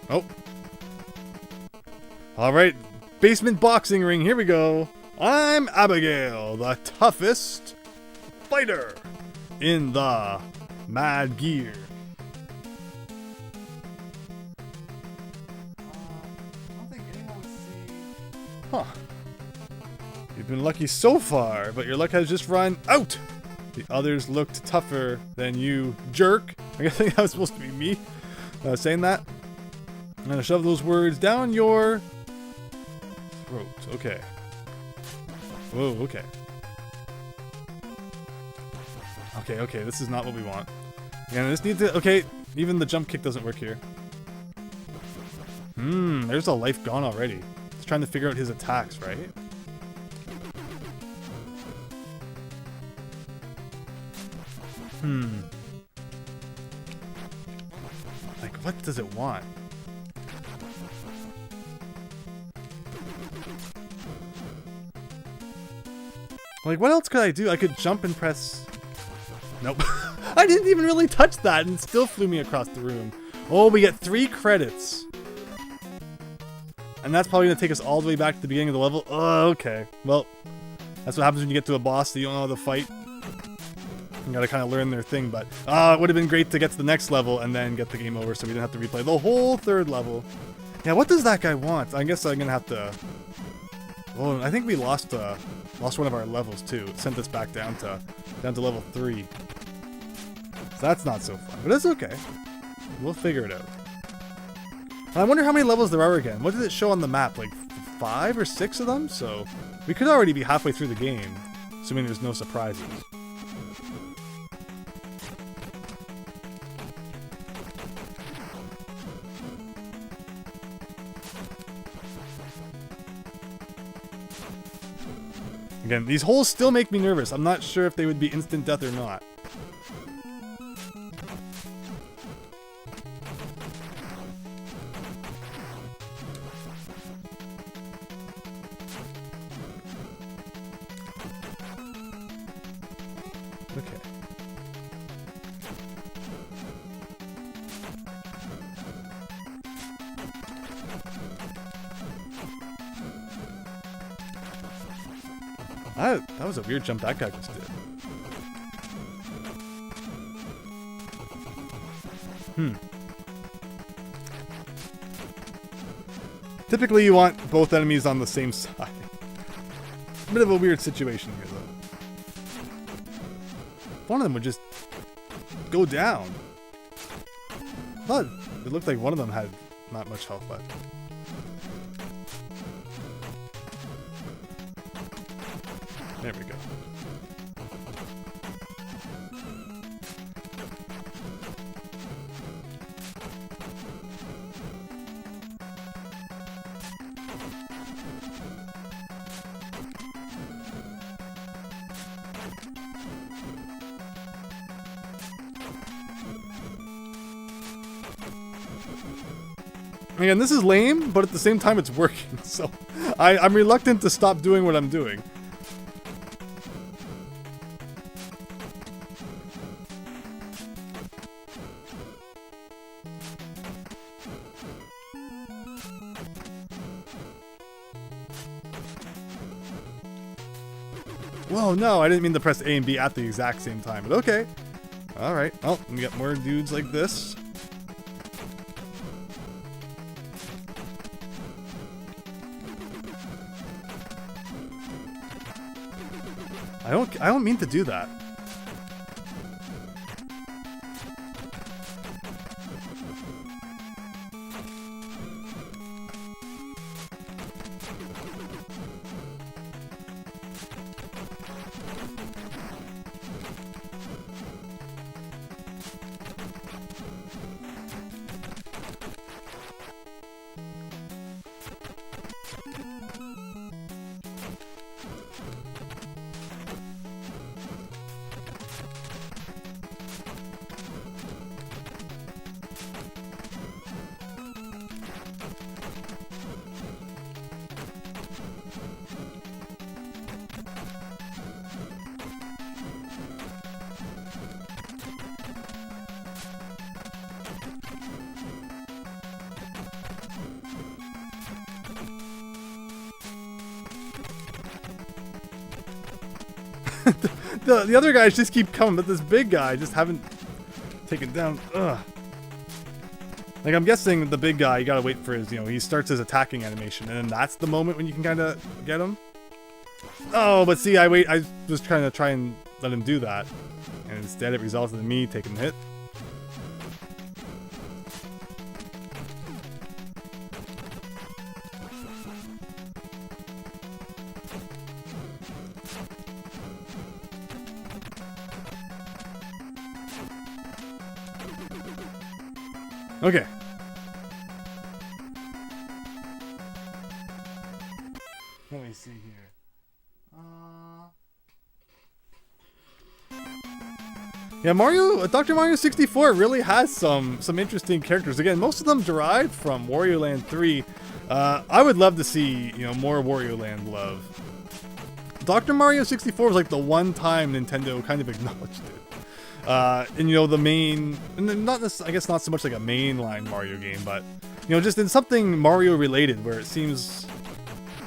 Oh. Alright, basement boxing ring, here we go. I'm Abigail, the toughest fighter in the Mad Gear. I don't think anyone would see... Huh. You've been lucky so far, but your luck has just run out. The others looked tougher than you, jerk. I think that was supposed to be me saying that. I'm gonna shove those words down your throat. Okay. Whoa, okay. Okay, this is not what we want. Again, I just need to... Okay, even the jump kick doesn't work here. There's a life gone already. He's trying to figure out his attacks, right? Like, what does it want? Like, what else could I do? I could jump and press... Nope. I didn't even really touch that and it still flew me across the room. Oh, we get 3 credits. And that's probably going to take us all the way back to the beginning of the level. Oh, okay. Well, that's what happens when you get to a boss that you don't know how to fight. You gotta kind of learn their thing, but it would have been great to get to the next level and then get the game over so we didn't have to replay the whole 3rd level. Yeah, what does that guy want? I guess I'm gonna have to... Oh, I think we lost one of our levels too. It sent us back down to level 3. So that's not so fun, but it's okay. We'll figure it out. And I wonder how many levels there are again. What did it show on the map? Like 5 or 6 of them? So we could already be halfway through the game, assuming there's no surprises. Again, these holes still make me nervous. I'm not sure if they would be instant death or not. Okay. That was a weird jump that guy just did. Typically you want both enemies on the same side. A bit of a weird situation here though. One of them would just go down. I thought it looked like one of them had not much health left. There we go. Again, this is lame, but at the same time it's working, so I'm reluctant to stop doing what I'm doing. Whoa, no, I didn't mean to press A and B at the exact same time, but okay. Alright, well, we got more dudes like this. I don't mean to do that. The other guys just keep coming, but this big guy I just haven't taken down. Ugh. Like, I'm guessing the big guy, you gotta wait for his, he starts his attacking animation, and then that's the moment when you can kind of get him. Oh, but see, I was trying to try and let him do that, and instead it resulted in me taking the hit. Okay. Let me see here. Yeah, Dr. Mario 64 really has some interesting characters. Again, most of them derived from Wario Land 3. I would love to see, more Wario Land love. Dr. Mario 64 was like the one time Nintendo kind of acknowledged it. in, you know, the main, not this, I guess not so much like a mainline Mario game, but, you know, just in something Mario related where it seems,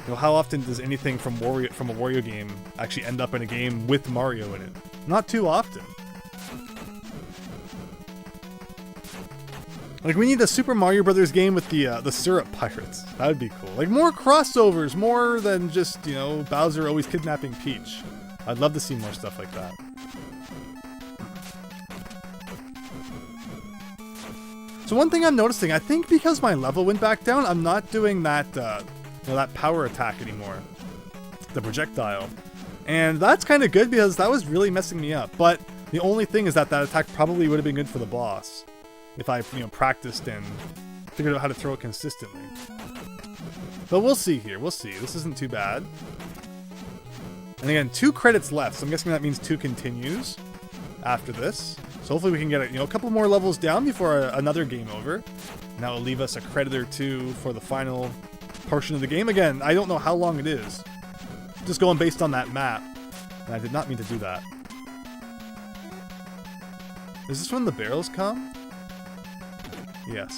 you know, how often does anything from a Wario game actually end up in a game with Mario in it? Not too often. Like, we need a Super Mario Brothers game with the syrup pirates. That would be cool. Like, more crossovers, more than just, you know, Bowser always kidnapping Peach. I'd love to see more stuff like that. So one thing I'm noticing, I think because my level went back down, I'm not doing that, you know, that power attack anymore. The projectile. And that's kind of good because that was really messing me up. But the only thing is that attack probably would have been good for the boss. If I, you know, practiced and figured out how to throw it consistently. But we'll see here. We'll see. This isn't too bad. And again, 2 credits left. So I'm guessing that means 2 continues after this. So hopefully we can get, you know, a couple more levels down before another game over. And that will leave us a credit or 2 for the final portion of the game. Again, I don't know how long it is. Just going based on that map. And I did not mean to do that. Is this when the barrels come? Yes.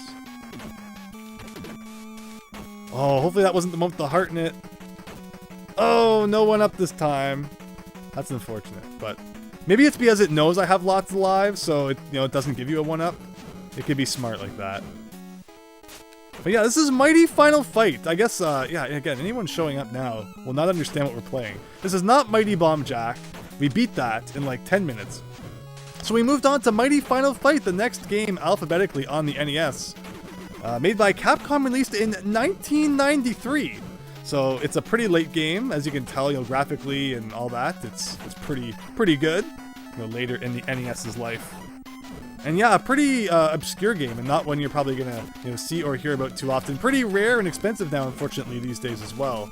Oh, hopefully that wasn't the one with the heart in it. Oh, no one up this time. That's unfortunate, but maybe it's because it knows I have lots of lives, so it, you know, it doesn't give you a 1-up. It could be smart like that. But yeah, this is Mighty Final Fight. I guess, yeah, again, anyone showing up now will not understand what we're playing. This is not Mighty Bomb Jack. We beat that in like 10 minutes. So we moved on to Mighty Final Fight, the next game alphabetically on the NES. Made by Capcom, released in 1993. So it's a pretty late game, as you can tell, you know, graphically and all that. It's pretty good, you know, later in the NES's life. And yeah, a pretty obscure game, and not one you're probably gonna, you know, see or hear about too often. Pretty rare and expensive now, unfortunately, these days as well.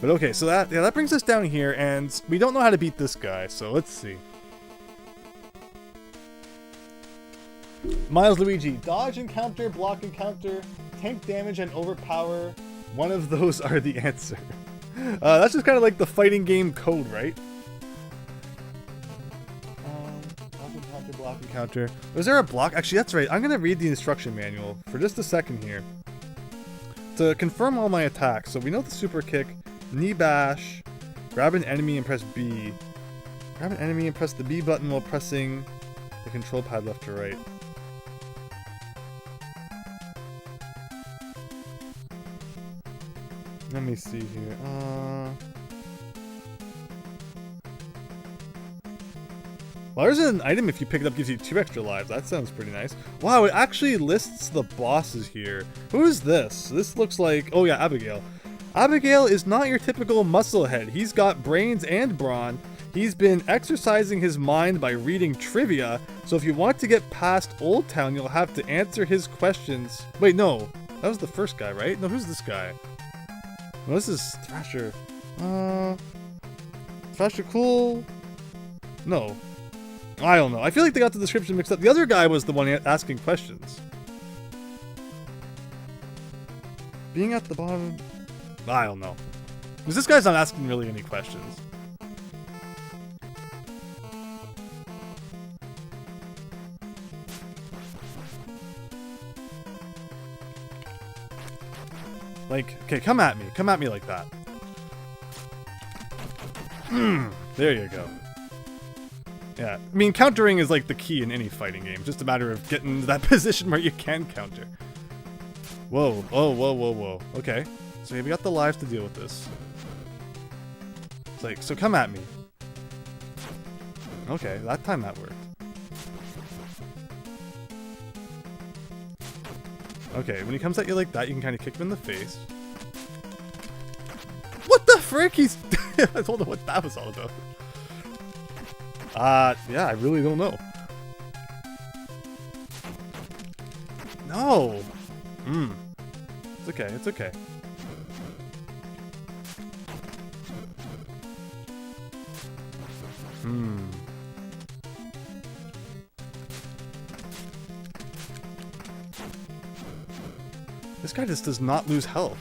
But okay, so that brings us down here, and we don't know how to beat this guy, so let's see. Miles Luigi, dodge encounter, block encounter, tank damage, and overpower. One of those are the answer. That's just kind of like the fighting game code, right? Dodge encounter, block encounter. Was there a block? Actually, that's right. I'm going to read the instruction manual for just a second here. To confirm all my attacks, so we know the super kick, knee bash, grab an enemy and press B. Grab an enemy and press the B button while pressing the control pad left to right. Let me see here. Well, there's an item if you pick it up gives you 2 extra lives. That sounds pretty nice. Wow, it actually lists the bosses here. Who is this? This looks like... Oh yeah, Abigail. Abigail is not your typical musclehead. He's got brains and brawn. He's been exercising his mind by reading trivia, so if you want to get past Old Town, you'll have to answer his questions. Wait, no. That was the first guy, right? No, who's this guy? Well, this is Thrasher. Thrasher Cool? No. I don't know. I feel like they got the description mixed up. The other guy was the one asking questions. Being at the bottom... I don't know. Because this guy's not asking really any questions. Like, okay, come at me. Come at me like that. There you go. Yeah, I mean, countering is like the key in any fighting game. Just a matter of getting to that position where you can counter. Whoa, oh, whoa, whoa, whoa. Okay, so we got the lives to deal with this. It's like, so come at me. Okay, that time that worked. Okay, when he comes at you like that, you can kind of kick him in the face. What the frick? He's... I don't know what that was all about. Yeah, I really don't know. No! It's okay, it's okay. This guy just does not lose health.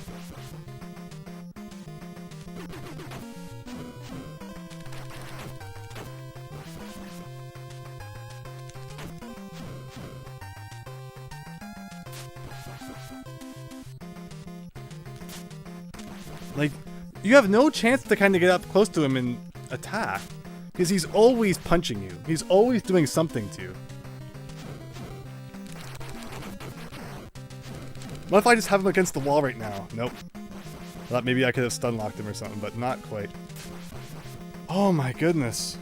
Like, you have no chance to kind of get up close to him and attack. Because he's always punching you. He's always doing something to you. What if I just have him against the wall right now? Nope. I thought maybe I could have stun locked him or something, but not quite. Oh my goodness.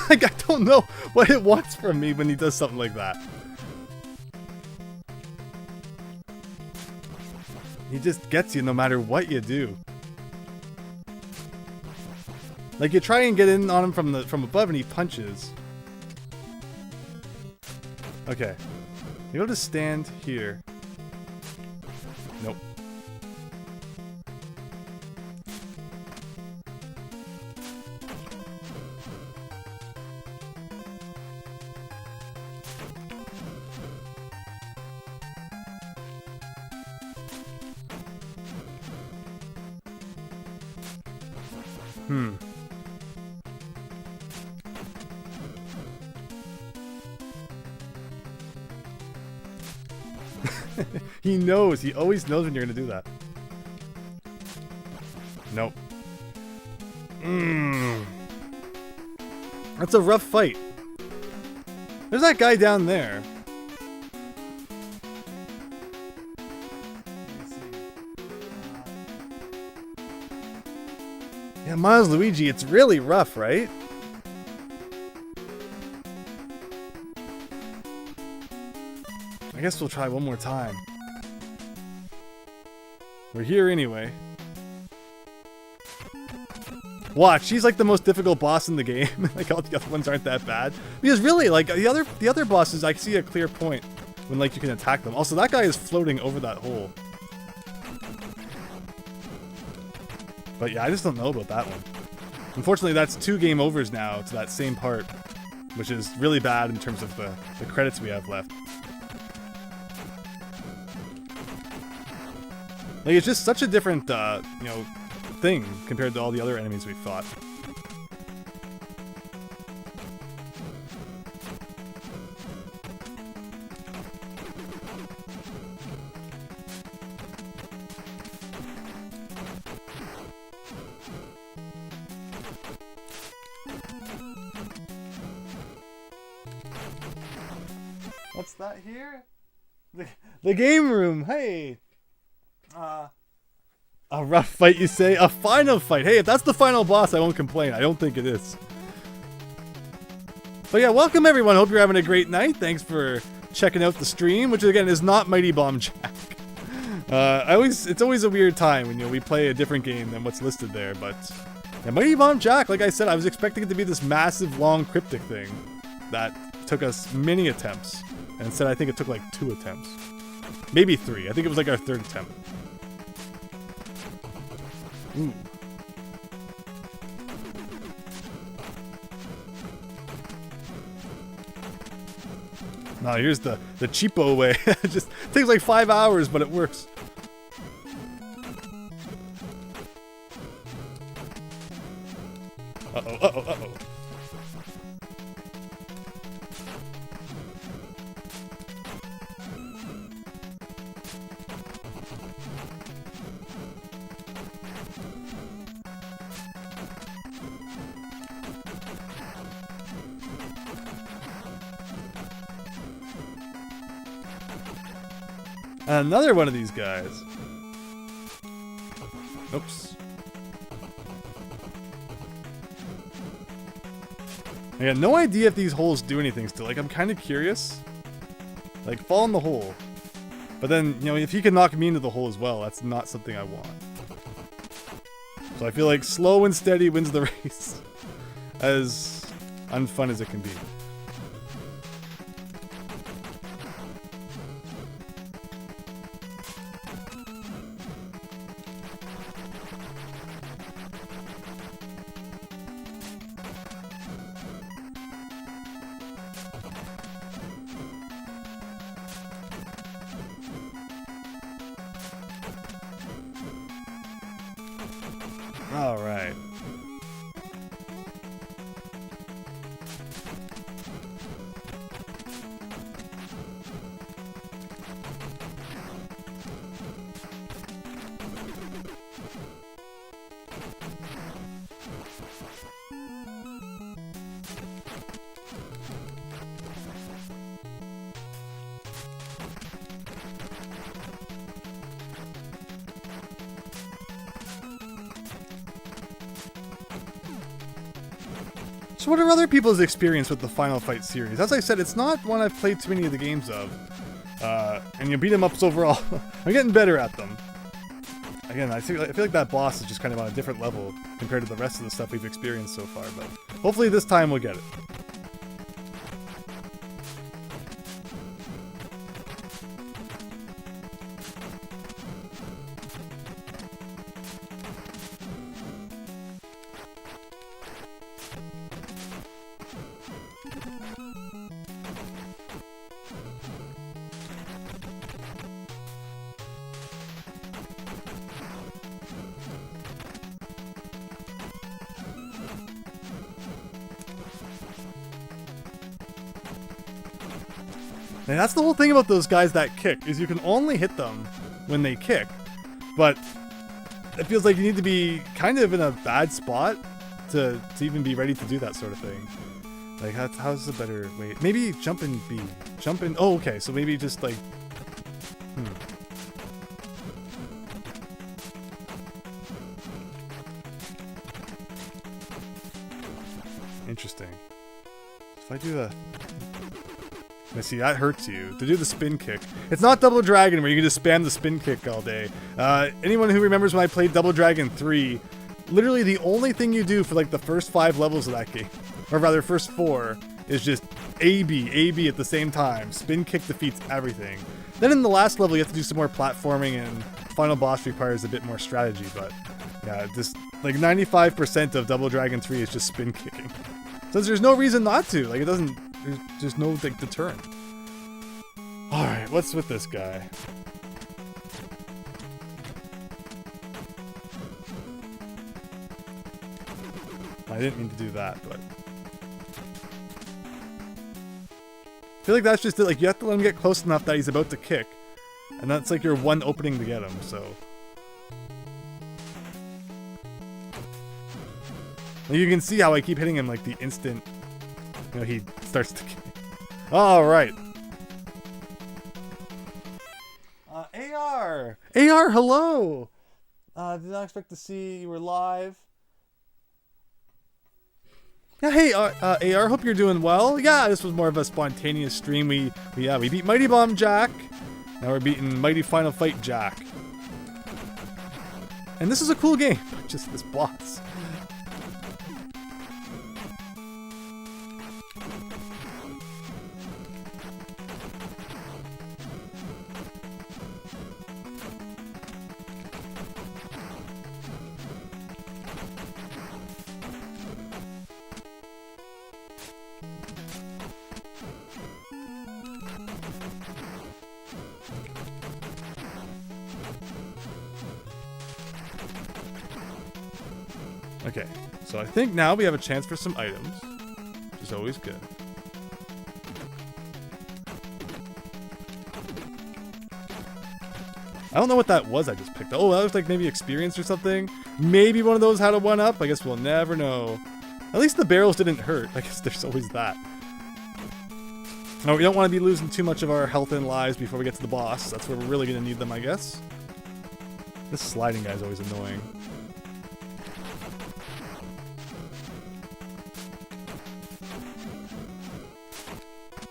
Like, I don't know what it wants from me when he does something like that. He just gets you no matter what you do. Like, you try and get in on him from above and he punches. Okay. You'll just stand here. Nope. He knows. He always knows when you're gonna do that. Nope. That's a rough fight. There's that guy down there. Yeah, Miles Luigi, it's really rough, right? I guess we'll try one more time. We're here anyway. Watch, she's like the most difficult boss in the game. Like, all the other ones aren't that bad. Because really, like, the other bosses, I see a clear point when, like, you can attack them. Also, that guy is floating over that hole. But yeah, I just don't know about that one. Unfortunately, that's 2 game overs now to that same part, which is really bad in terms of the credits we have left. Like, it's just such a different, you know, thing compared to all the other enemies we've fought. What's that here? The game room, hey! A rough fight, you say? A final fight. Hey, if that's the final boss, I won't complain. I don't think it is. But yeah, welcome everyone. Hope you're having a great night. Thanks for checking out the stream, which again is not Mighty Bomb Jack. It's always a weird time when, you know, we play a different game than what's listed there. But yeah, Mighty Bomb Jack, like I said, I was expecting it to be this massive, long, cryptic thing that took us many attempts. And instead, I think it took like 2 attempts. Maybe 3. I think it was like our 3rd attempt. Ooh. Now here's the cheapo way. It just takes like 5 hours, but it works. Uh-oh, uh-oh, uh-oh. Another one of these guys. Oops. I got no idea if these holes do anything still. Like, I'm kind of curious. Like, fall in the hole. But then, you know, if he can knock me into the hole as well, that's not something I want. So I feel like slow and steady wins the race. As unfun as it can be. Alright. So what are other people's experience with the Final Fight series? As I said, it's not one I've played too many of the games of. And you beat 'em ups overall. I'm getting better at them. Again, I feel like that boss is just kind of on a different level compared to the rest of the stuff we've experienced so far, but hopefully this time we'll get it. And that's the whole thing about those guys that kick, is you can only hit them when they kick. But it feels like you need to be kind of in a bad spot to even be ready to do that sort of thing. Like, how's the better way? Maybe jump in B. Jump in... Oh, okay, so maybe just like... Interesting. If I do the... Let's see, that hurts you. To do the spin kick. It's not Double Dragon where you can just spam the spin kick all day. Anyone who remembers when I played Double Dragon 3, literally the only thing you do for like the first 5 levels of that game, or rather first 4, is just A-B at the same time. Spin kick defeats everything. Then in the last level you have to do some more platforming, and final boss requires a bit more strategy, but yeah, just like 95% of Double Dragon 3 is just spin kicking. Since there's no reason not to, like it doesn't... There's no like deterrent. Alright, what's with this guy? I didn't mean to do that, but... I feel like that's just it, like you have to let him get close enough that he's about to kick. And that's like your one opening to get him, so... And you can see how I keep hitting him like the instant... You know, he starts to kick. Alright. AR! AR, hello! Did not expect to see you were live. Yeah, hey, AR, hope you're doing well. Yeah, this was more of a spontaneous stream. We beat Mighty Bomb Jack. Now we're beating Mighty Final Fight Jack. And this is a cool game. Just this boss. Okay, so I think now we have a chance for some items, which is always good. I don't know what that was I just picked up. Oh, that was like maybe experience or something. Maybe one of those had a 1-up. I guess we'll never know. At least the barrels didn't hurt. I guess there's always that. No, we don't want to be losing too much of our health and lives before we get to the boss. That's where we're really going to need them, I guess. This sliding guy is always annoying.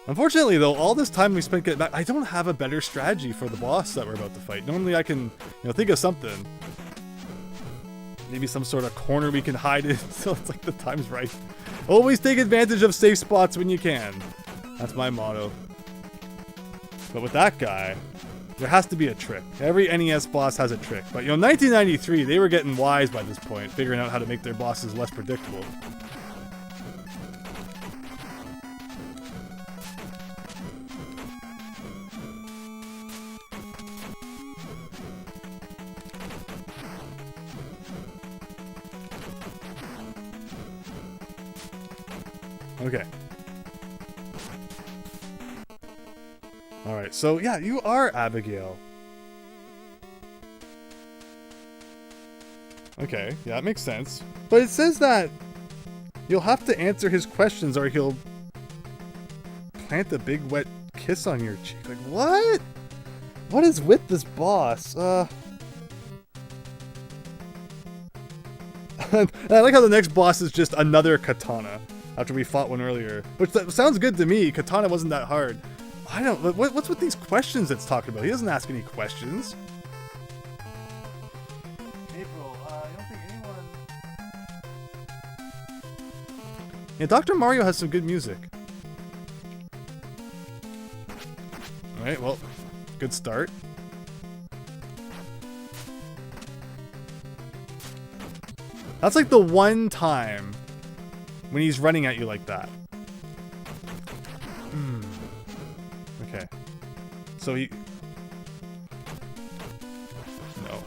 Unfortunately, though, all this time we spent getting back, I don't have a better strategy for the boss that we're about to fight. Normally I can, think of something. Maybe some sort of corner we can hide in, so it's like the time's right. Always take advantage of safe spots when you can. That's my motto. But with that guy, there has to be a trick. Every NES boss has a trick. But, 1993, they were getting wise by this point, figuring out how to make their bosses less predictable. Okay. Alright, so yeah, you are Abigail. Okay, yeah, that makes sense. But it says that you'll have to answer his questions or he'll plant a big wet kiss on your cheek. Like, what? What is with this boss? I like how the next boss is just another katana. after we fought one earlier. Which sounds good to me. Katana wasn't that hard. I don't... What's with these questions that's talking about? He doesn't ask any questions. April, I don't think anyone... Yeah, Dr. Mario has some good music. Alright, well, good start. That's like the one time when he's running at you like that. Okay. So he... No.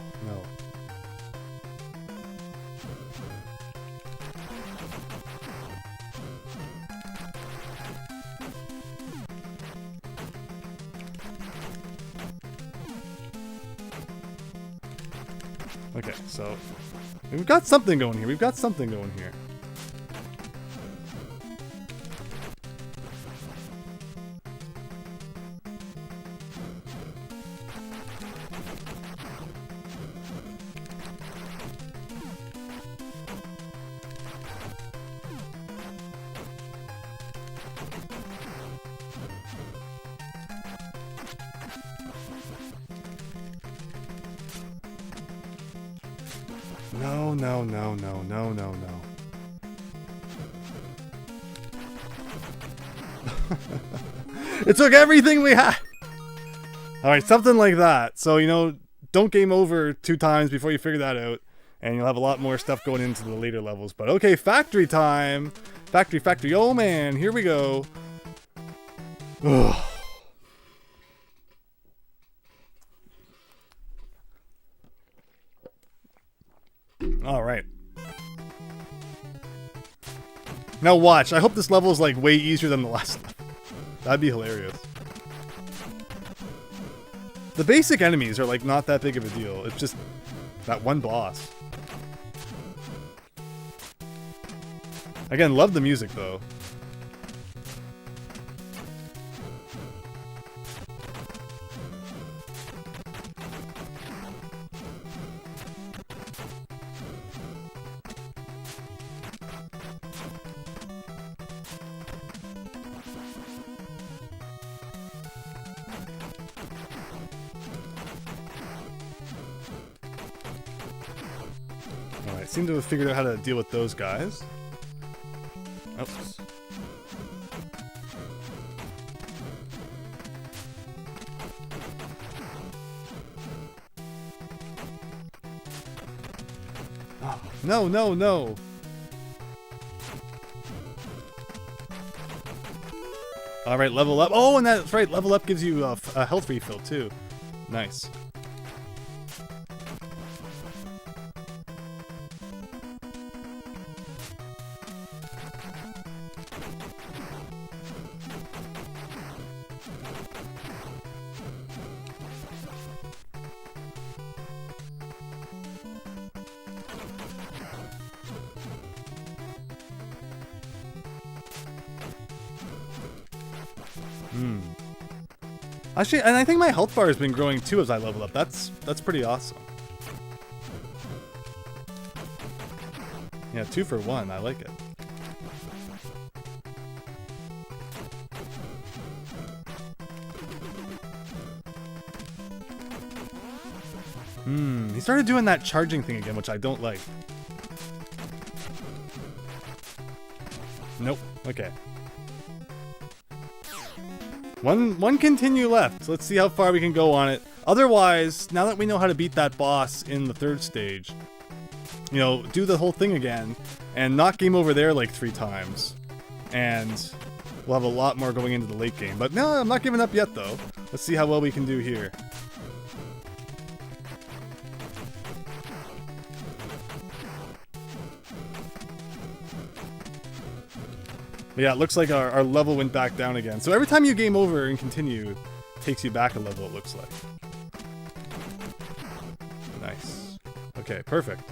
Okay, so... We've got something going here. No. It took everything we had! Alright, something like that. So, you know, don't game over 2 times before you figure that out. And you'll have a lot more stuff going into the later levels. But okay, factory time! Factory. Oh man, here we go. Ugh. Alright. Now watch, I hope this level is like way easier than the last level. That'd be hilarious. The basic enemies are like not that big of a deal. It's just that one boss. Again, love the music though. Alright, seem to have figured out how to deal with those guys. Oops. Oh, no. Alright, level up. Oh, and that's right, level up gives you a health refill too. Nice. Actually, and I think my health bar has been growing too as I level up. That's pretty awesome. Yeah, 2 for 1. I like it. He started doing that charging thing again, which I don't like. Nope. Okay. One continue left. So let's see how far we can go on it. Otherwise, now that we know how to beat that boss in the 3rd stage, you know, do the whole thing again and not game over there like 3 times. And we'll have a lot more going into the late game. But no, I'm not giving up yet though. Let's see how well we can do here. But yeah, it looks like our level went back down again. So every time you game over and continue, it takes you back a level, it looks like. Nice. Okay, perfect.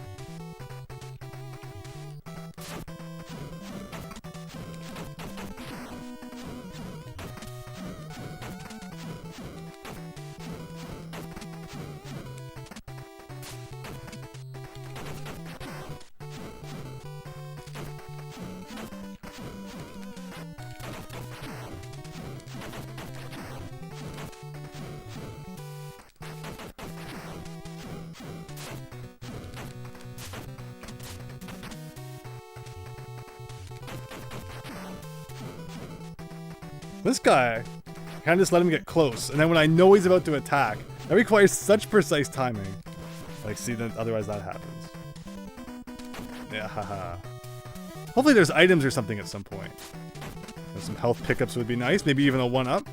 This guy, I kind of just let him get close, and then when I know he's about to attack, that requires such precise timing. Like, see, then otherwise that happens. Yeah, haha. Hopefully there's items or something at some point. Some health pickups would be nice. Maybe even a 1-up.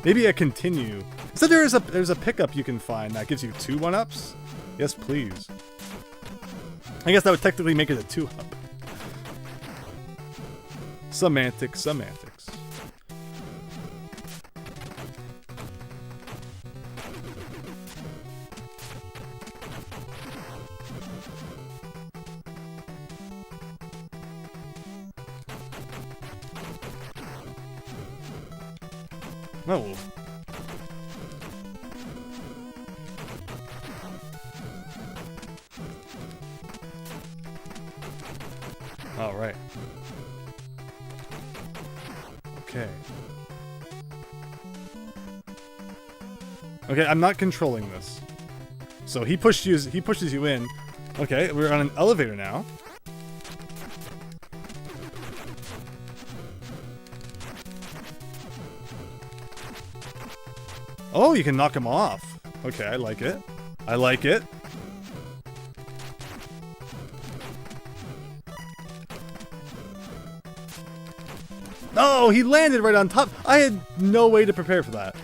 Maybe a continue. So there's a pickup you can find that gives you 2 1-ups. Yes, please. I guess that would technically make it a 2-up. Semantics. Oh. All right. Okay. Okay, I'm not controlling this. So he pushes you in. Okay, we're on an elevator now. Oh, you can knock him off. Okay, I like it. I like it. Oh, he landed right on top. I had no way to prepare for that.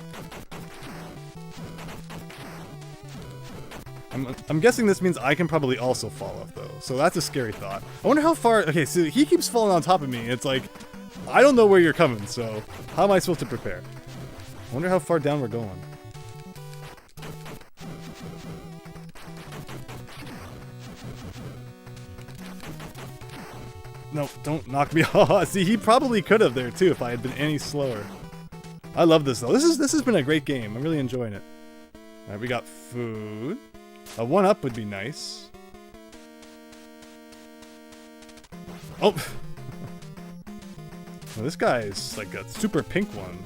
I'm guessing this means I can probably also fall off, though. So that's a scary thought. I wonder how far... Okay, so he keeps falling on top of me. It's like, I don't know where you're coming, so how am I supposed to prepare? I wonder how far down we're going. No, don't knock me off. See, he probably could have there too if I had been any slower. I love this though. This has been a great game. I'm really enjoying it. All right, we got food. A 1-up would be nice. Oh, well, this guy is like a super pink one.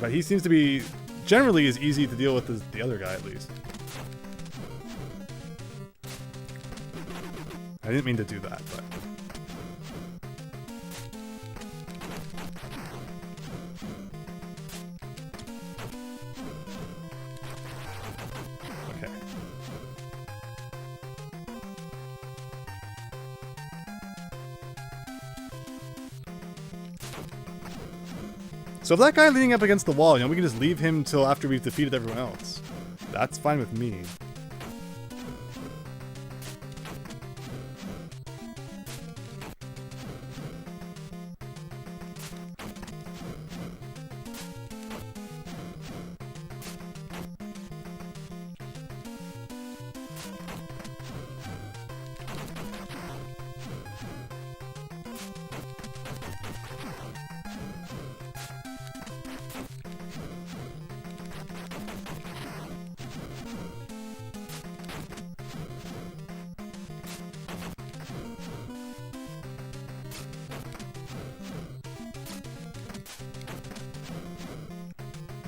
But he seems to be generally as easy to deal with as the other guy, at least. I didn't mean to do that, but... Okay. So if that guy leaning up against the wall, we can just leave him till after we've defeated everyone else. That's fine with me.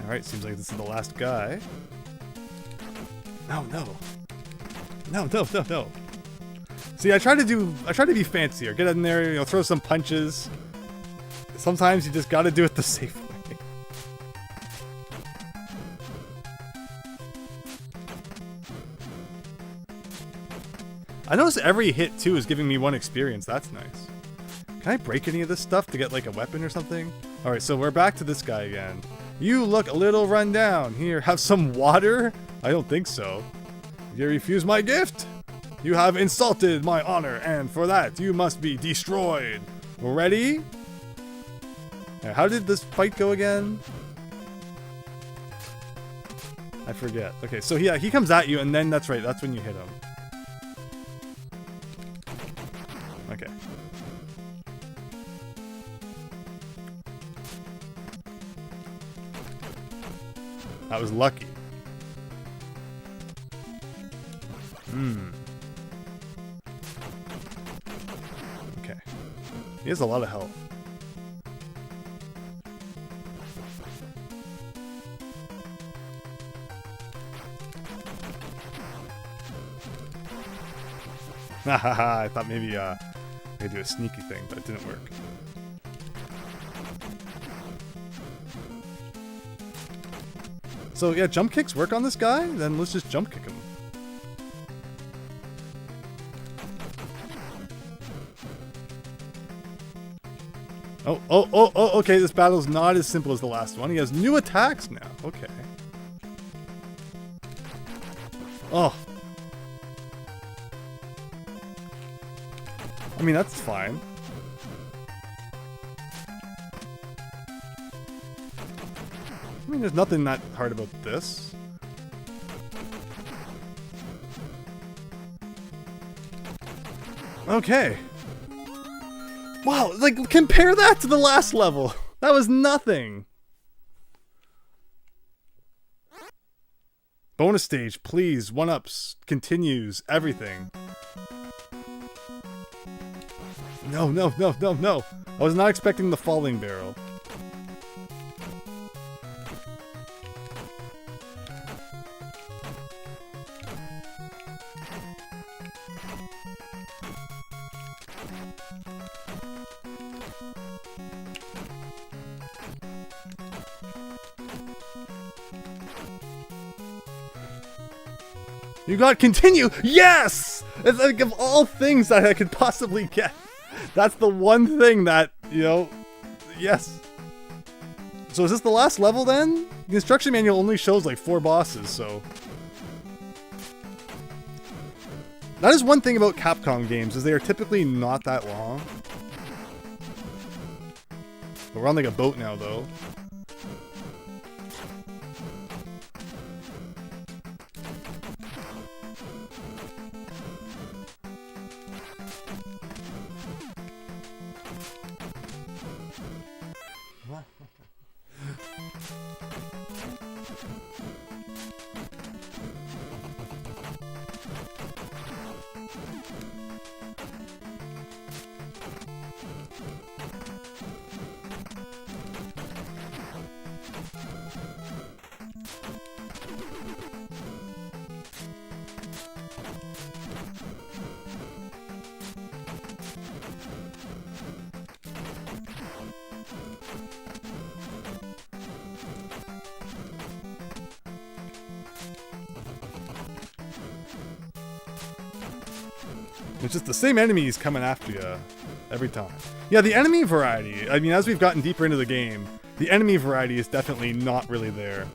Alright, seems like this is the last guy. No. See, I try to be fancier. Get in there, throw some punches. Sometimes you just gotta do it the safe way. I notice every hit, too, is giving me 1 experience. That's nice. Can I break any of this stuff to get, like, a weapon or something? Alright, so we're back to this guy again. You look a little run down. Here, have some water? I don't think so. You refuse my gift? You have insulted my honor, and for that, you must be destroyed. Ready? How did this fight go again? I forget. Okay, so yeah, he comes at you, and then that's right, that's when you hit him. Okay. That was lucky. Okay. He has a lot of health. Hahaha, I thought maybe I could do a sneaky thing, but it didn't work. So yeah, jump kicks work on this guy? Then let's just jump kick him. Oh, okay, this battle's not as simple as the last one. He has new attacks now. Okay. Oh. I mean, that's fine. I mean, there's nothing that hard about this. Okay. Wow, like, compare that to the last level. That was nothing. Bonus stage, please. 1-ups, continues, everything. No. I was not expecting the falling barrel. You got continue! Yes! It's like of all things that I could possibly get. That's the one thing that, you know, yes. So is this the last level then? The instruction manual only shows like 4 bosses, so. That is one thing about Capcom games, is they are typically not that long. But we're on like a boat now though. It's just the same enemies coming after you every time. Yeah, the enemy variety, I mean, as we've gotten deeper into the game, the enemy variety is definitely not really there.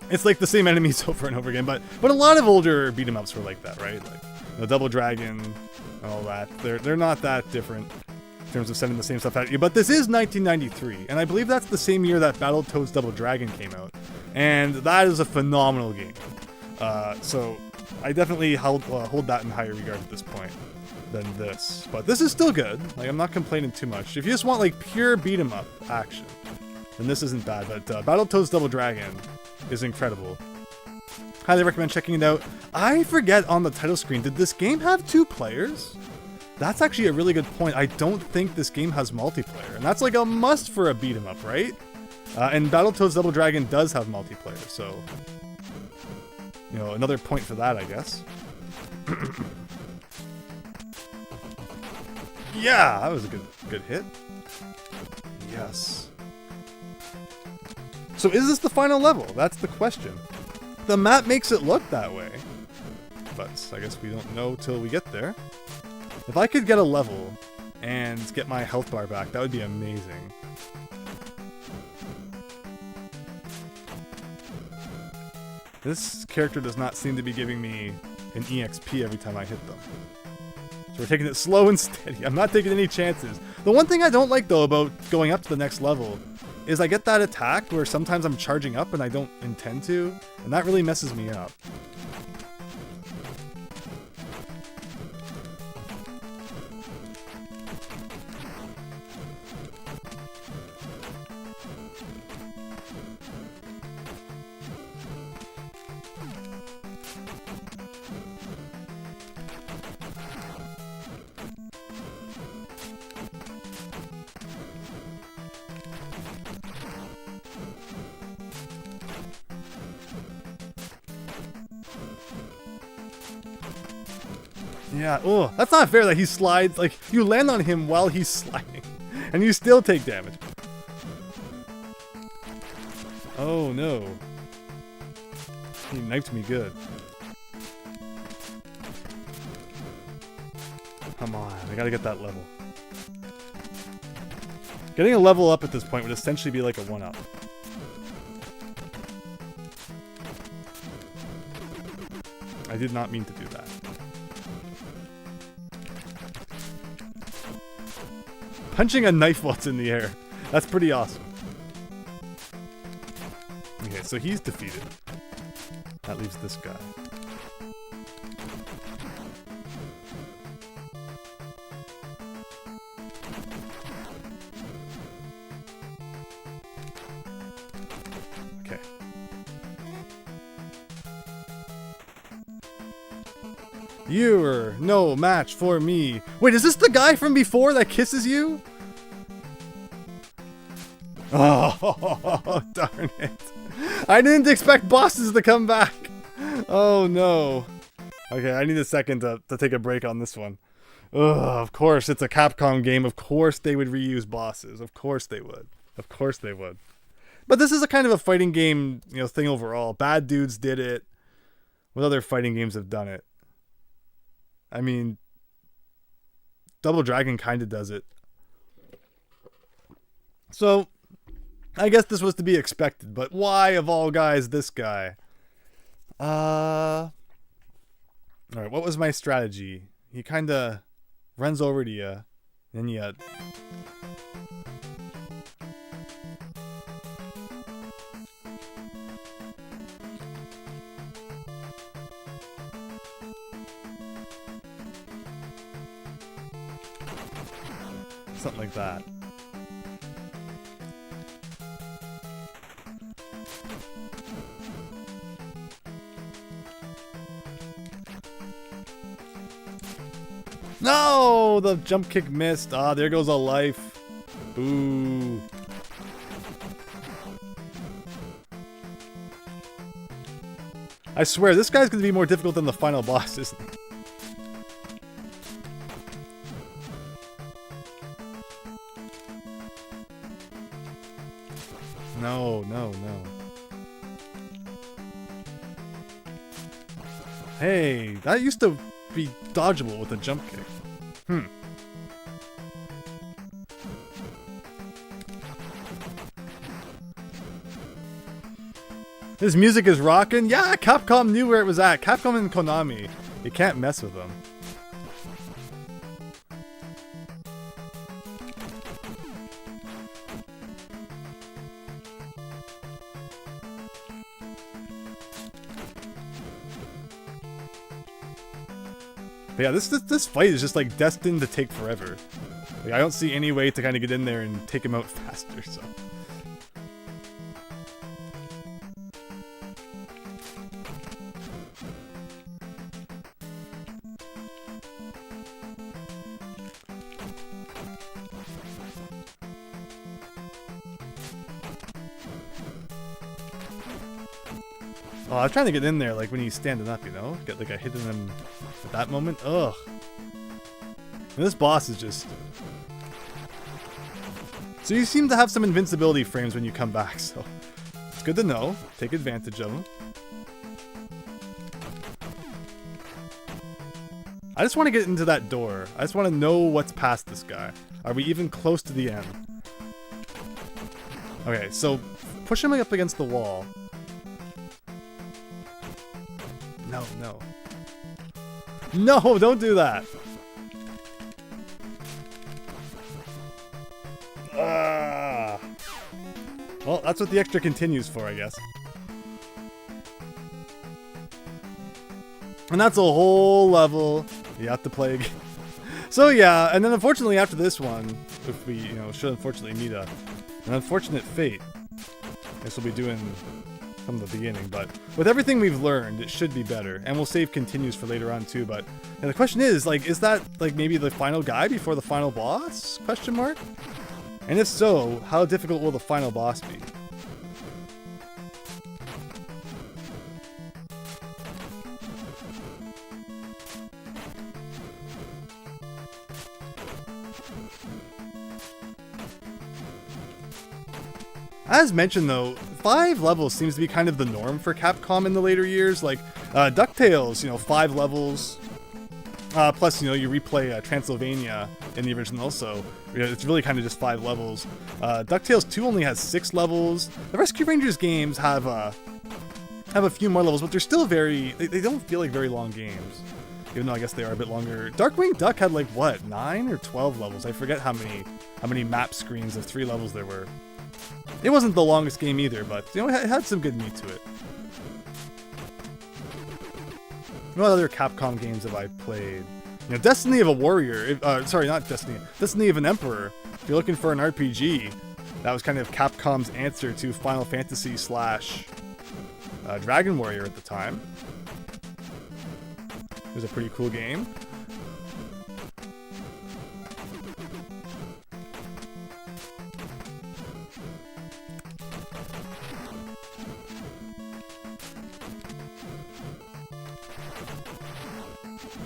It's like the same enemies over and over again, but a lot of older beat-em-ups were like that, right? Like, you know, Double Dragon and all that. They're not that different in terms of sending the same stuff at you. But this is 1993, and I believe that's the same year that Battletoads Double Dragon came out. And that is a phenomenal game. So I definitely hold that in higher regard at this point than this. But this is still good. Like, I'm not complaining too much. If you just want like pure beat 'em up action, then this isn't bad. But Battletoads Double Dragon is incredible. Highly recommend checking it out. I forget on the title screen, did this game have 2 players? That's actually a really good point. I don't think this game has multiplayer, and that's like a must for a beat 'em up, right? And Battletoads Double Dragon does have multiplayer, so you know, another point for that, I guess. Yeah, that was a good hit. Yes. So is this the final level? That's the question. The map makes it look that way, but I guess we don't know till we get there. If I could get a level and get my health bar back, that would be amazing. This character does not seem to be giving me an EXP every time I hit them. So we're taking it slow and steady. I'm not taking any chances. The one thing I don't like, though, about going up to the next level is I get that attack where sometimes I'm charging up and I don't intend to, and that really messes me up. Yeah, oh, that's not fair that he slides, like, you land on him while he's sliding, and you still take damage. Oh, no. He knifed me good. Come on, I gotta get that level. Getting a level up at this point would essentially be like a 1-up. I did not mean to do that. Punching a knife while it's in the air. That's pretty awesome. Okay, so he's defeated. That leaves this guy. Okay. You're no match for me. Wait, is this the guy from before that kisses you? Oh, darn it. I didn't expect bosses to come back. Oh, no. Okay, I need a second to take a break on this one. Ugh, of course, it's a Capcom game. Of course they would reuse bosses. Of course they would. Of course they would. But this is a kind of a fighting game, thing overall. Bad Dudes did it. What other fighting games have done it? I mean, Double Dragon kind of does it. So, I guess this was to be expected, but why, of all guys, this guy? Alright, what was my strategy? He kind of runs over to you, and you... something like that. No! The jump kick missed. Ah, there goes a life. Boo. I swear, this guy's gonna be more difficult than the final boss, isn't he? No, no, no. Hey, that used to be dodgeable with a jump kick. His music is rocking. Yeah, Capcom knew where it was at. Capcom and Konami. You can't mess with them. But yeah, this fight is just like destined to take forever. Like, I don't see any way to kind of get in there and take him out faster, so. Oh, I'm trying to get in there, like, when he's standing up, Get, like, a hit in him at that moment. Ugh. And this boss is just... So you seem to have some invincibility frames when you come back, so... It's good to know. Take advantage of them. I just want to get into that door. I just want to know what's past this guy. Are we even close to the end? Okay, so... Push him up against the wall. No, no. No, don't do that! Well, that's what the extra continues for, I guess. And that's a whole level you have to play again. So yeah, and then unfortunately after this one, if we, should unfortunately meet an unfortunate fate, I guess we'll be doing from the beginning, but with everything we've learned, it should be better. And we'll save continues for later on too, but and the question is, like, is that, like, maybe the final guy before the final boss? Question mark? And if so, how difficult will the final boss be? As mentioned though, 5 levels seems to be kind of the norm for Capcom in the later years. Like DuckTales, 5 levels. Plus, you replay Transylvania in the original, so it's really kind of just 5 levels. DuckTales 2 only has 6 levels. The Rescue Rangers games have a few more levels, but they're still they don't feel like very long games. Even though I guess they are a bit longer. Darkwing Duck had like, what, 9 or 12 levels? I forget how many map screens of 3 levels there were. It wasn't the longest game either, but it had some good meat to it. What other Capcom games have I played? Destiny of a Warrior. Sorry, not Destiny. Destiny of an Emperor. If you're looking for an RPG, that was kind of Capcom's answer to Final Fantasy / Dragon Warrior at the time. It was a pretty cool game.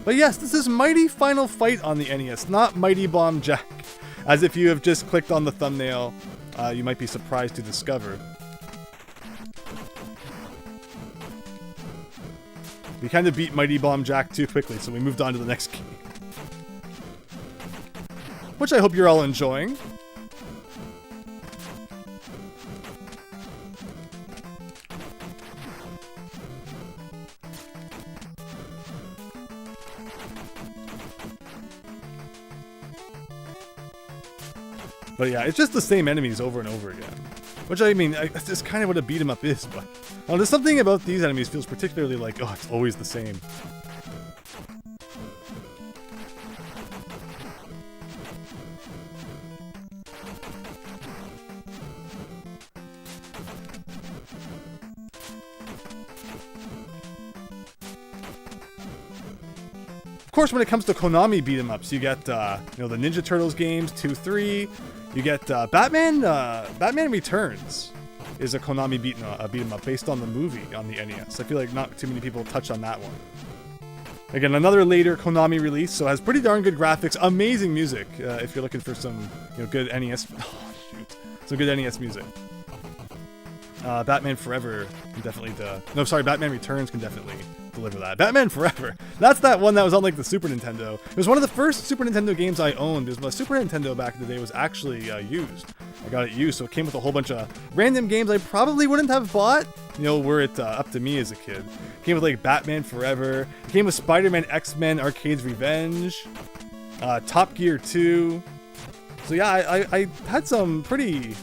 But yes, this is Mighty Final Fight on the NES, not Mighty Bomb Jack. As if you have just clicked on the thumbnail, you might be surprised to discover. We kind of beat Mighty Bomb Jack too quickly, so we moved on to the next game. Which I hope you're all enjoying. But yeah, it's just the same enemies over and over again. Which, I mean, that's just kind of what a beat 'em up is, but... Well, there's something about these enemies feels particularly like, oh, it's always the same. Of course, when it comes to Konami beat 'em ups, you get, the Ninja Turtles games, 2, 3. You get Batman Returns is a Konami beat 'em up based on the movie on the NES. I feel like not too many people touch on that one. Again, another later Konami release, so it has pretty darn good graphics, amazing music. If you're looking for some, good NES, some good NES music. Batman Forever can definitely Batman Returns can definitely deliver that. Batman Forever. That's that one that was on like the Super Nintendo. It was one of the first Super Nintendo games I owned. Because my Super Nintendo back in the day was actually used. I got it used, so it came with a whole bunch of random games I probably wouldn't have bought. Were it up to me as a kid. It came with like Batman Forever. It came with Spider-Man X-Men Arcade's Revenge. Top Gear 2. So yeah, I had some pretty,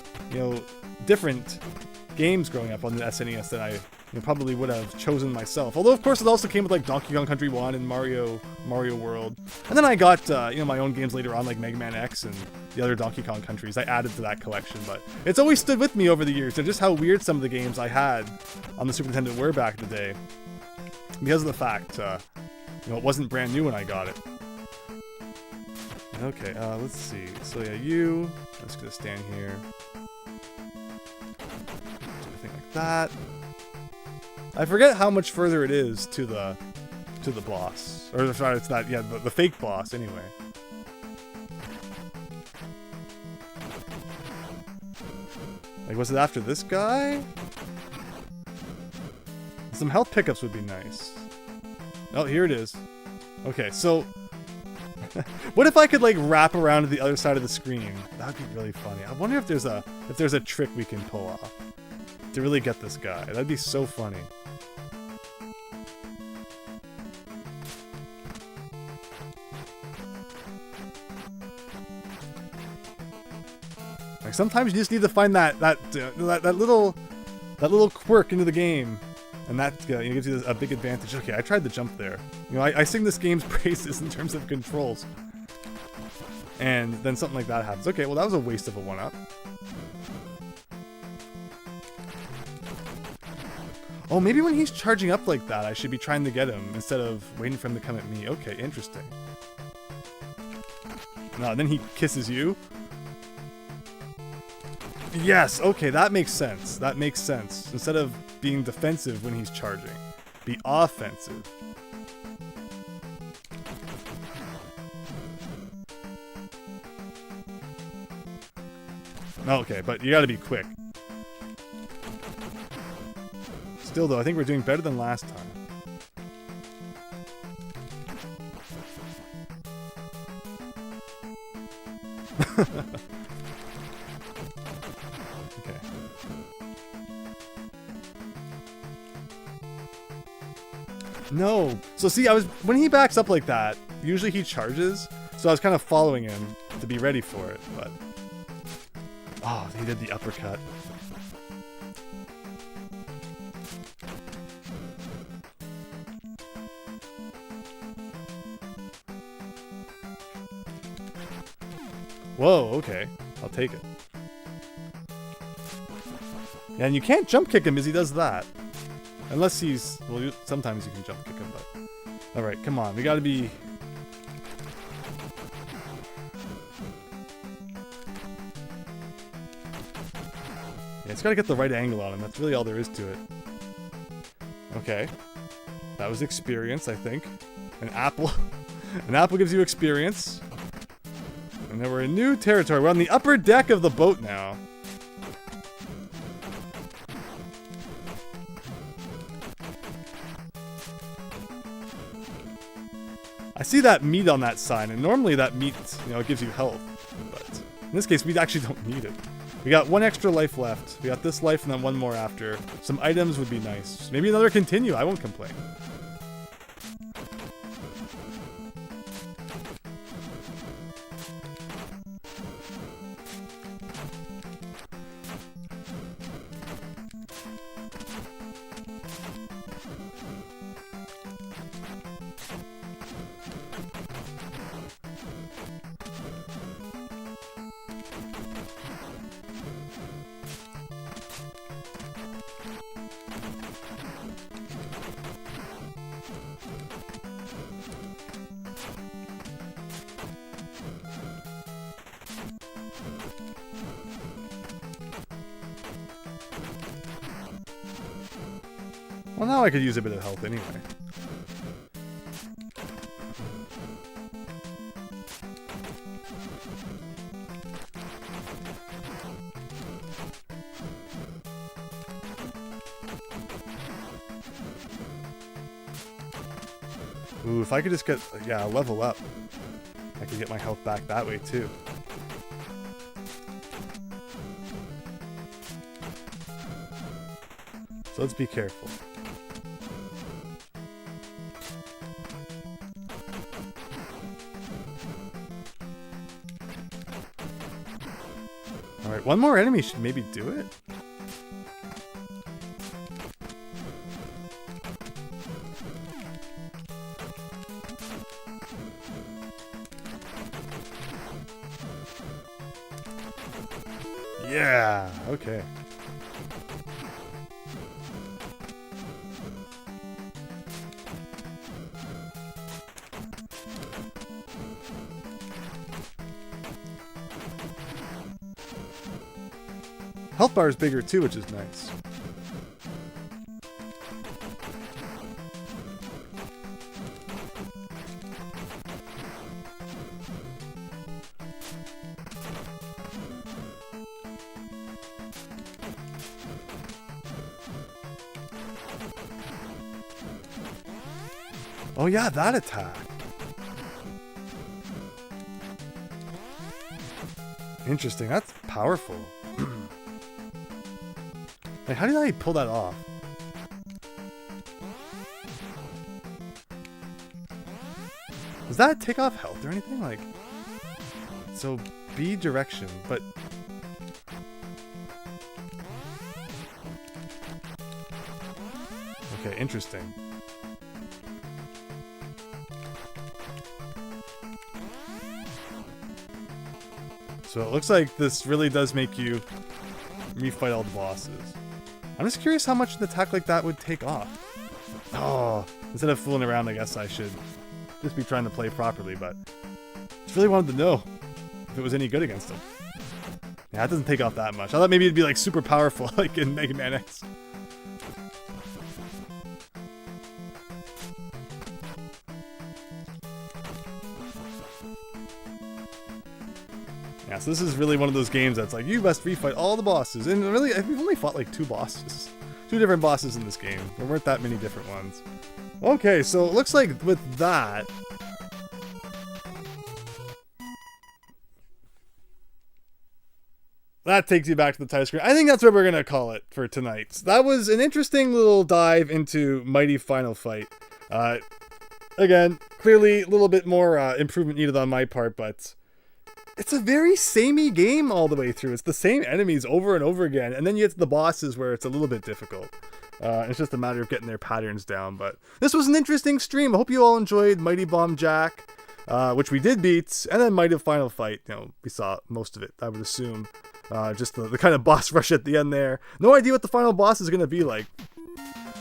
different games growing up on the SNES that I probably would have chosen myself. Although, of course, it also came with like Donkey Kong Country 1 and Mario World. And then I got, my own games later on, like Mega Man X and the other Donkey Kong countries. I added to that collection, but it's always stood with me over the years. And just how weird some of the games I had on the Super Nintendo were back in the day. Because of the fact, it wasn't brand new when I got it. Okay, let's see. So yeah, I'm just gonna stand here. Something like that. I forget how much further it is to the boss. Or sorry, it's not, yeah, the fake boss anyway. Like, was it after this guy? Some health pickups would be nice. Oh, here it is. Okay, so what if I could like wrap around to the other side of the screen? That'd be really funny. I wonder if there's a trick we can pull off to really get this guy. That'd be so funny. Like sometimes you just need to find that little quirk into the game, and that gives you a big advantage. Okay, I tried to jump there. I sing this game's praises in terms of controls, and then something like that happens. Okay, well that was a waste of a 1-up. Oh, maybe when he's charging up like that, I should be trying to get him instead of waiting for him to come at me. Okay, interesting. No, then he kisses you. Yes, okay, that makes sense. That makes sense. Instead of being defensive when he's charging, be offensive. Okay, but you gotta be quick. Still, though, I think we're doing better than last time. Okay. No. So see, when he backs up like that, usually he charges. So I was kind of following him to be ready for it, but oh, he did the uppercut. Whoa, okay. I'll take it. Yeah, and you can't jump kick him as he does that. Unless he's... Well, sometimes you can jump kick him, but... Alright, come on. We gotta be... Yeah, it's gotta get the right angle on him. That's really all there is to it. Okay. That was experience, I think. An apple. An apple gives you experience. And then we're in new territory. We're on the upper deck of the boat now. I see that meat on that sign, and normally that meat, you know, it gives you health. But in this case, we actually don't need it. We got one extra life left. We got this life and then one more after. Some items would be nice. Maybe another continue. I won't complain. Well, now I could use a bit of health anyway. Ooh, if I could just get, yeah, level up, I could get my health back that way too. So let's be careful. Alright, one more enemy should maybe do it. Yeah, okay. Health bar is bigger too, which is nice. Oh yeah, that attack. Interesting, that's powerful. Like, how did I pull that off? Does that take off health or anything? Like, so B direction, but... Okay, interesting. So it looks like this really does make you refight all the bosses. I'm just curious how much an attack like that would take off. Oh, instead of fooling around, I guess I should just be trying to play properly, but I just really wanted to know if it was any good against him. Yeah, it doesn't take off that much. I thought maybe it'd be like super powerful, like in Mega Man X. Yeah, so this is really one of those games that's like, you must refight all the bosses. And really, we've only fought like 2 bosses. 2 different bosses in this game. There weren't that many different ones. Okay, so it looks like with that... that takes you back to the title screen. I think that's what we're going to call it for tonight. That was an interesting little dive into Mighty Final Fight. Again, clearly a little bit more improvement needed on my part, but it's a very samey game all the way through. It's the same enemies over and over again, and then you get to the bosses where it's a little bit difficult. It's just a matter of getting their patterns down, but this was an interesting stream. I hope you all enjoyed Mighty Bomb Jack, which we did beat, and then Mighty Final Fight. You know, we saw most of it, I would assume. Just the kind of boss rush at the end there. No idea what the final boss is going to be like.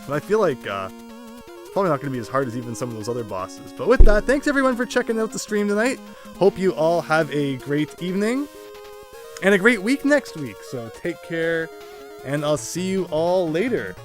But I feel like it's probably not going to be as hard as even some of those other bosses. But with that, thanks everyone for checking out the stream tonight. Hope you all have a great evening and a great week next week. So take care, and I'll see you all later.